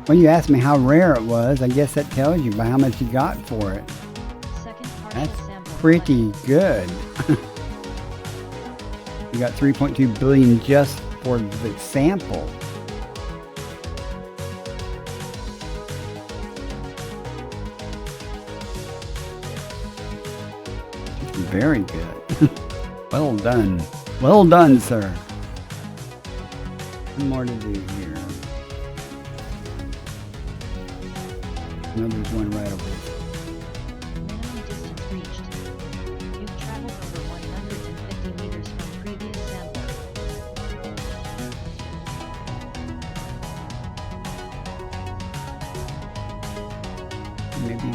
When you asked me how rare it was, I guess that tells you by how much you got for it. Second partial That's sample pretty good. You got 3.2 billion just for the sample. Very good. Well done. Well done, sir. One more to do here. No, there's one right over there. minimum distance reached. You've traveled over 150 meters from previous sample. Maybe.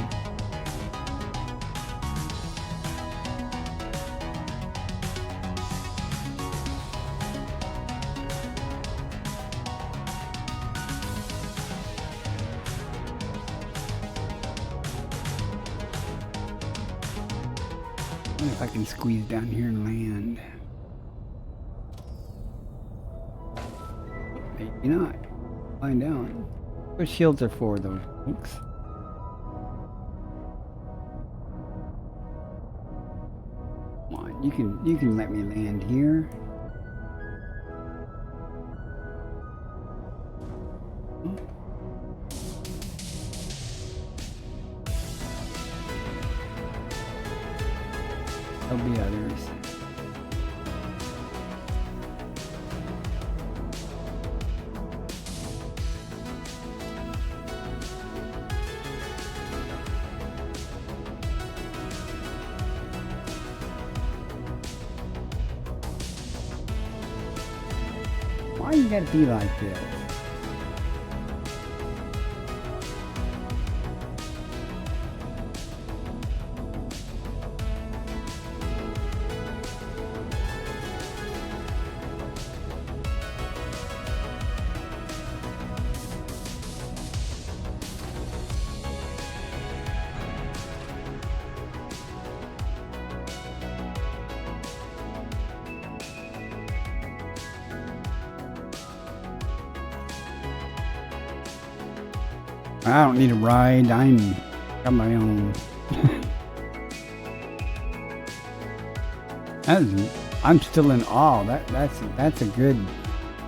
I wonder if I can squeeze down here and land. Maybe not. Find out. What shields are for, though, folks? Come on, you can let me land here. There'll be others. Why you gotta be like this? I don't need a ride. Got my own. I'm still in awe. That's a good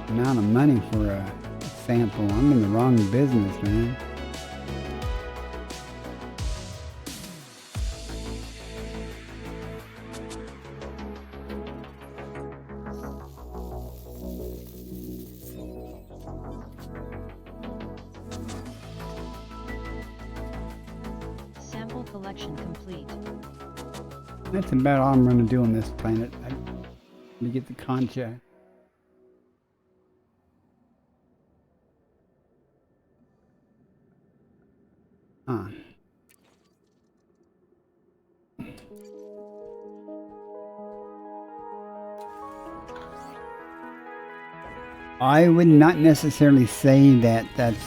amount of money for a sample. I'm in the wrong business, man. Sample collection complete. That's about all I'm going to do on this planet. Let me get the concha. Huh. I would not necessarily say that that's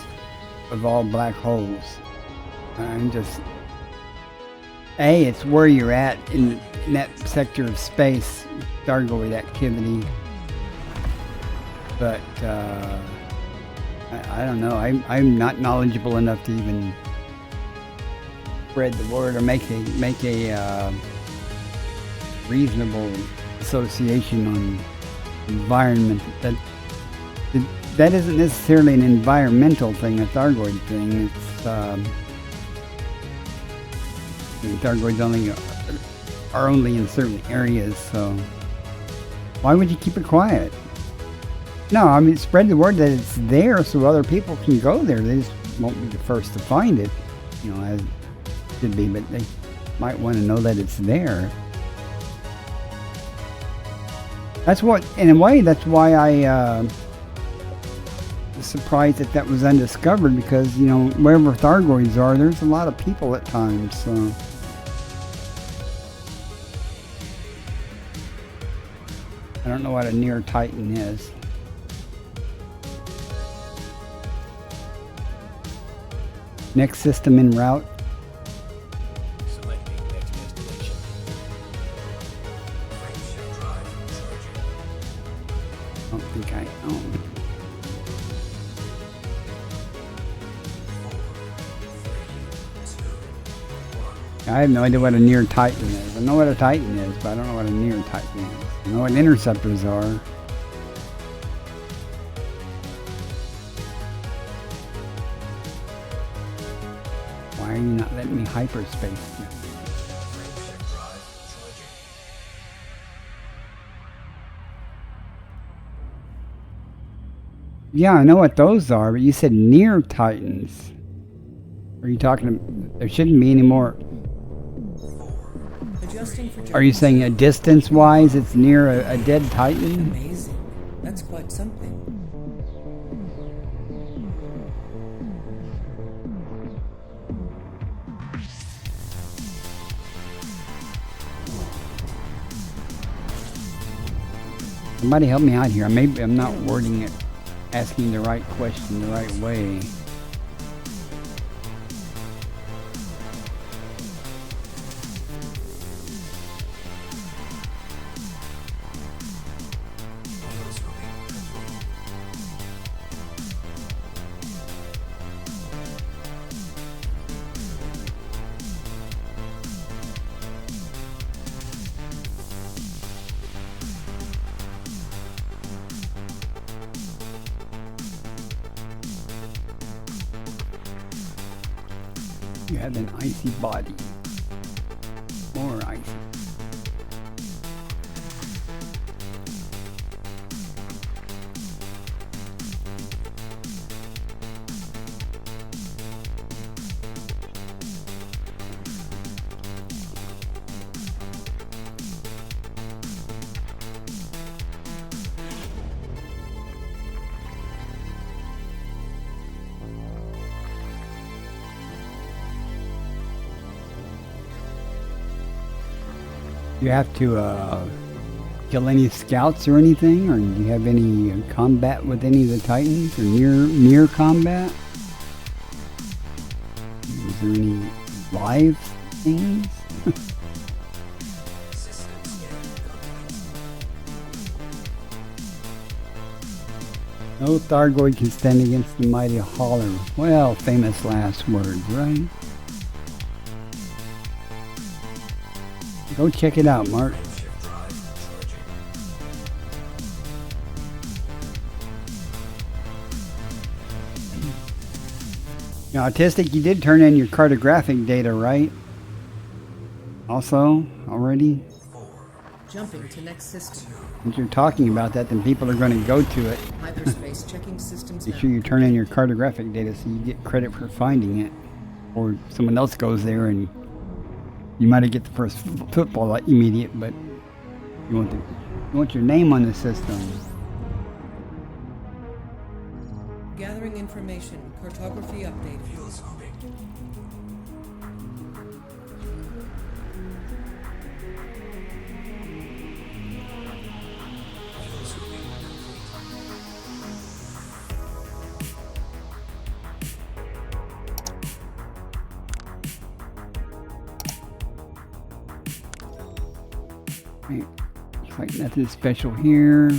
of all black holes. I'm just... it's where you're at in that sector of space, Stargoid activity. But I don't know. I'm not knowledgeable enough to even spread the word or make a reasonable association on environment. That isn't necessarily an environmental thing, a Thargoid thing. It's Thargoids are only in certain areas, so why would you keep it quiet? No, I mean, spread the word that it's there so other people can go there. They just won't be the first to find it, as it should be, but they might want to know that it's there. That's what, in a way, that's why I was surprised that that was undiscovered, because, you know, wherever Thargoids are, there's a lot of people at times, so. I don't know what a near Titan is. Next system en route. Selecting next destination. Frameshift drive charging. I don't think I own. 4, 3, 2, 1. I have no idea what a near Titan is. I know what a Titan is, but I don't know what a near Titan is. I know what interceptors are. Why are you not letting me hyperspace? Frameshift drive charging. Yeah, I know what those are, but you said near Titans. Are you talking? There shouldn't be any more. Adjusting for Are you saying a distance-wise, it's near a dead Titan? Amazing. That's quite something. Somebody help me out here. Maybe I'm not wording it, asking the right question the right way. You have an icy body. More icy. Do you have to kill any scouts or anything, or do you have any combat with any of the Titans, or near combat? Is there any live things? No Thargoid can stand against the mighty Hauler. Well, famous last words, right? Go check it out, Mark. Frameshift drive charging. Now, Autistic, you did turn in your cartographic data, right? Also, already? Jumping to next system. Since you're talking about that, then people are going to go to it. Hyperspace checking systems. Make sure you turn in your cartographic data so you get credit for finding it. Or someone else goes there and you might get the first football like immediate, but you want your name on the system. Gathering information. Cartography updated. Fuel scooping. Fuel scooping complete. Right. Looks like nothing special here.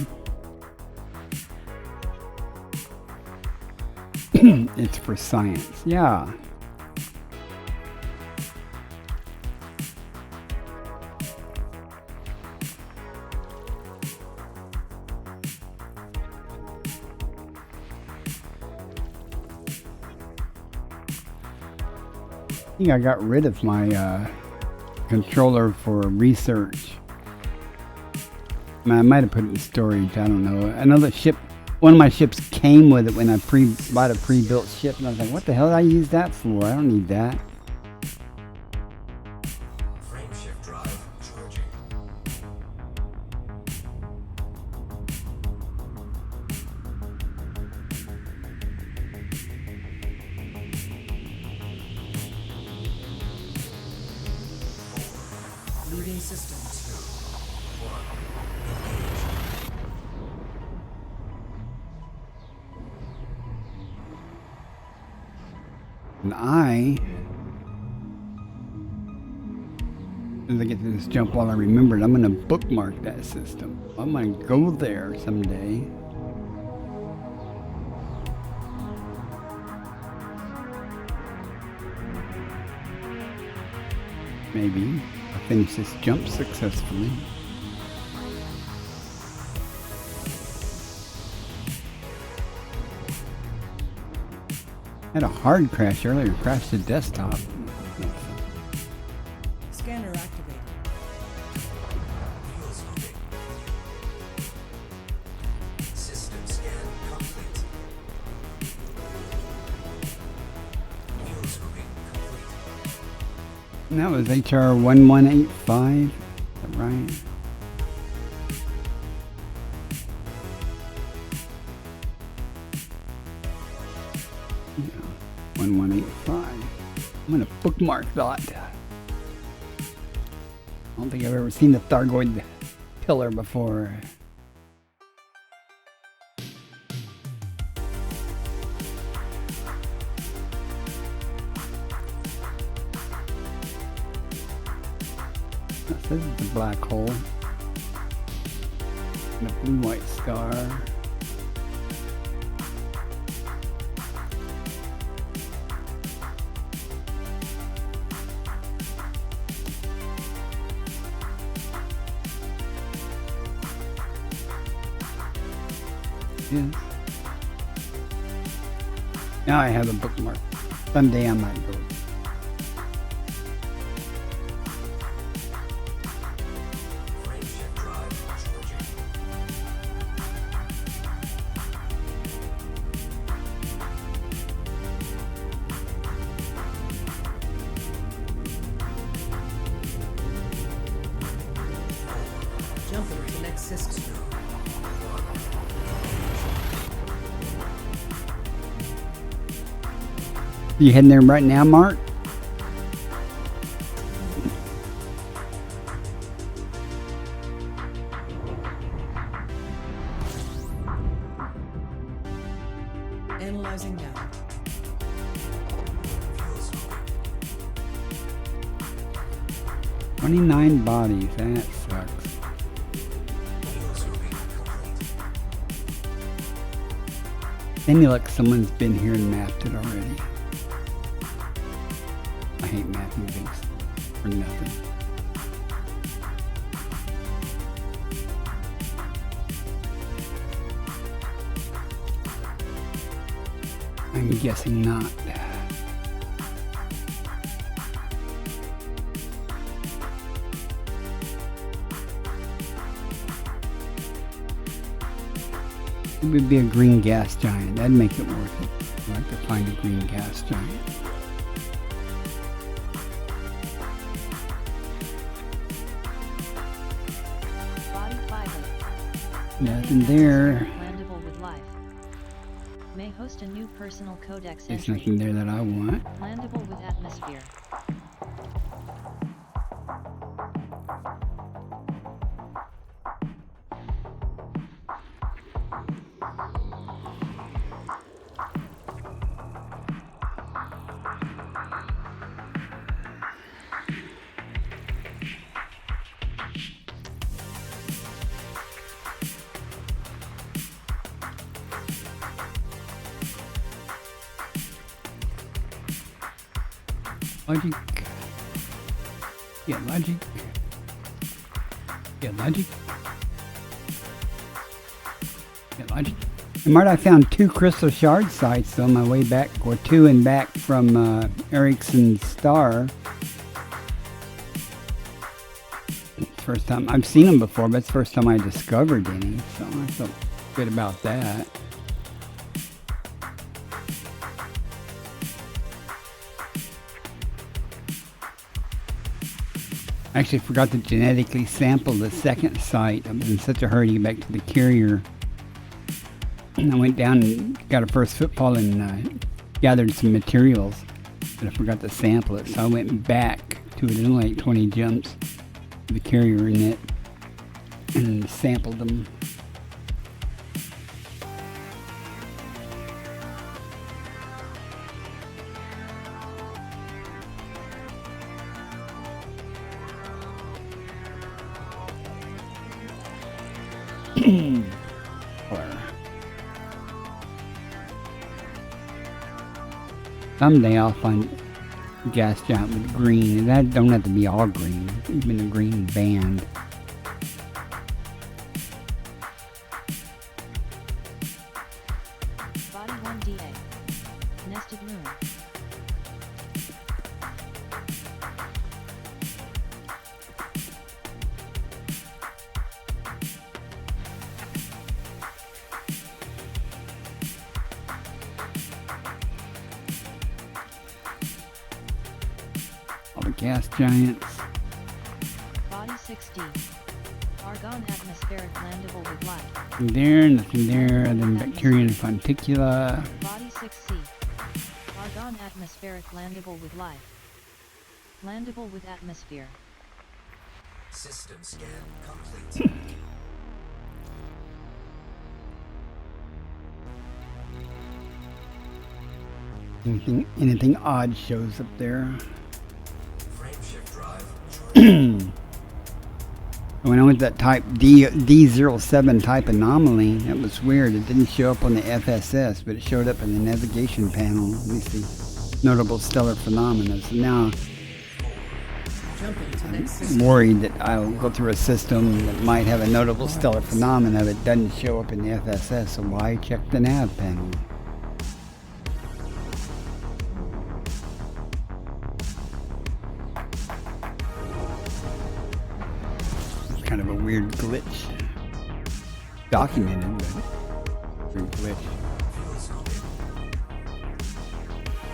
It's for science. Yeah. I think I got rid of my controller for research. I might have put it in storage. I don't know. Another ship. One of my ships came with it when I bought a pre-built ship, and I was like, "What the hell did I use that for? I don't need that." Frameshift drive charging. And as I get to this jump while I remember it, I'm going to bookmark that system. I'm going to go there someday. Maybe I'll finish this jump successfully. Had a hard crash earlier, crashed the desktop. Scanner activated. System scan complete. News moving complete. And that was HR 1185. Is that right? Yeah, 1185. I'm gonna bookmark that. I don't think I've ever seen the Thargoid pillar before. This is the black hole. And the blue-white star. Yes. Now I have a bookmark. Someday I might go. Frameshift drive charging. Jumping to next system. You heading there right now, Mark? Analyzing now. 29 bodies, that sucks. Then you look, someone's been here and mapped it already. I hate mapping things for nothing. I'm guessing not. It would be a green gas giant. That'd make it worth it. I'd like to find a green gas giant. Body fiber. Nothing there. Landable with life. May host a new personal codex There's entry. nothing there that I want. Landable with atmosphere. Logic. Yeah, logic. Yeah, logic. Yeah, logic. And Mart, I found 2 crystal shard sites on my way back, or 2 and back from Ericsson's star. First time I've seen them before, but it's the first time I discovered any, so I felt good about that. I actually forgot to genetically sample the second site. I was in such a hurry to get back to the carrier. And I went down and got a first footfall and gathered some materials, but I forgot to sample it, so I went back to it in like 20 jumps. the carrier in it and sampled them. Someday I'll find a gas giant with green, and that don't have to be all green, even a green band. Body 1DA. Nested moon. All the gas giants. Body 6D. Argon atmospheric landable with life. Nothing there, nothing there, other than bacteria and fonticula. Body 6C. Argon atmospheric landable with life. Landable with atmosphere. System scan complete. Anything odd shows up there. Frameshift drive. When I went to that type D07 type anomaly, that was weird. It didn't show up on the FSS, but it showed up in the navigation panel. Let me see. Notable stellar phenomena. So now Jumping to I'm next system. worried that I'll go through a system that might have a notable stellar phenomena that doesn't show up in the FSS. So why check the nav panel? Kind of a weird glitch. Documented, but weird glitch.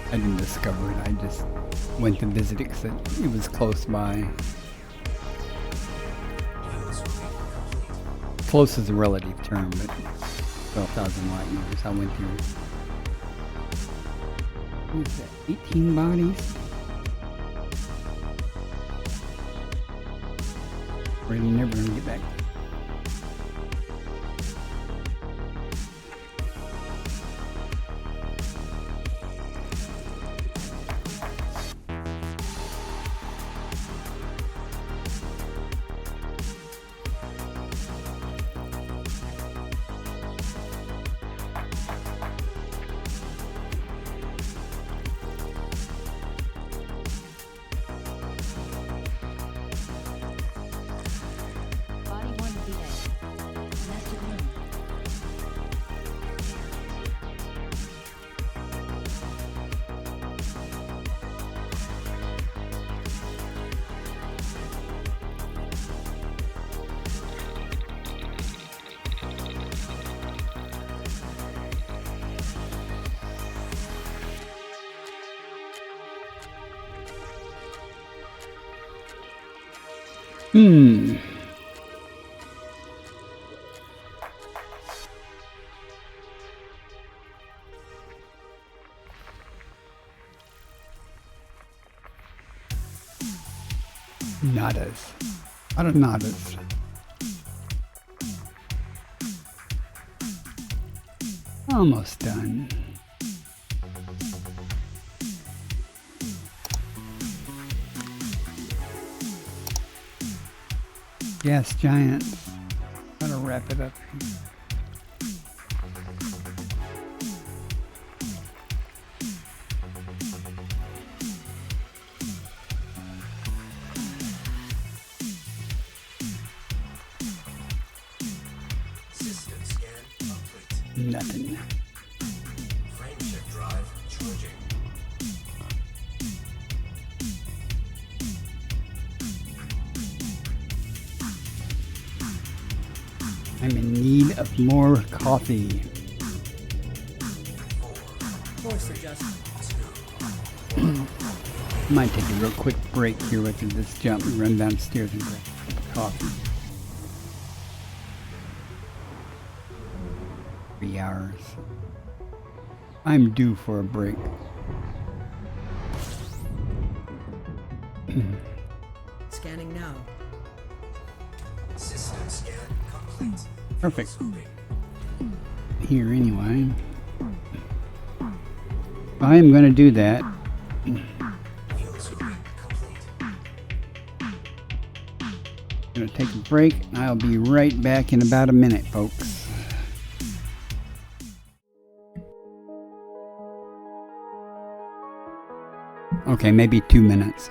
I didn't discover it. I just went to visit it because it was close by. Close is a relative term, but 12,000 light years. I went through. What is that? 18 bodies? We're never going to get back. Body 1DA. Nested moon. Nadas. A lot of nadas. Almost done. Gas giants. Gotta wrap it up here. System scan complete. Nothing. Frameshift drive charging. I'm in need of more coffee. Course adjustment. Might take a real quick break here after this jump and run downstairs and grab a cup of coffee. 3 hours. I'm due for a break. Scanning now. Perfect. Here anyway. I am going to do that. Going to take a break. I'll be right back in about a minute, folks. Okay, maybe 2 minutes.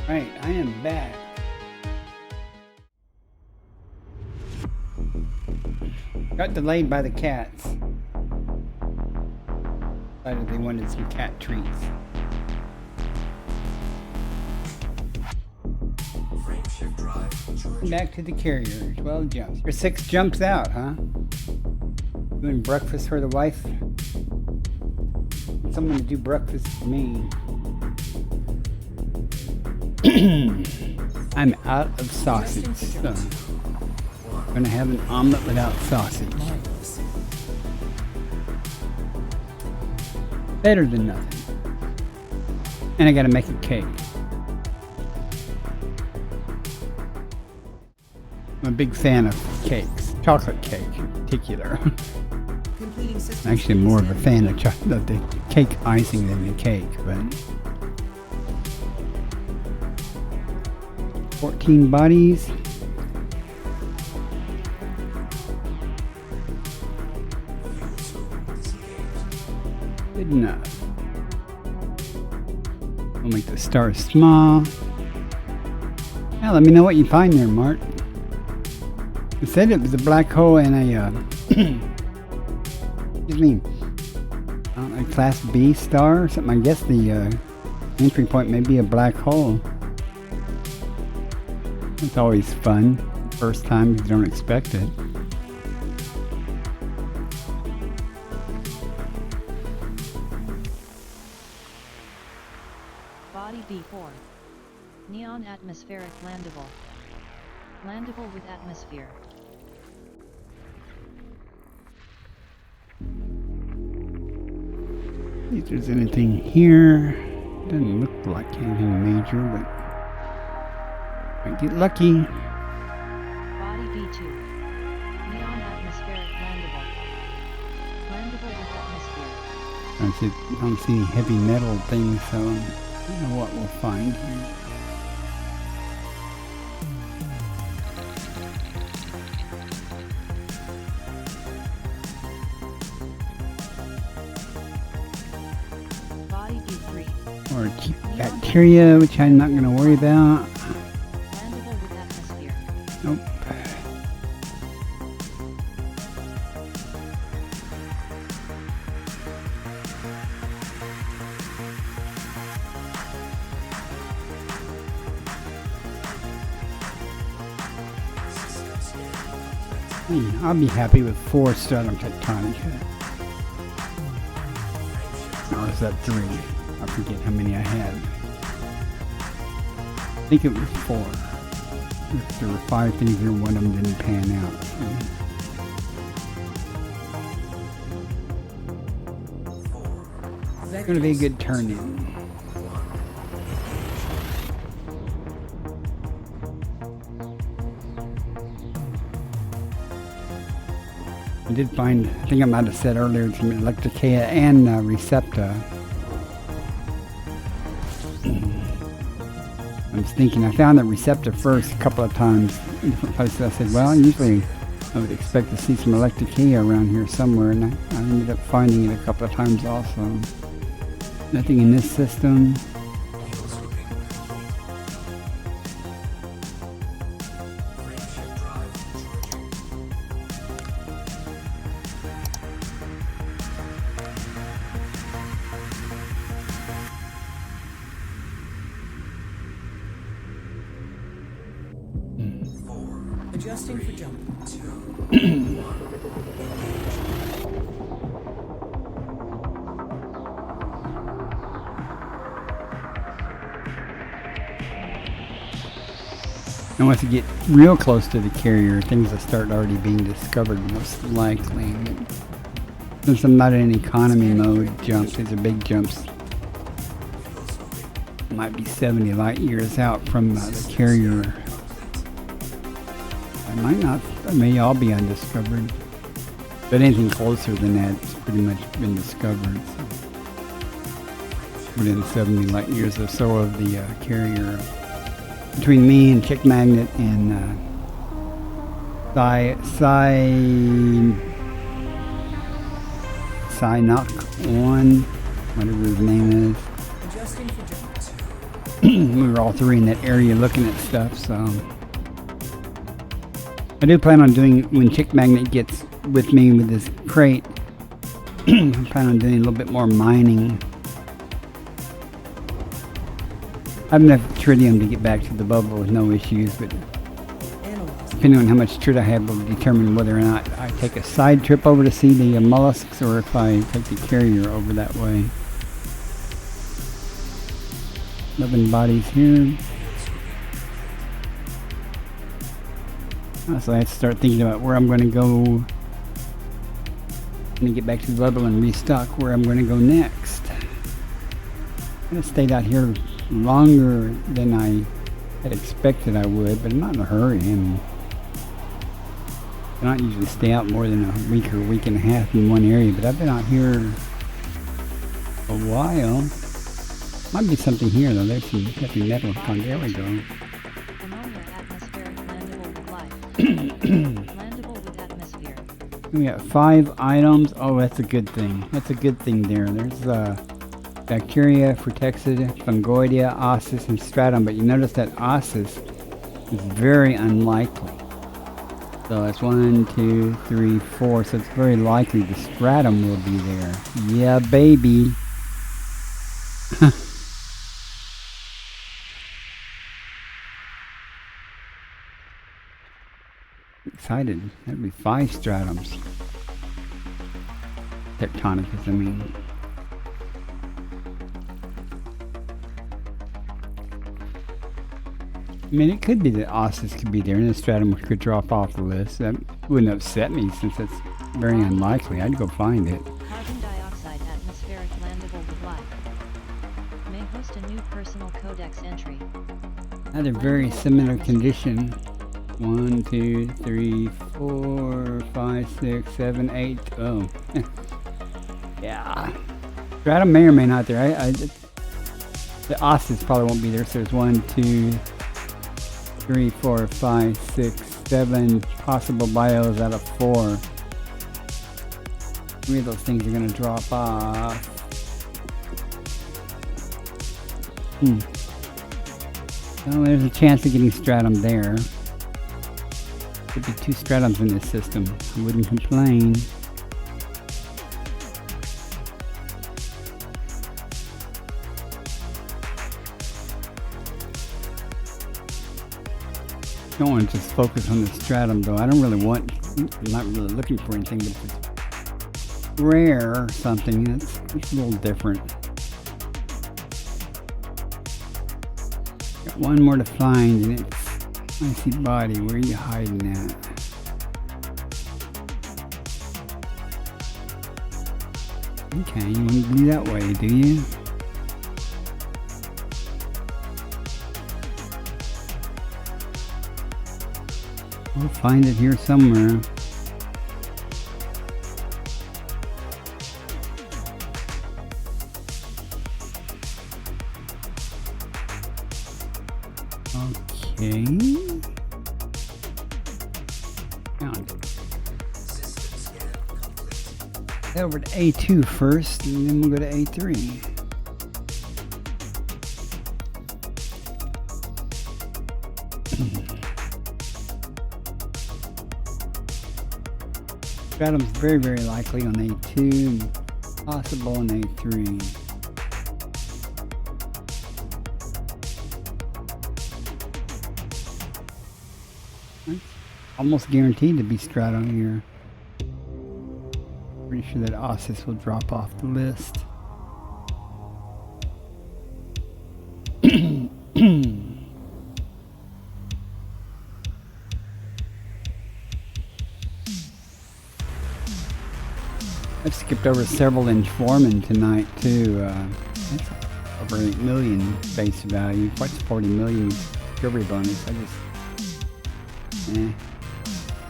Right, I am back. Got delayed by the cats. Decided they wanted some cat treats. Back to the carrier. 12 jumps. You're 6 jumps out, huh? Doing breakfast for the wife? Someone to do breakfast for me. I'm out of sausage, so I'm gonna have an omelet without sausage. Marvelous. Better than nothing. And I gotta make a cake. I'm a big fan of cakes. Chocolate cake in particular. Completing system. Actually, I'm more of a fan of the cake icing than the cake, but 14 bodies. Good enough. We'll make the stars small. Yeah, let me know what you find there, Mart. It said it was a black hole and a excuse me, a class B star or something. I guess the entry point may be a black hole. It's always fun. First time you don't expect it. Body B4. Neon atmospheric landable. Landable with atmosphere. See if there's anything here. Doesn't look like anything major, but might get lucky. Body B2. Neon atmospheric landable. Landable with atmosphere. I don't see any heavy metal things, so I don't know what we'll find here. Body B3. Or cheap bacteria, which I'm not going to worry about. Landable with atmosphere. Nope. I'll be happy with 4 stellar tectonic. Or is that 3? I forget how many I had. I think it was 4. If there were 5 things there, one of them didn't pan out. So. It's going to be a good turn in. I did find, I think I might have said earlier, some Electricaea and Recepta. I was thinking, I found that Recepta first a couple of times in different places. I said, well, usually I would expect to see some Electricaea around here somewhere, and I ended up finding it a couple of times also. Nothing in this system. Adjusting for jump. And once you get real close to the carrier, things will start already being discovered most likely. Since I'm not in economy mode jumps, these are big jumps. Might be 70 light years out from the carrier. I might not, they may all be undiscovered. But anything closer than that's pretty much been discovered. So within 70 light years or so of the carrier. Between me and Chick Magnet and Psynoc 1, whatever his name is. Adjusting for jump. We were all three in that area looking at stuff, so I do plan on doing, when Chick Magnet gets with me with this crate, I plan on doing a little bit more mining. I have enough tritium to get back to the bubble with no issues, but depending on how much trit I have will determine whether or not I take a side trip over to see the mollusks or if I take the carrier over that way. 11 bodies here. So I have to start thinking about where I'm going to go when I get back to the bubble and restock, where I'm going to go next. I'm going to stay out here longer than I had expected I would, but I'm not in a hurry. I mean, I don't usually stay out more than a week or a week and a half in one area, but I've been out here a while. Might be something here though. There's some heavy metal. There we go. Ammonia atmospheric landable with life. Landable with atmosphere. We got 5 items. Oh, that's a good thing. That's a good thing there. There's bacteria, Frutexida, Fungoidea, Ossis, and Stratum. But you notice that Ossis is very unlikely. So that's 1, 2, 3, 4. So it's very likely the Stratum will be there. Yeah, baby. Excited. That'd be 5 Stratums. Tectonicus, I mean. I mean, it could be that Ossis could be there and the Stratum could drop off the list. That wouldn't upset me since that's very unlikely. I'd go find it. Carbon dioxide atmospheric landable with life. May host a new personal codex entry. Another very similar condition. 1, 2, 3, 4, 5, 6, 7, 8. Oh. Yeah. Stratum may or may not there. The Ossis probably won't be there, so there's 1, 2, 3, 4, 5, 6, 7 possible bios out of 4. 3 of those things are going to drop off. Well, there's a chance of getting Stratum there. Could be 2 Stratums in this system. I wouldn't complain. Don't want to just focus on the Stratum though. I don't really want, I'm not really looking for anything, but if it's rare or something, it's a little different. Got one more to find and it's Icy Body. Where are you hiding at? Okay, you want to be that way, do you? We'll find it here somewhere. Okay. Found it. Head over to A2 first, and then we'll go to A3. Stratum's very, very likely on A2, and possible on A3. It's almost guaranteed to be Stratum here. Pretty sure that Ossis will drop off the list. I've skipped over several in Foreman tonight too. That's over 8 million base value. What's 40 million discovery bonus? I just,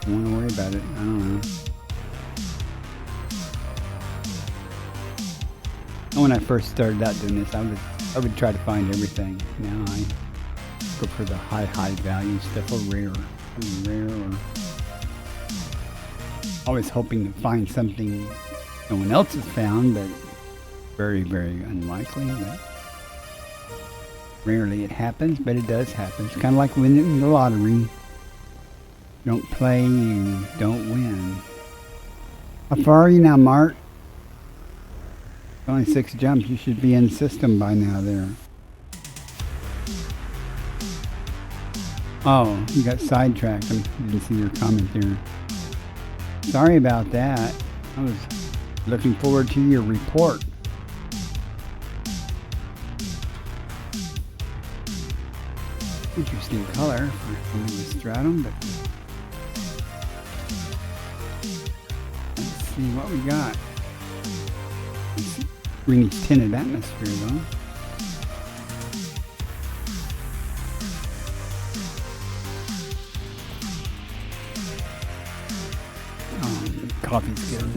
don't want to worry about it. I don't know. When I first started out doing this, I would try to find everything. Now I go for the high value stuff or rare or always hoping to find something no one else has found, but very, very unlikely. But Rarely it happens, but it does happen. It's kind of like winning the lottery. Don't play, you don't win. How far are you now, Mart? Only 6 jumps. You should be in system by now there. Oh, you got sidetracked. I didn't see your comment there. Sorry about that. I was looking forward to your report. Interesting color for the stratum, but let's see what we got. Ringy tinted atmosphere though. Coffee's good.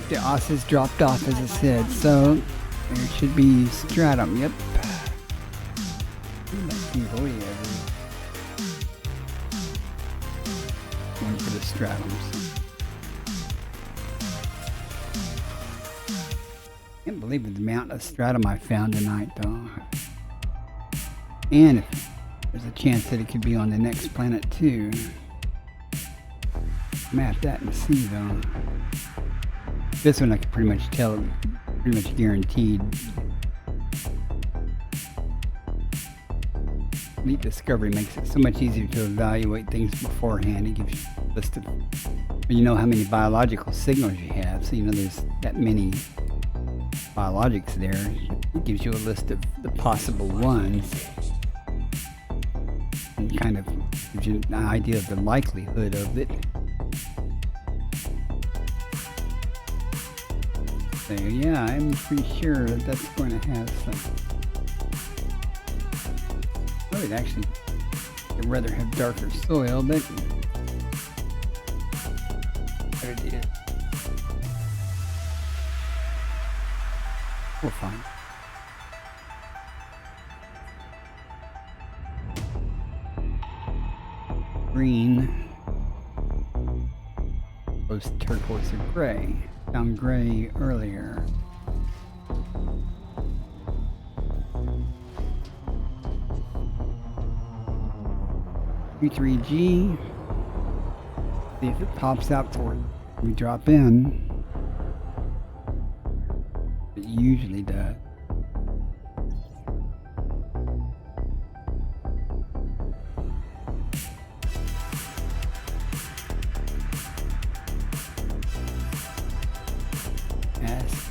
The os has dropped off as I said, so there should be stratum. Yep. One for the stratums. Can't believe the amount of stratum I found tonight, though. And if there's a chance that it could be on the next planet too. Map that and see though. This one I can pretty much tell, pretty much guaranteed. Elite Discovery makes it so much easier to evaluate things beforehand. It gives you a list of, you know how many biological signals you have, so you know there's that many biologics there. It gives you a list of the possible ones. And kind of gives you an idea of the likelihood of it. So yeah, I'm pretty sure that that's going to have some. I would actually I'd rather have darker soil, but better do it. We'll find. Green, both turquoise or gray. Found gray earlier. Q3G. See if it pops out for it. We drop in. It usually does.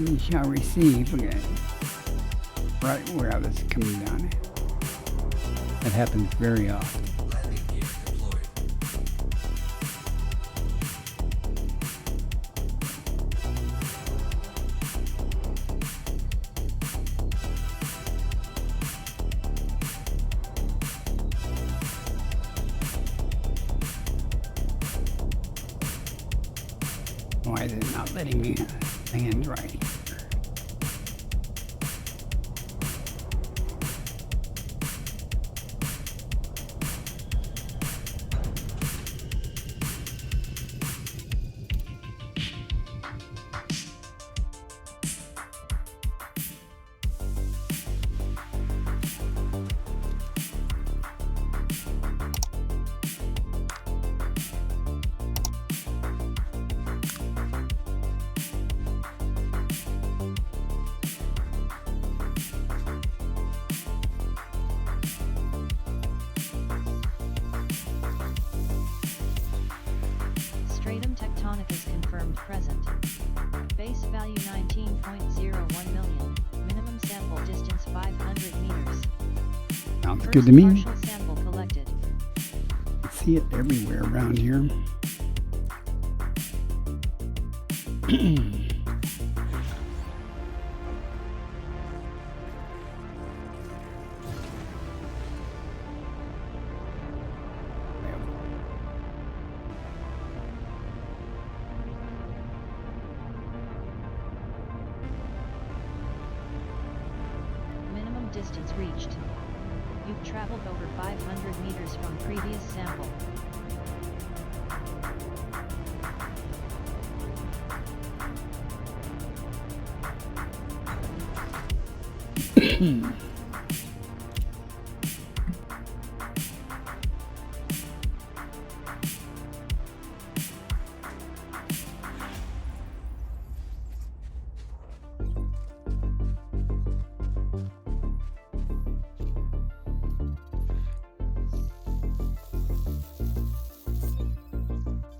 We shall receive. Okay. Right where I was coming down. That happens very often. Why is it not letting me stand right? Stratum tectonic is confirmed present. Base value 19.01 million. Minimum sample distance 500 meters. Sounds First good to me. partial sample collected. I see it everywhere around here. Minimum distance reached. You've traveled over 500 meters from previous sample.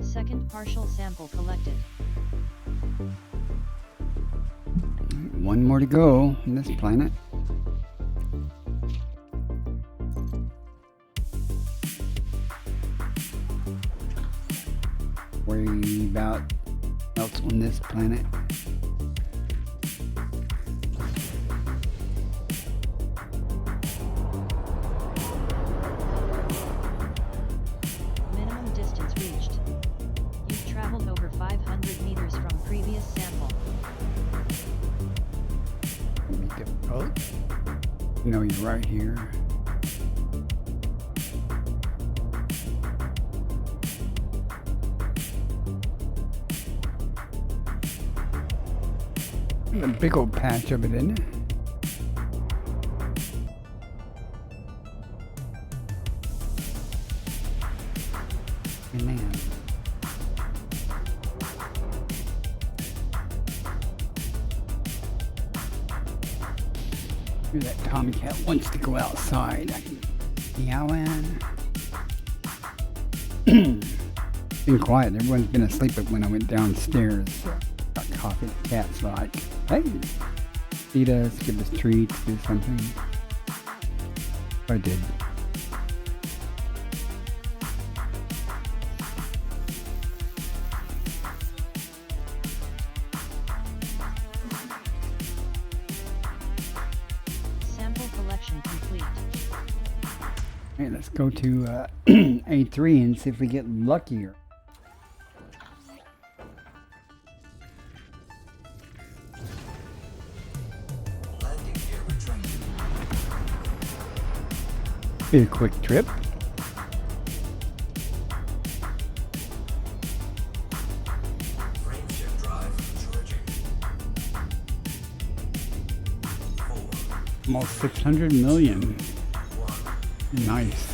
Second partial sample collected. One more to go on this planet. Worry about else on this planet. Minimum distance reached. You've traveled over 500 meters from previous sample. Be difficult. No, you're right here. A big old patch of it, isn't it? Man. Maybe that tomcat wants to go outside. I can meow in. Been quiet. Everyone's been asleep when I went downstairs. Got coffee. The cat's like, hey, feed us, give us treats, do something. I did. Sample collection complete. Hey, let's go to A3 and see if we get luckier. Be a quick trip. Frameshift drive charging. 4, Almost 600 million. 1. Nice.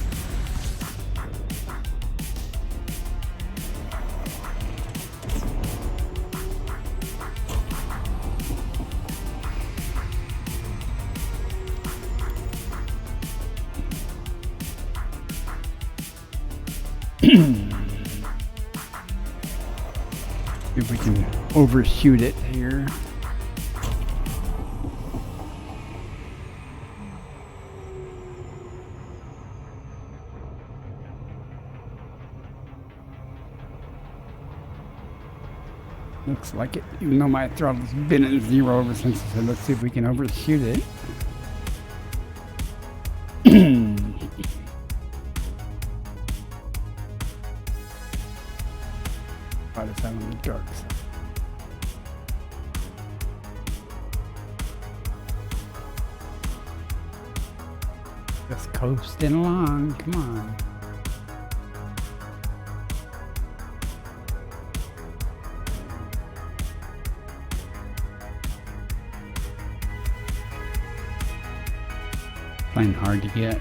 If we can overshoot it here. Looks like it, even though my throttle's been at 0 ever since I said, let's see if we can overshoot it. Try this out on the dark side. Just coasting along, come on. Playing hard to get.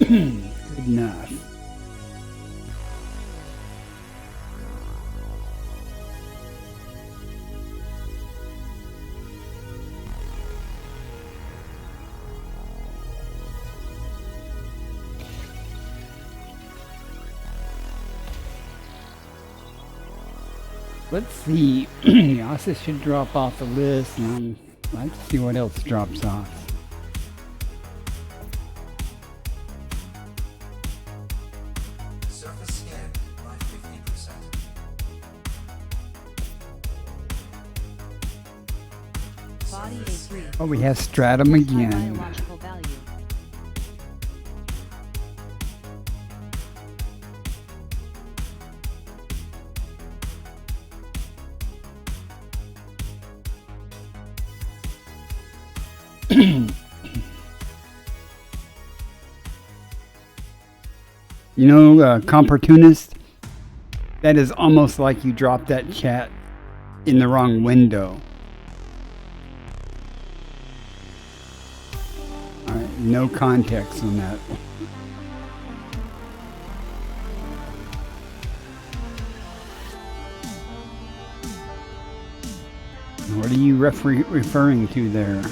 Good enough. Let's see. Yasa should drop off the list, and let's see what else drops off. Surface scanned by 50%. Body A3. Oh, we have stratum High again. biological value. You know, Comportunist, that is almost like you dropped that chat in the wrong window. Alright, no context on that. What are you referring to there?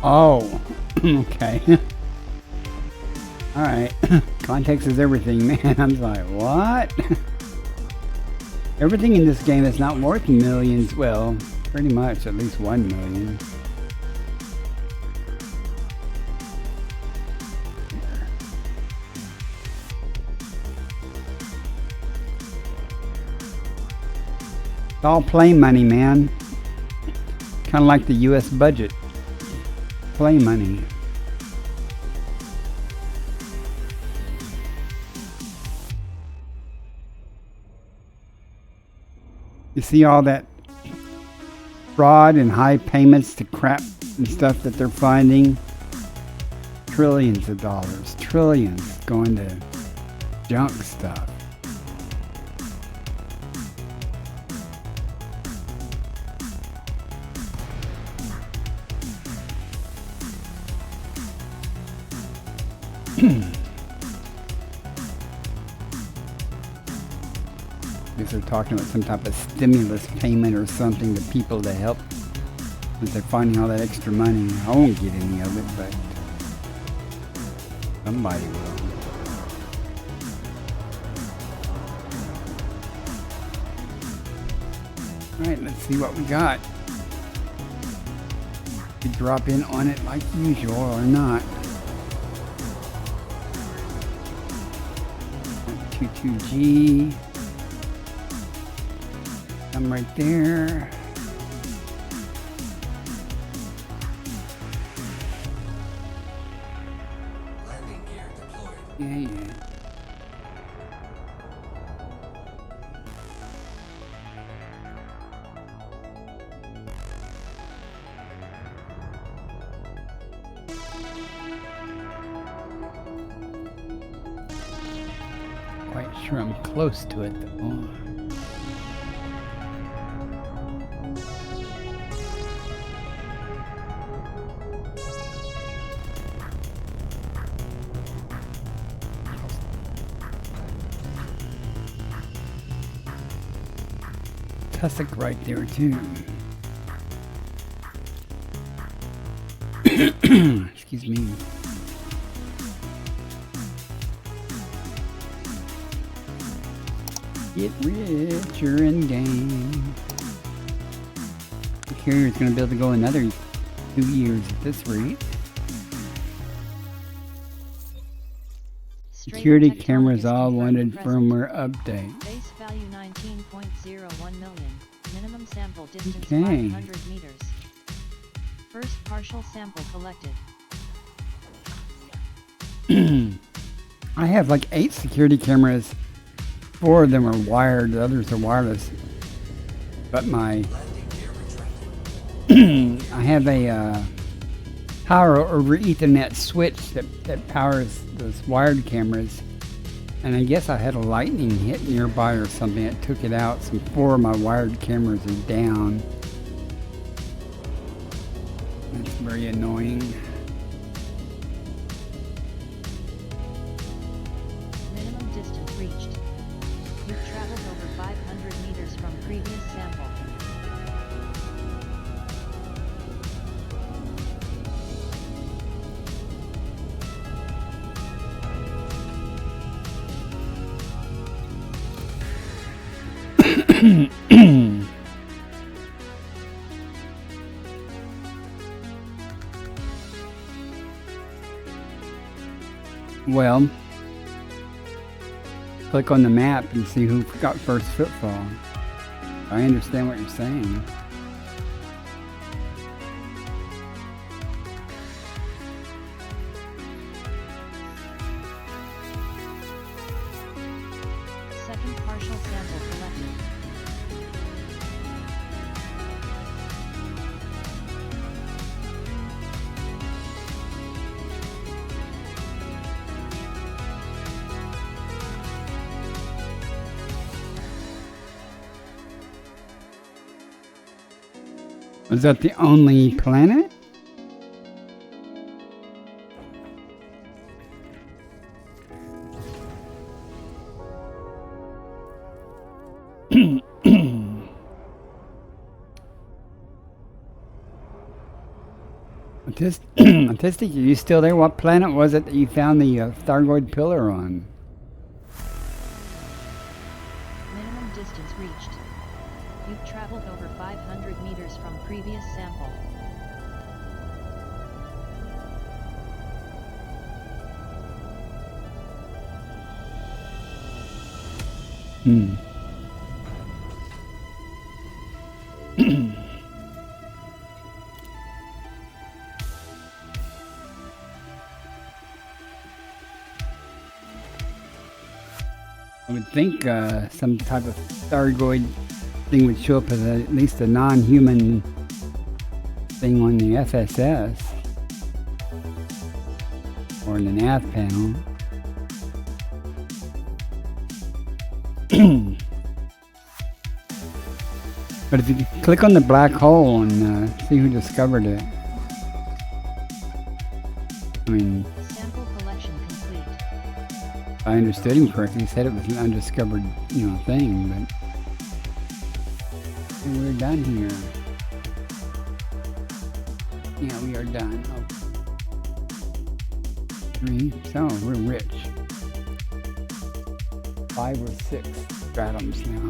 Oh, okay. Alright. Context is everything, man. I'm like, what? Everything in this game is not worth millions. Well, pretty much, at least 1 million. It's all play money, man. Kind of like the US budget. Play money. You see all that fraud and high payments to crap and stuff that they're finding? Trillions of dollars, trillions going to junk stuff. Guess they're talking about some type of stimulus payment or something to people to help since they're finding all that extra money. I won't get any of it, but somebody will. Alright, let's see what we got. We drop in on it like usual or not. 22G. I'm right there. Landing gear deployed. Yeah. Quite sure I'm close to it though. Tussock right there too. Excuse me. Get richer in game. The carrier's gonna be able to go another 2 years at this rate. Security cameras all wanted firmware update. Base value 19.01 million. Minimum sample distance Okay. 500 meters. First partial sample collected. I have like 8 security cameras. 4 of them are wired, the others are wireless. But my I have a power over Ethernet switch that powers those wired cameras. And I guess I had a lightning hit nearby or something that took it out. So 4 of my wired cameras are down. That's very annoying. Minimum distance reached. You've traveled over 500 meters from previous sample. Well, click on the map and see who got first footfall. I understand what you're saying. Second partial sample collected. Was that the only planet? Autistic, are you still there? What planet was it that you found the Thargoid pillar on? Minimum distance reached. You've traveled over 500 meters from previous sample. I would think some type of Thargoid thing would show up as at least a non-human thing on the FSS or in the nav panel. But if you click on the black hole and see who discovered it, I mean, Sample collection complete. if I understood him correctly, he said it was an undiscovered, thing, but we're done here. Yeah, we are done. Oh. 3, so we're rich. 5 or 6 stratums now.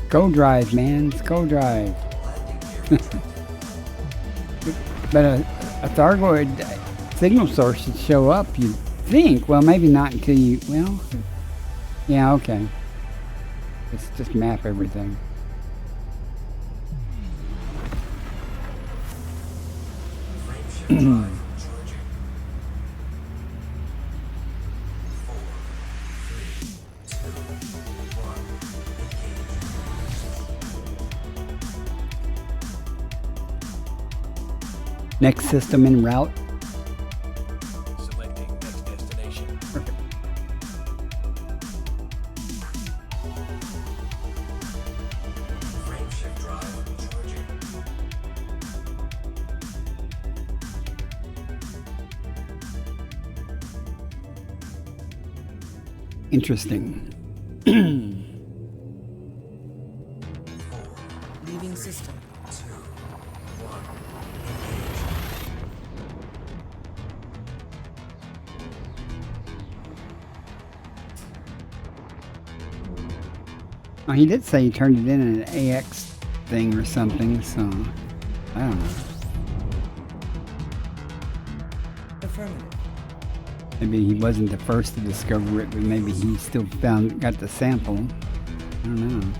Go drive, man. Go drive. But a Thargoid signal source should show up, you'd think. Well, maybe not until you... Well, yeah, okay. Let's just map everything. Next system en route. Selecting next destination. Perfect. Frameshift drive charging. Interesting. Leaving system. 2, 1. Oh, he did say he turned it in an AX thing or something, so I don't know. Affirmative. Maybe he wasn't the first to discover it, but maybe he still got the sample. I don't know.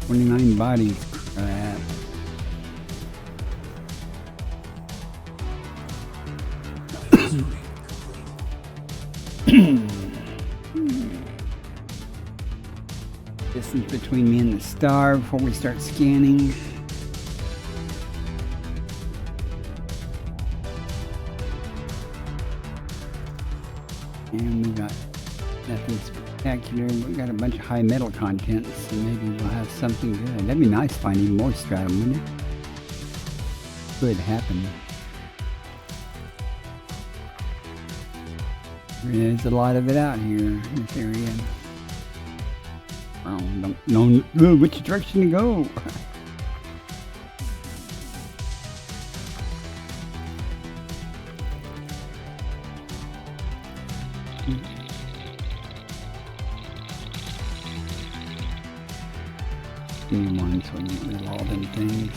29 bodies. Crap. Distance between me and the star before we start scanning. And we got nothing spectacular. We got a bunch of high metal content, so maybe we'll have something good. That'd be nice finding more stratum, wouldn't it? Could happen. There's a lot of it out here in this area. I don't know which direction to go. New one, so you can do all them things.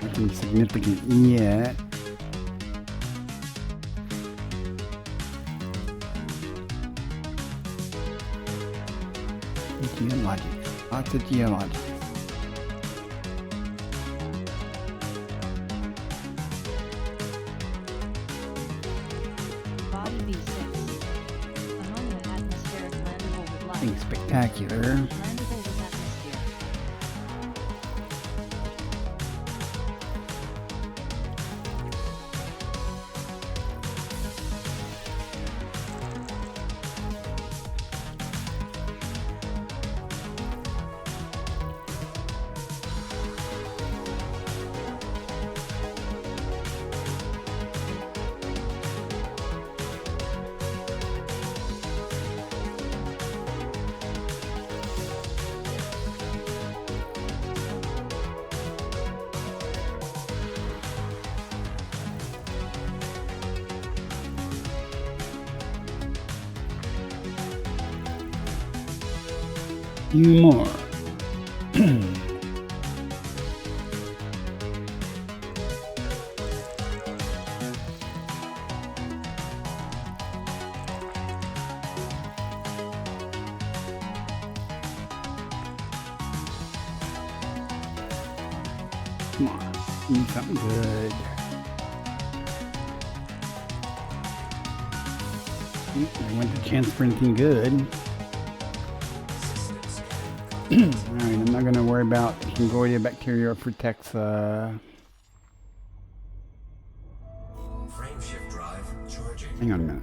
Nothing significant yet. Geologics. Lots of geologics. Body B6. Ammonia atmospheric landable with life. Nothing spectacular. Landable with atmosphere. Few more. Come on, need something good. I went to chance for anything good. Alright, I'm not going to worry about Fungoidia bacteria protects Frame shift drive charging. hang on a minute.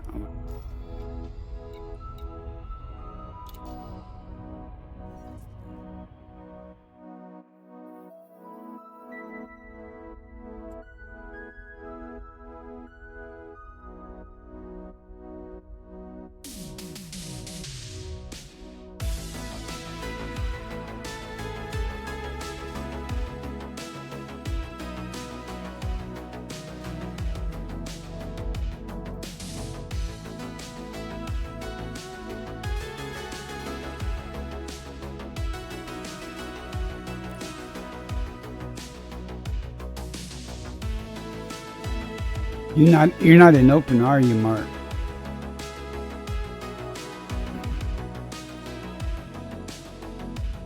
You're not in open, are you, Mark?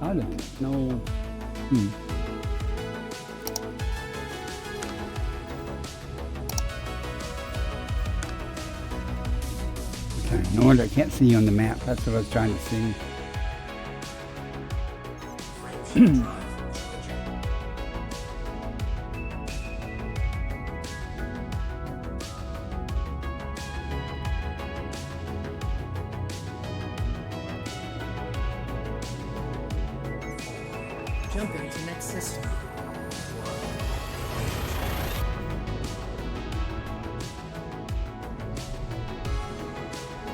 I don't know. Okay, no wonder I can't see you on the map. That's what I was trying to see. Jumping to next system.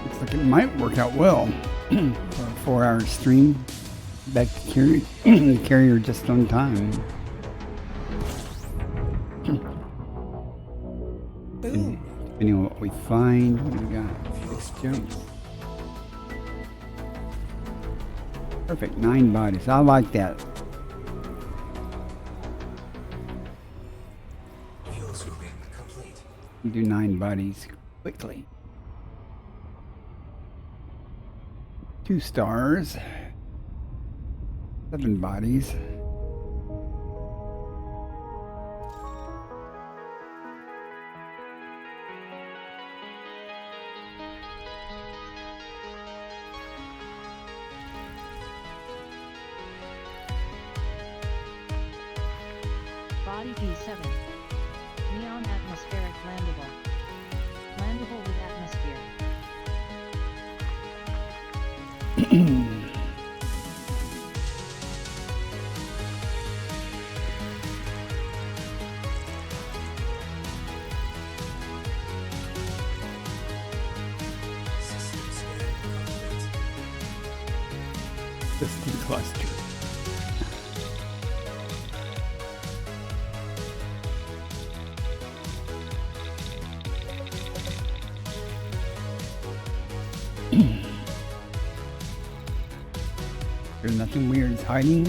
Looks like it might work out well for a 4-hour stream. Back to carrier, the carrier just on time. Boom. Depending on what we find, what do we got? 6 jumps. Perfect, 9 bodies. I like that. Fuel scooping complete. Do 9 bodies quickly. 2 stars. 7 bodies. . 7. Neon atmospheric landable. Landable with atmosphere. System cluster. There's nothing weird is hiding.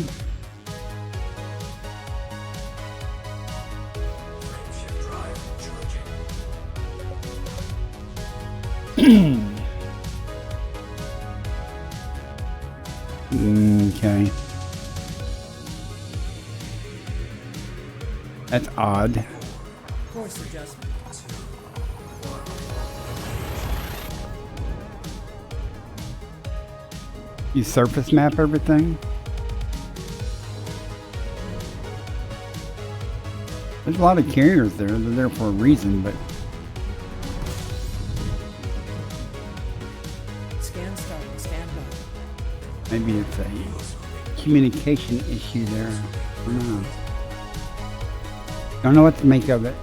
Okay. That's odd. Course adjustment. You surface map everything? There's a lot of carriers there. They're there for a reason, but Scan starting. Stand by. maybe it's a communication issue there. I don't know. Don't know what to make of it.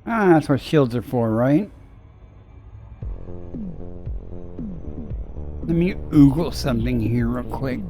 Ah, that's what shields are for, right? Let me Google something here real quick.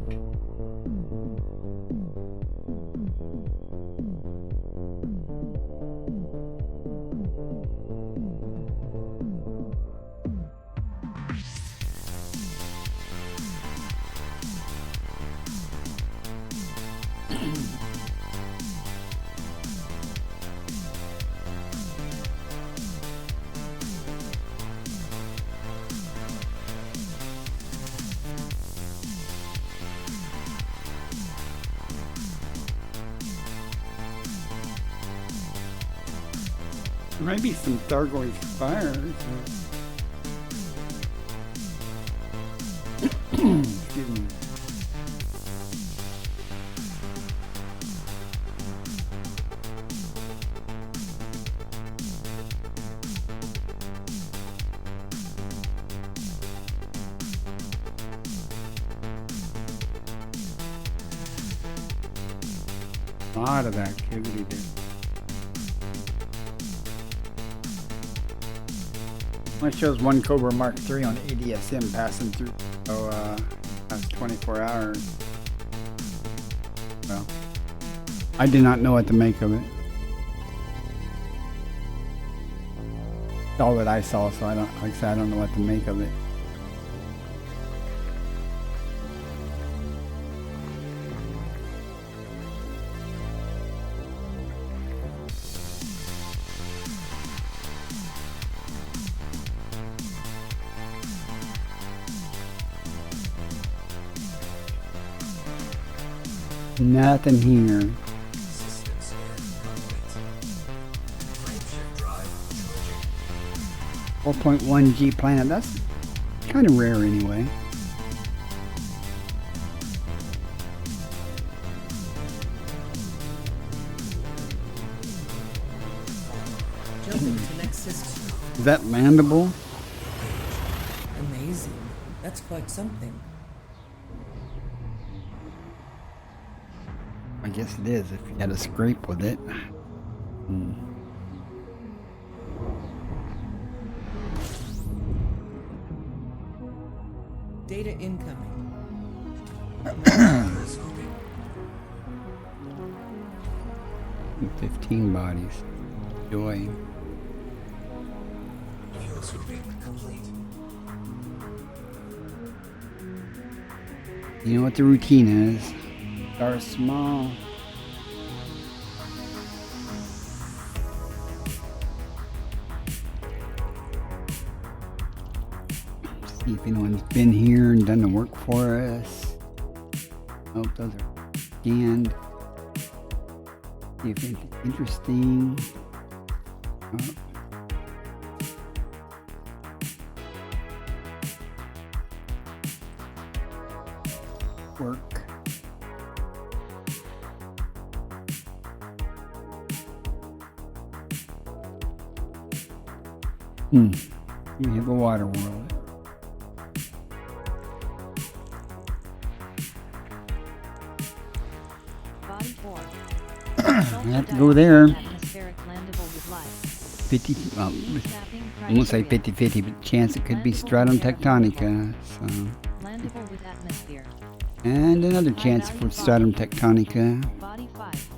There might be some Thargoid fires. Excuse me. A lot of activity there. Well, it shows one Cobra Mark III on ADSM passing through. So, past 24 hours. Well, I did not know what to make of it. It's all that I saw, so I don't, like I said, I don't know what to make of it. Nothing here. 4.1 G planet. That's kind of rare anyway. Jumping to next system. Is that landable? Amazing. That's quite something. I guess it is if you had a scrape with it. Data incoming. 15 bodies. Joy. You know what the routine is. Start small. See if anyone's been here and done the work for us. Oh, those are scanned. See if it's interesting. Oh. Work. We have a water world. Body 4. I have to go there. Atmospheric landable with life. 50, Mapping I won't say criteria. 50-50, but chance it could be stratum tectonica. So, Landable with atmosphere. and another chance for stratum tectonica. Body 5.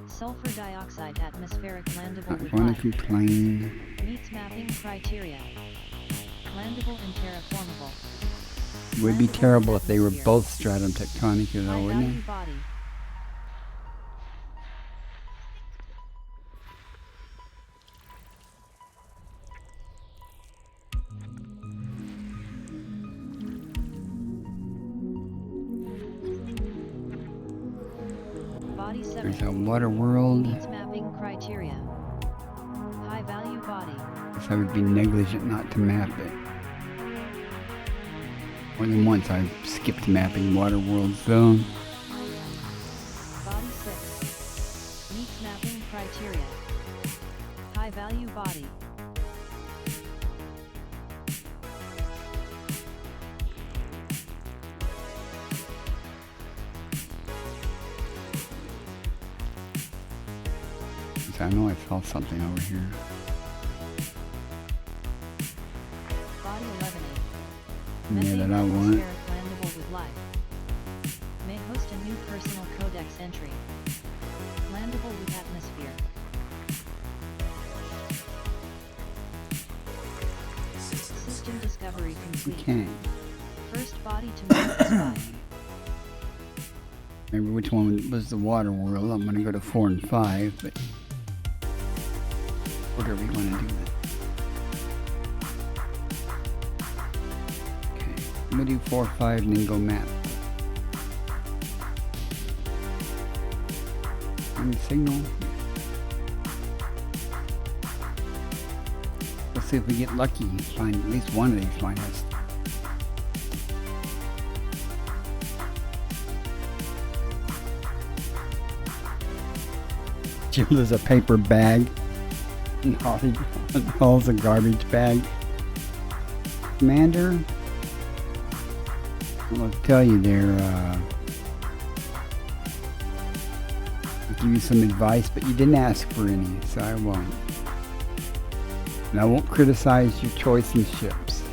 Sulfur dioxide atmospheric landable Not with going to life. complain. Meets mapping criteria. Landable and terraformable. It would be Landable terrible with if they were atmosphere. both stratum tectonica, though, High wouldn't value it? body. Body 7. There's a water world. Meets mapping criteria. High value body. Guess I would be negligent not to map it. More than once I've skipped mapping water world zone. Body 6. Meets mapping criteria. High value body. I know I saw something over here. Body 11. Yeah, that I Methane want. atmospheric landable with life. May host a new personal codex entry. Landable with atmosphere. System discovery complete. Okay. First body to map the spot. Remember which one was the water world. I'm going to go to 4 and 5, but whatever you want to do. Okay. I'm going to do 4, 5, and then go map. And signal. Let's see if we get lucky and find at least one of these finalists. There's a paper bag. And Holly's a garbage bag. Commander, I'm going to tell you there, I'll give you some advice, but you didn't ask for any, so I won't. And I won't criticize your choice in ships.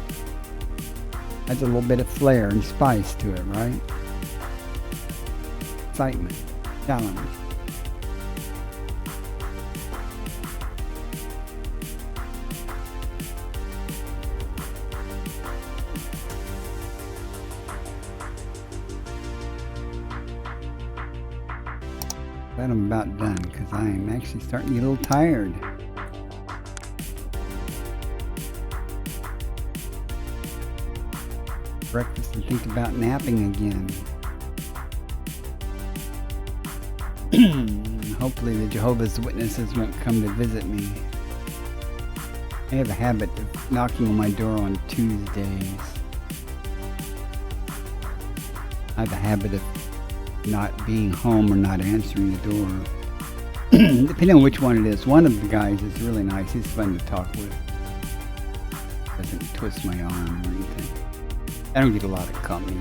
Adds a little bit of flair and spice to it, right? Excitement, challenge. Glad I'm about done because I am actually starting to get a little tired. Breakfast and think about napping again. Hopefully the Jehovah's Witnesses won't come to visit me. I have a habit of knocking on my door on Tuesdays. I have a habit of not being home or not answering the door. Depending on which one it is. One of the guys is really nice. He's fun to talk with. Doesn't twist my arm or anything. I don't get a lot of company.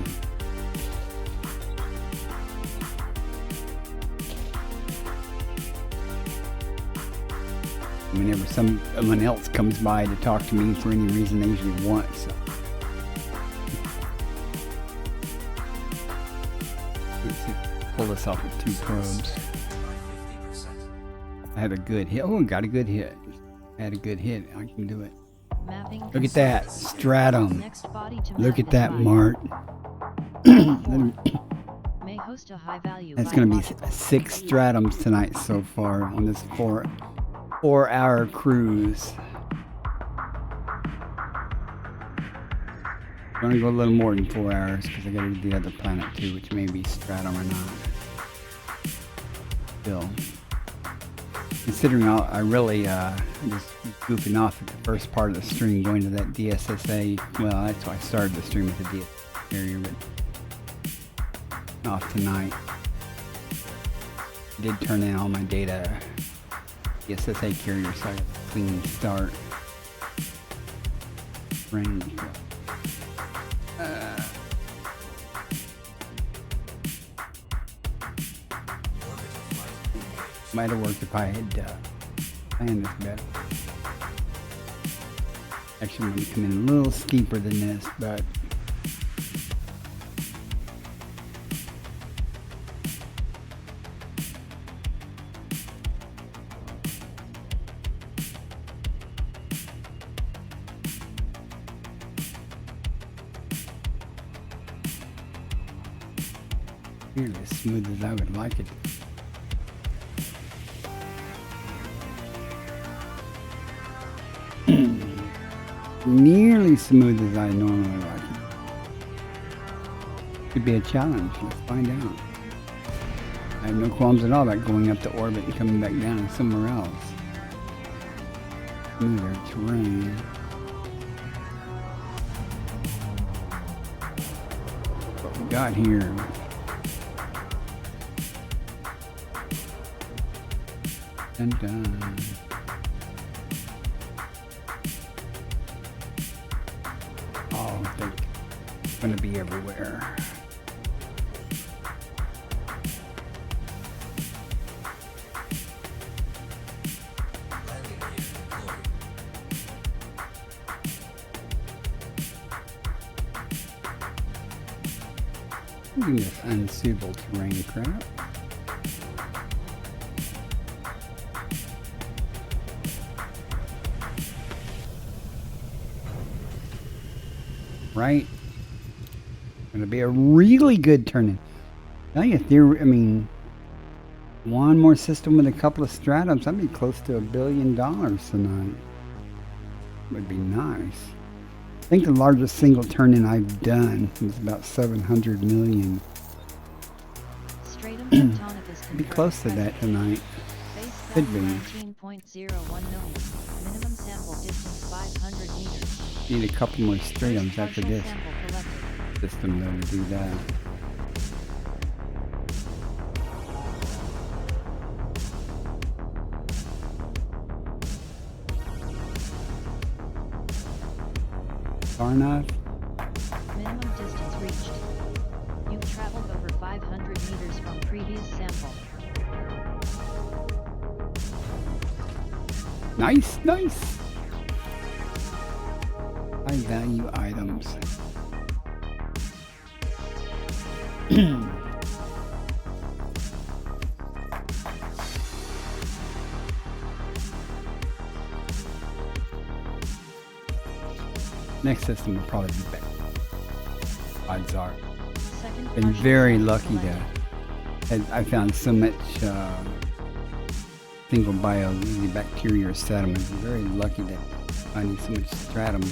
Whenever someone else comes by to talk to me for any reason, they usually want so. Let's see, pull this off with 2 probes. I had a good hit. Oh, got a good hit. I had a good hit. I can do it. Mapping Look at that. Stratum. Next body to Look map at that, is Mart. may host a high value. That's going to be biological. 6 stratums tonight so far on this 4-hour cruise. I'm going to go a little more than 4 hours because I got to do the other planet too, which may be stratum or not. Still. Considering I really just goofing off at the first part of the stream, going to that DSSA. Well, that's why I started the stream with the DSSA carrier, but off tonight. I did turn in all my data DSSA carrier, so I got a clean start. Range. Might have worked if I had planned this better. Actually, I'm going to come in a little steeper than this, but nearly as smooth as I would like it. Nearly smooth as I normally like it. Could be a challenge. Let's find out. I have no qualms at all about going up the orbit and coming back down somewhere else. Smoother terrain. What we got here? Dun dun. Oh, they're gonna be everywhere. This unsuitable terrain crap. Right? Gonna be a really good turn-in. Now you theory, I mean, one more system with a couple of stratums, I'd be close to $1 billion tonight. Would be nice. I think the largest single turn-in I've done was about 700 million. Stratum tectonicus Be close to that tonight. Base Could value be. 19.01 million. Minimum sample distance 500 meters. Need a couple more stratums after Partial this sample collected. system though to do that. Far enough? Minimum distance reached. You've traveled over 500 meters from previous sample. Nice, nice. High value items. Next system will probably be better. Odds are. Second Been partial very sample lucky collected. I found so much single bio bacteria or stratum. I've been very lucky to finding so much stratum.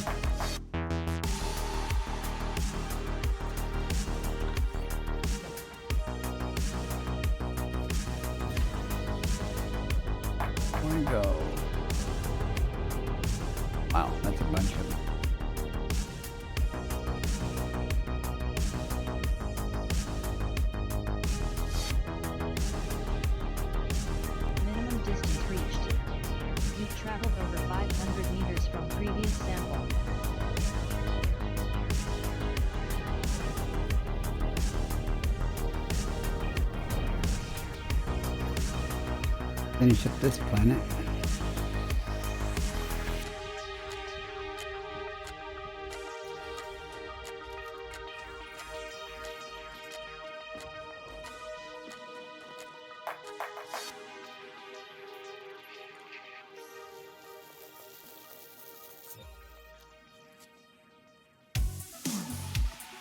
Where to go? Wow, that's a bunch of them. Minimum distance reached. You've traveled over 500 meters from previous sample. Finish up this planet.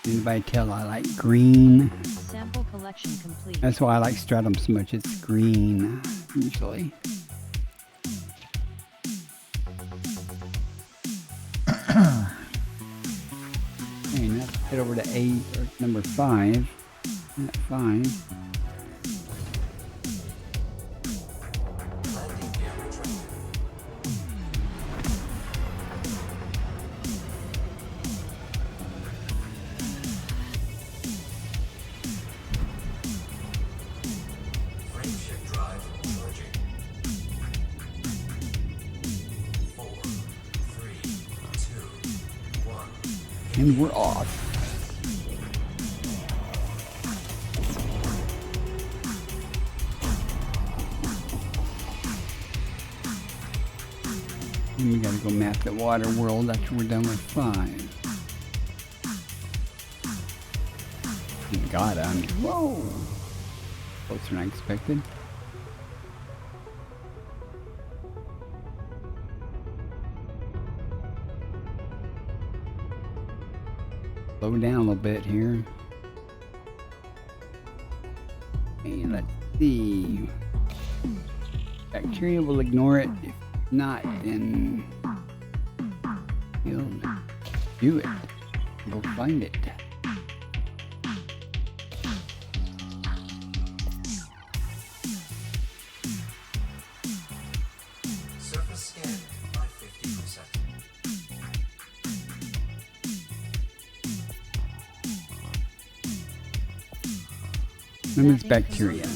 Anybody tell I like green? Sample collection complete. That's why I like stratum so much. It's green, usually. Okay, now let's head over to number 5. At 5. And we're off. And we gotta go map the water world after we're done with 5. God, whoa! Closer than I expected. Slow down a little bit here. Okay, let's see. Bacteria will ignore it. If not, then he'll do it. Go find it. Surface scan by 50%. Remember bacteria.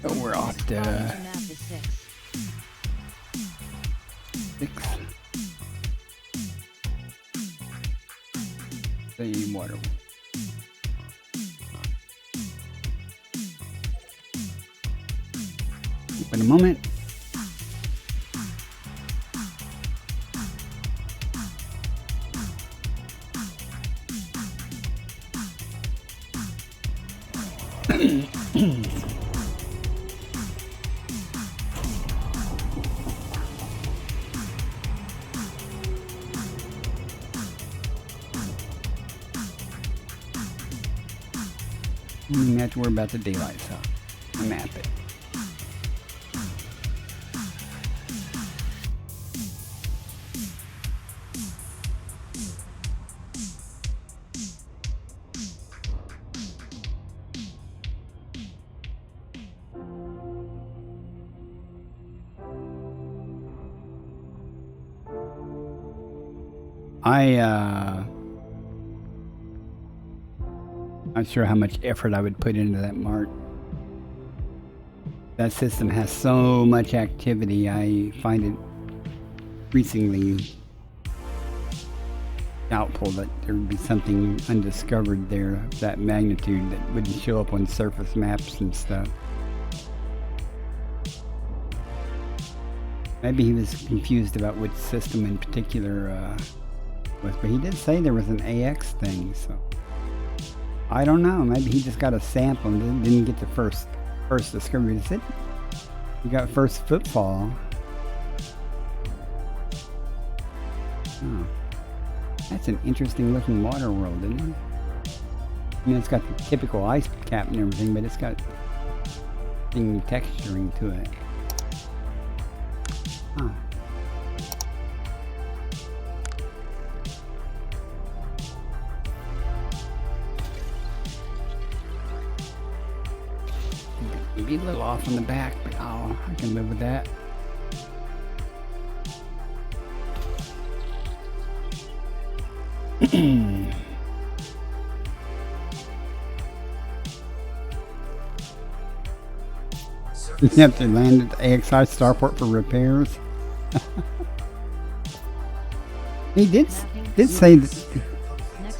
Oh, we're off to Map is 6. 6. The water. In a moment. You have to worry about the daylight, so I map it. Not sure how much effort I would put into that mark. That system has so much activity, I find it increasingly doubtful that there would be something undiscovered there of that magnitude that wouldn't show up on surface maps and stuff. Maybe he was confused about which system in particular was, but he did say there was an AX thing, so I don't know. Maybe he just got a sample and didn't get the first discovery. That's it. You got first footfall. Oh, that's an interesting looking water world, isn't it? I mean, it's got the typical ice cap and everything, but it's got texturing to it. Huh. Maybe a little off on the back, but oh, I can live with that. You have to land at the AXI starport for repairs. He did say that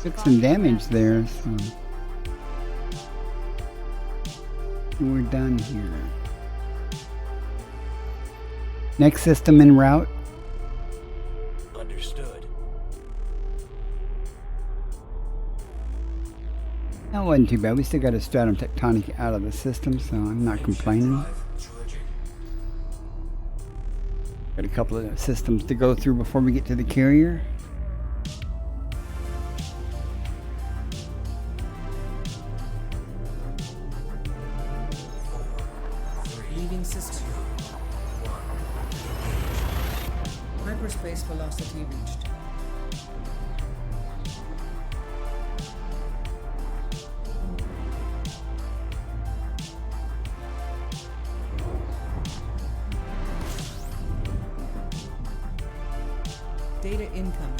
took some damage there, so we're done here. Next system en route. Understood. That wasn't too bad. We still got a stratum tectonic out of the system, so I'm not complaining. Got a couple of systems to go through before we get to the carrier. Leaving system. Hyperspace velocity reached. Data incoming.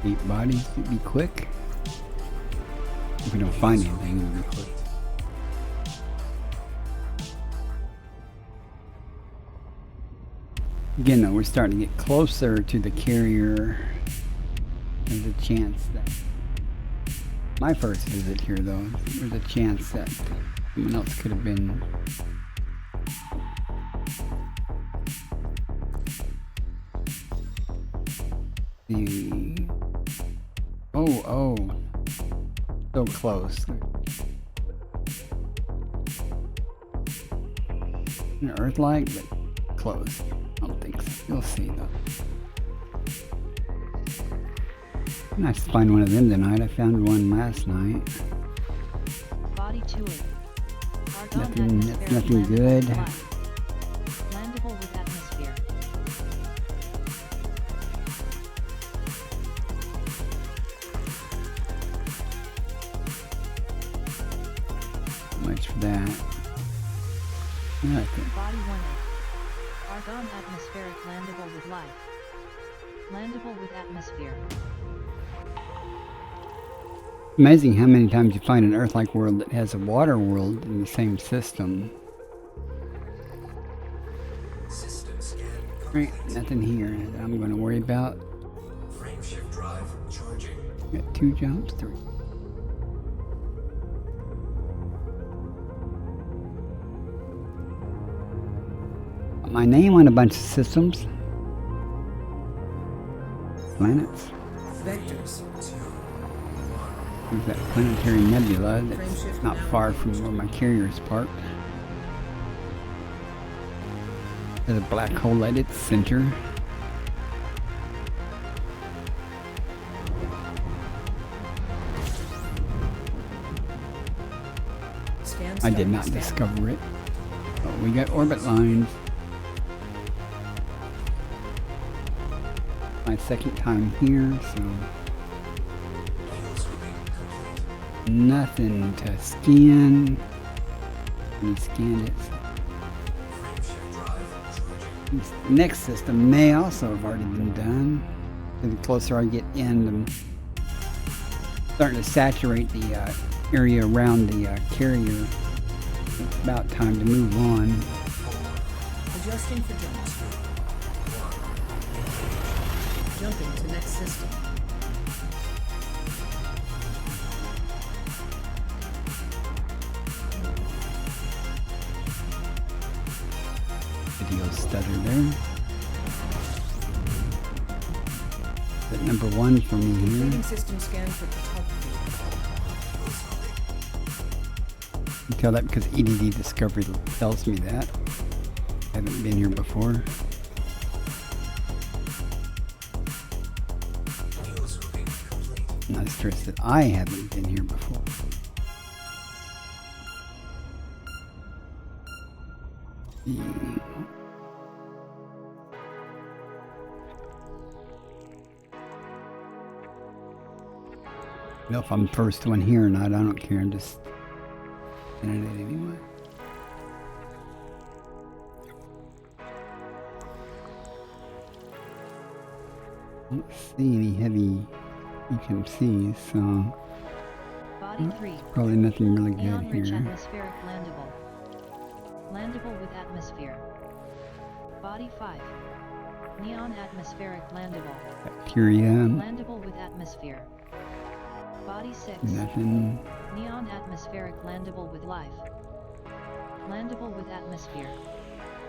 Eight bodies to be quick. If we don't find anything, it'll be quick. Again, though, we're starting to get closer to the carrier. There's a chance that my first visit here, though, there's a chance that someone else could have been. Oh, so close. An Earth-like, but close. I don't think so. You'll see, though. Nice to find one of them tonight. I found one last night. Body to it. Nothing good. Landable with atmosphere. Much for that. Nothing. Body 1A. Argon atmospheric landable with life. Landable with atmosphere. Amazing how many times you find an Earth-like world that has a water world in the same system. System scan Right, nothing here that I'm going to worry about. Frame shift drive charging. Got 2 jumps, 3. My name on a bunch of systems. Planets. Vectors. There's that planetary nebula that's not far from where my carrier is parked. There's a black hole at its center. Scan I did starting not scan. discover it. But we got orbit lines. My second time here, so nothing to scan. We scanned it. This next system may also have already been done. The closer I get in, I'm starting to saturate the area around the carrier. It's about time to move on. Adjusting for jumps. Jumping to next system. Video stutter there. That number 1 for me here. Completing system scan for photography. You can tell that because EDD Discovery tells me that. I haven't been here before. Not stressed that I haven't been here before. Yeah. You know, if I'm first one here or not, I don't care. I'm just in it anyway. I don't see any heavy HMCs, so Body 3. probably nothing really good Neon-rich here. atmospheric landable. Landable with atmosphere. Body 5. Neon atmospheric landable. Bacteria, Landable with atmosphere. Body 6. nothing. Neon atmospheric landable with life. Landable with atmosphere.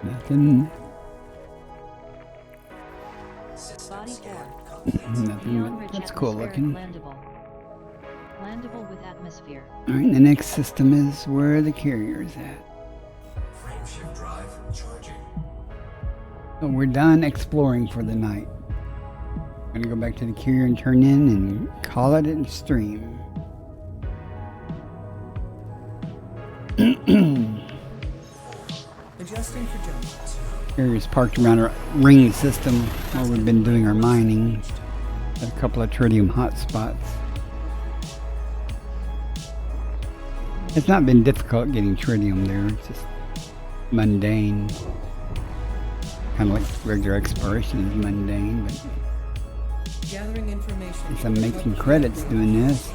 Nothing. Body 4. Nothing, Neon-rich but that's cool atmospheric looking. landable. Landable with atmosphere. Alright, the next system is where the carrier is at. Frame shift drive charging. So we're done exploring for the night. I'm gonna go back to the carrier and turn in and call it a stream. Adjusting for jump. Carrier's parked around our ring system while we've been doing our mining. Got a couple of tritium hotspots. It's not been difficult getting tritium there. It's just mundane. Kind of like regular exploration is mundane, but Gathering information. since I'm making credits doing this,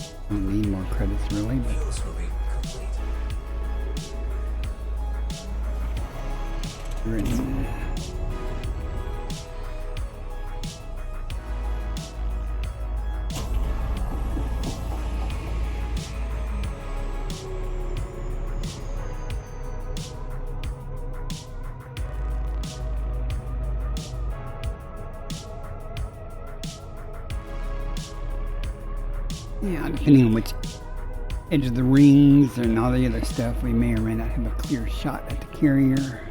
I don't need more credits really, but Written. Yeah, depending on which edge of the rings and all the other stuff, we may or may not have a clear shot at the carrier.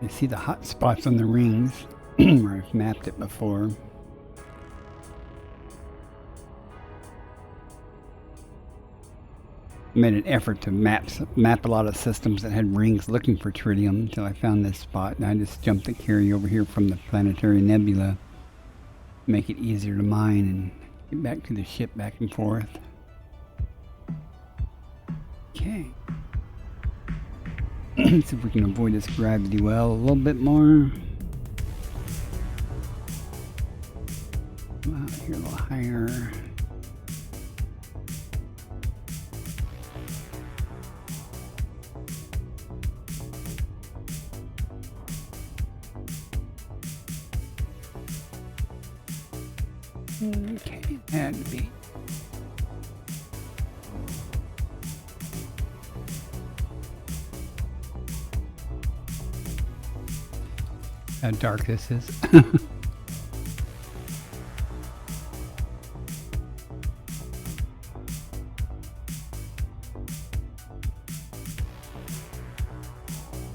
You see the hot spots on the rings where I've mapped it before. I made an effort to map a lot of systems that had rings looking for tritium until I found this spot, and I just jumped the carrier over here from the planetary nebula, make it easier to mine and get back to the ship back and forth. Okay. See if we can avoid this gravity well a little bit more. Come out here a little higher. Okay, had to be. How dark this is.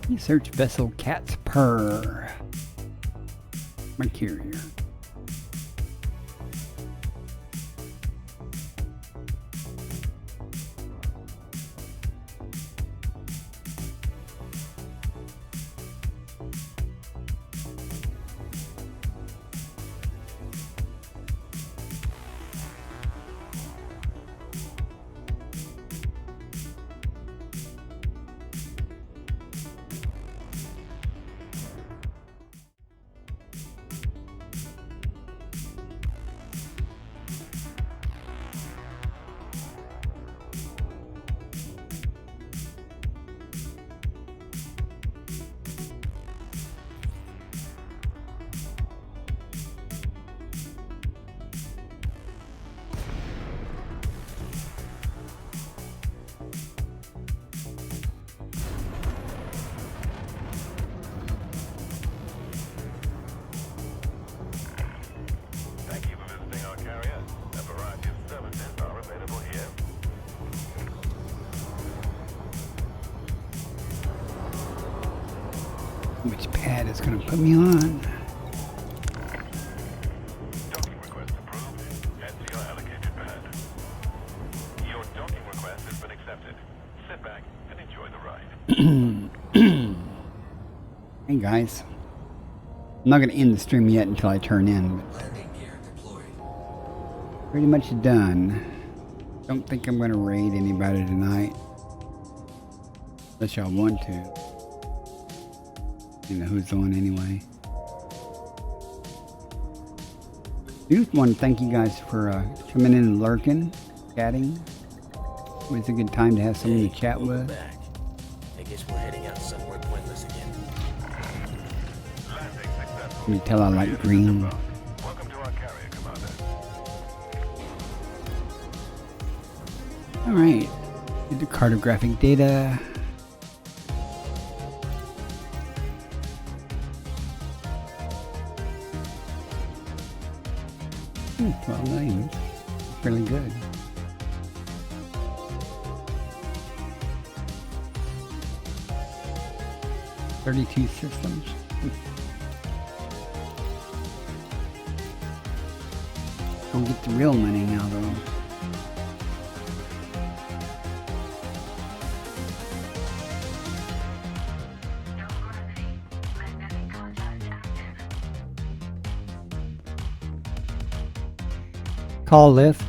Research vessel Cat's Purr. My carrier. Which pad is going to put me on? Docking request approved. Head to your allocated pad. Your docking request has been accepted. Sit back and enjoy the ride. Hey guys. I'm not going to end the stream yet until I turn in. But pretty much done. Don't think I'm going to raid anybody tonight. Unless y'all want to. You know who's on anyway. I just want to thank you guys for coming in and lurking, chatting. It was a good time to have someone to chat with. Back. I guess we're heading out somewhere pointless again. Can you tell I like green? Welcome to our carrier, Commander. Alright. Get the cartographic data. $12 million. Really good. $32 systems. Don't get the real money now, though. Call lift.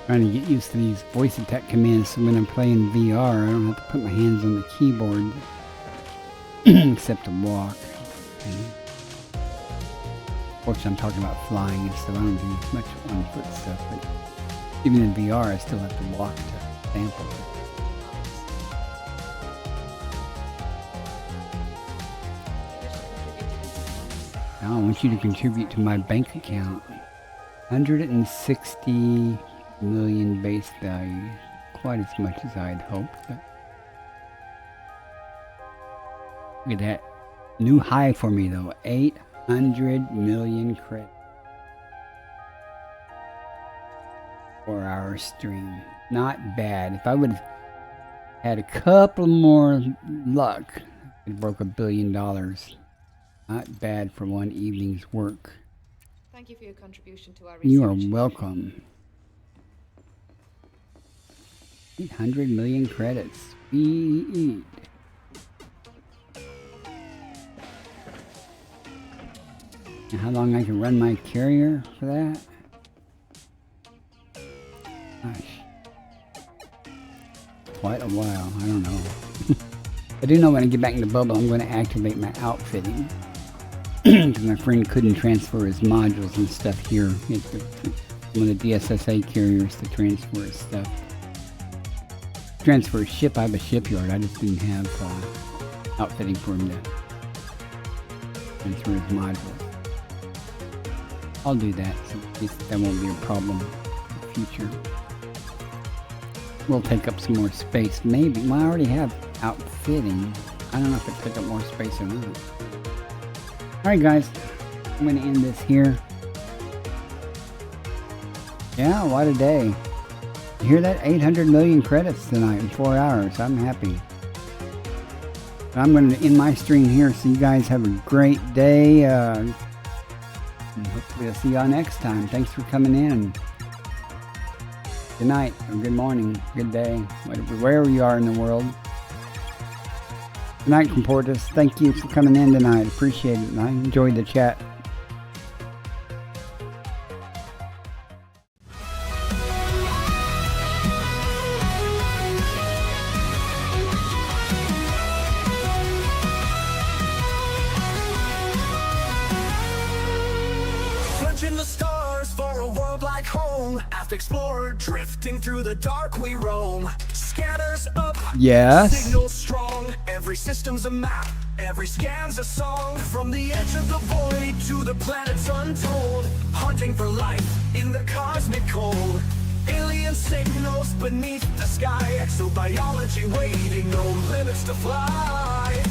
Trying to get used to these voice attack commands so when I'm playing VR, I don't have to put my hands on the keyboard except to walk. Okay. Of course, I'm talking about flying and stuff. I don't do much on foot stuff, but even in VR, I still have to walk to sample. Now I want you to contribute to my bank account. 160 million base value. Quite as much as I'd hoped. But look at that. New high for me though. 800 million credit. 4-hour stream. Not bad. If I would have had a couple more luck, it broke $1 billion. Not bad for one evening's work. Thank you for your contribution to our research. You are welcome. 800 million credits. Sweet. And how long I can run my carrier for that? Gosh. Quite a while. I don't know. I do know when I get back in the bubble, I'm going to activate my outfitting. Because my friend couldn't transfer his modules and stuff here. It's one of the DSSA carriers to transfer his stuff. Transfer his ship. I have a shipyard. I just didn't have outfitting for him to transfer his modules. I'll do that, so at least that won't be a problem in the future. We'll take up some more space, maybe. Well, I already have outfitting. I don't know if it took up more space or not. Alright guys, I'm going to end this here. Yeah, what a day. You hear that? 800 million credits tonight in 4 hours. I'm happy. I'm going to end my stream here, so you guys have a great day. And hopefully I'll see y'all next time. Thanks for coming in. Good night, or good morning, good day, whatever, wherever you are in the world. Good night, Comportus. Thank you for coming in tonight. Appreciate it. I enjoyed the chat. Searching the stars for a world like home. After explorer drifting through the dark we roam. Scanners up, Yes. signals strong. Every system's a map, every scan's a song. From the edge of the void to the planets untold. Hunting for life in the cosmic cold. Alien signals beneath the sky. Exobiology waiting, no limits to fly.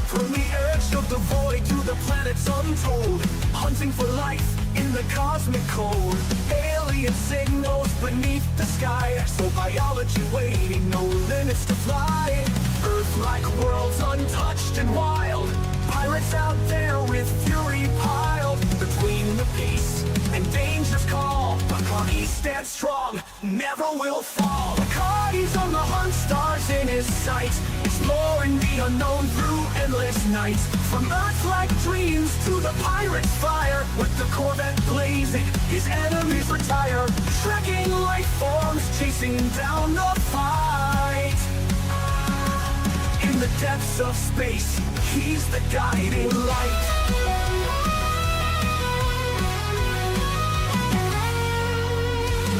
From the edge of the void to the planets untold. Hunting for life in the cosmic cold. Alien signals beneath the sky. Exobiology waiting, no limits to fly. Earth-like worlds untouched and wild. Pirates out there with fury piled. Between the peace and danger's call. Bacardi stands strong, never will fall. Bacardi's on the hunt, stars in his sight. Exploring the unknown through endless nights. From Earth-like dreams to the pirate's fire. With the Corvette blazing, his enemies retire. Trekking life forms, chasing down the fight. In the depths of space, he's the guiding light.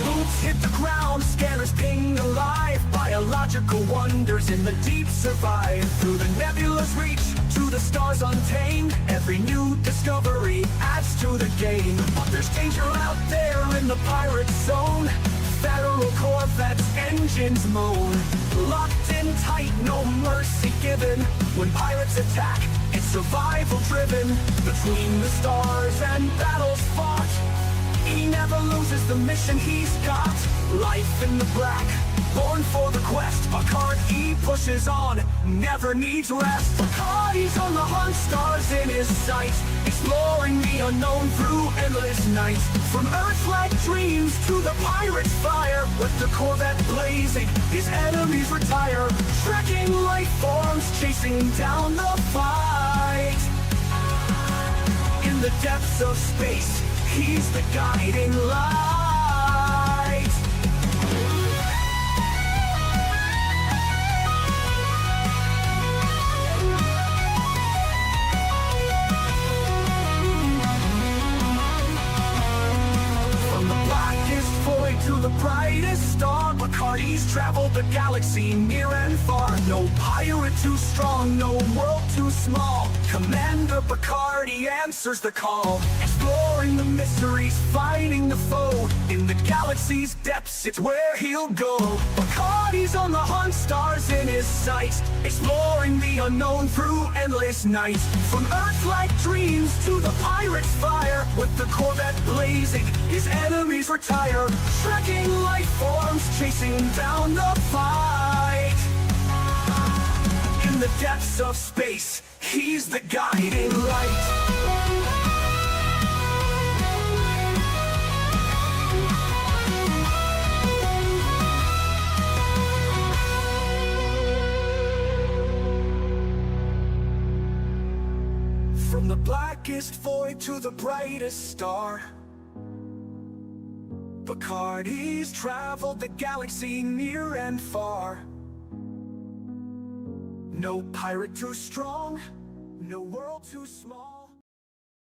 Boots hit the ground, scanners ping alive. Biological wonders in the deep survive. Through the nebula's reach, to the stars untamed. Every new discovery adds to the game. But there's danger out there in the pirate zone. Federal Corvettes, engines moan. Locked in tight, no mercy given. When pirates attack, it's survival driven. Between the stars and battles fought, he never loses the mission he's got. Life in the black, born for the quest. Picard, he pushes on, never needs rest. Picardi's on the hunt, stars in his sight. Exploring the unknown through endless nights. From Earth-like dreams to the pirate's fire. With the Corvette blazing, his enemies retire. Trekking life forms, chasing down the fight. In the depths of space, He's the guiding light. From the blackest void to the brightest star, Bacardi's traveled the galaxy near and far. No pirate too strong, no world too small. Commander Bacardi answers the call. Exploring the mysteries, fighting the foe. In the galaxy's depths, it's where he'll go. Bacardi's on the hunt, stars in his sights. Exploring the unknown through endless nights. From Earth-like dreams to the pirate's fire. With the Corvette blazing, his enemies retire. Trekking life forms, chasing down the fight. In the depths of space, he's the guiding light. From the blackest void to the brightest star, Bacardi's traveled the galaxy near and far. No pirate too strong, no world too small.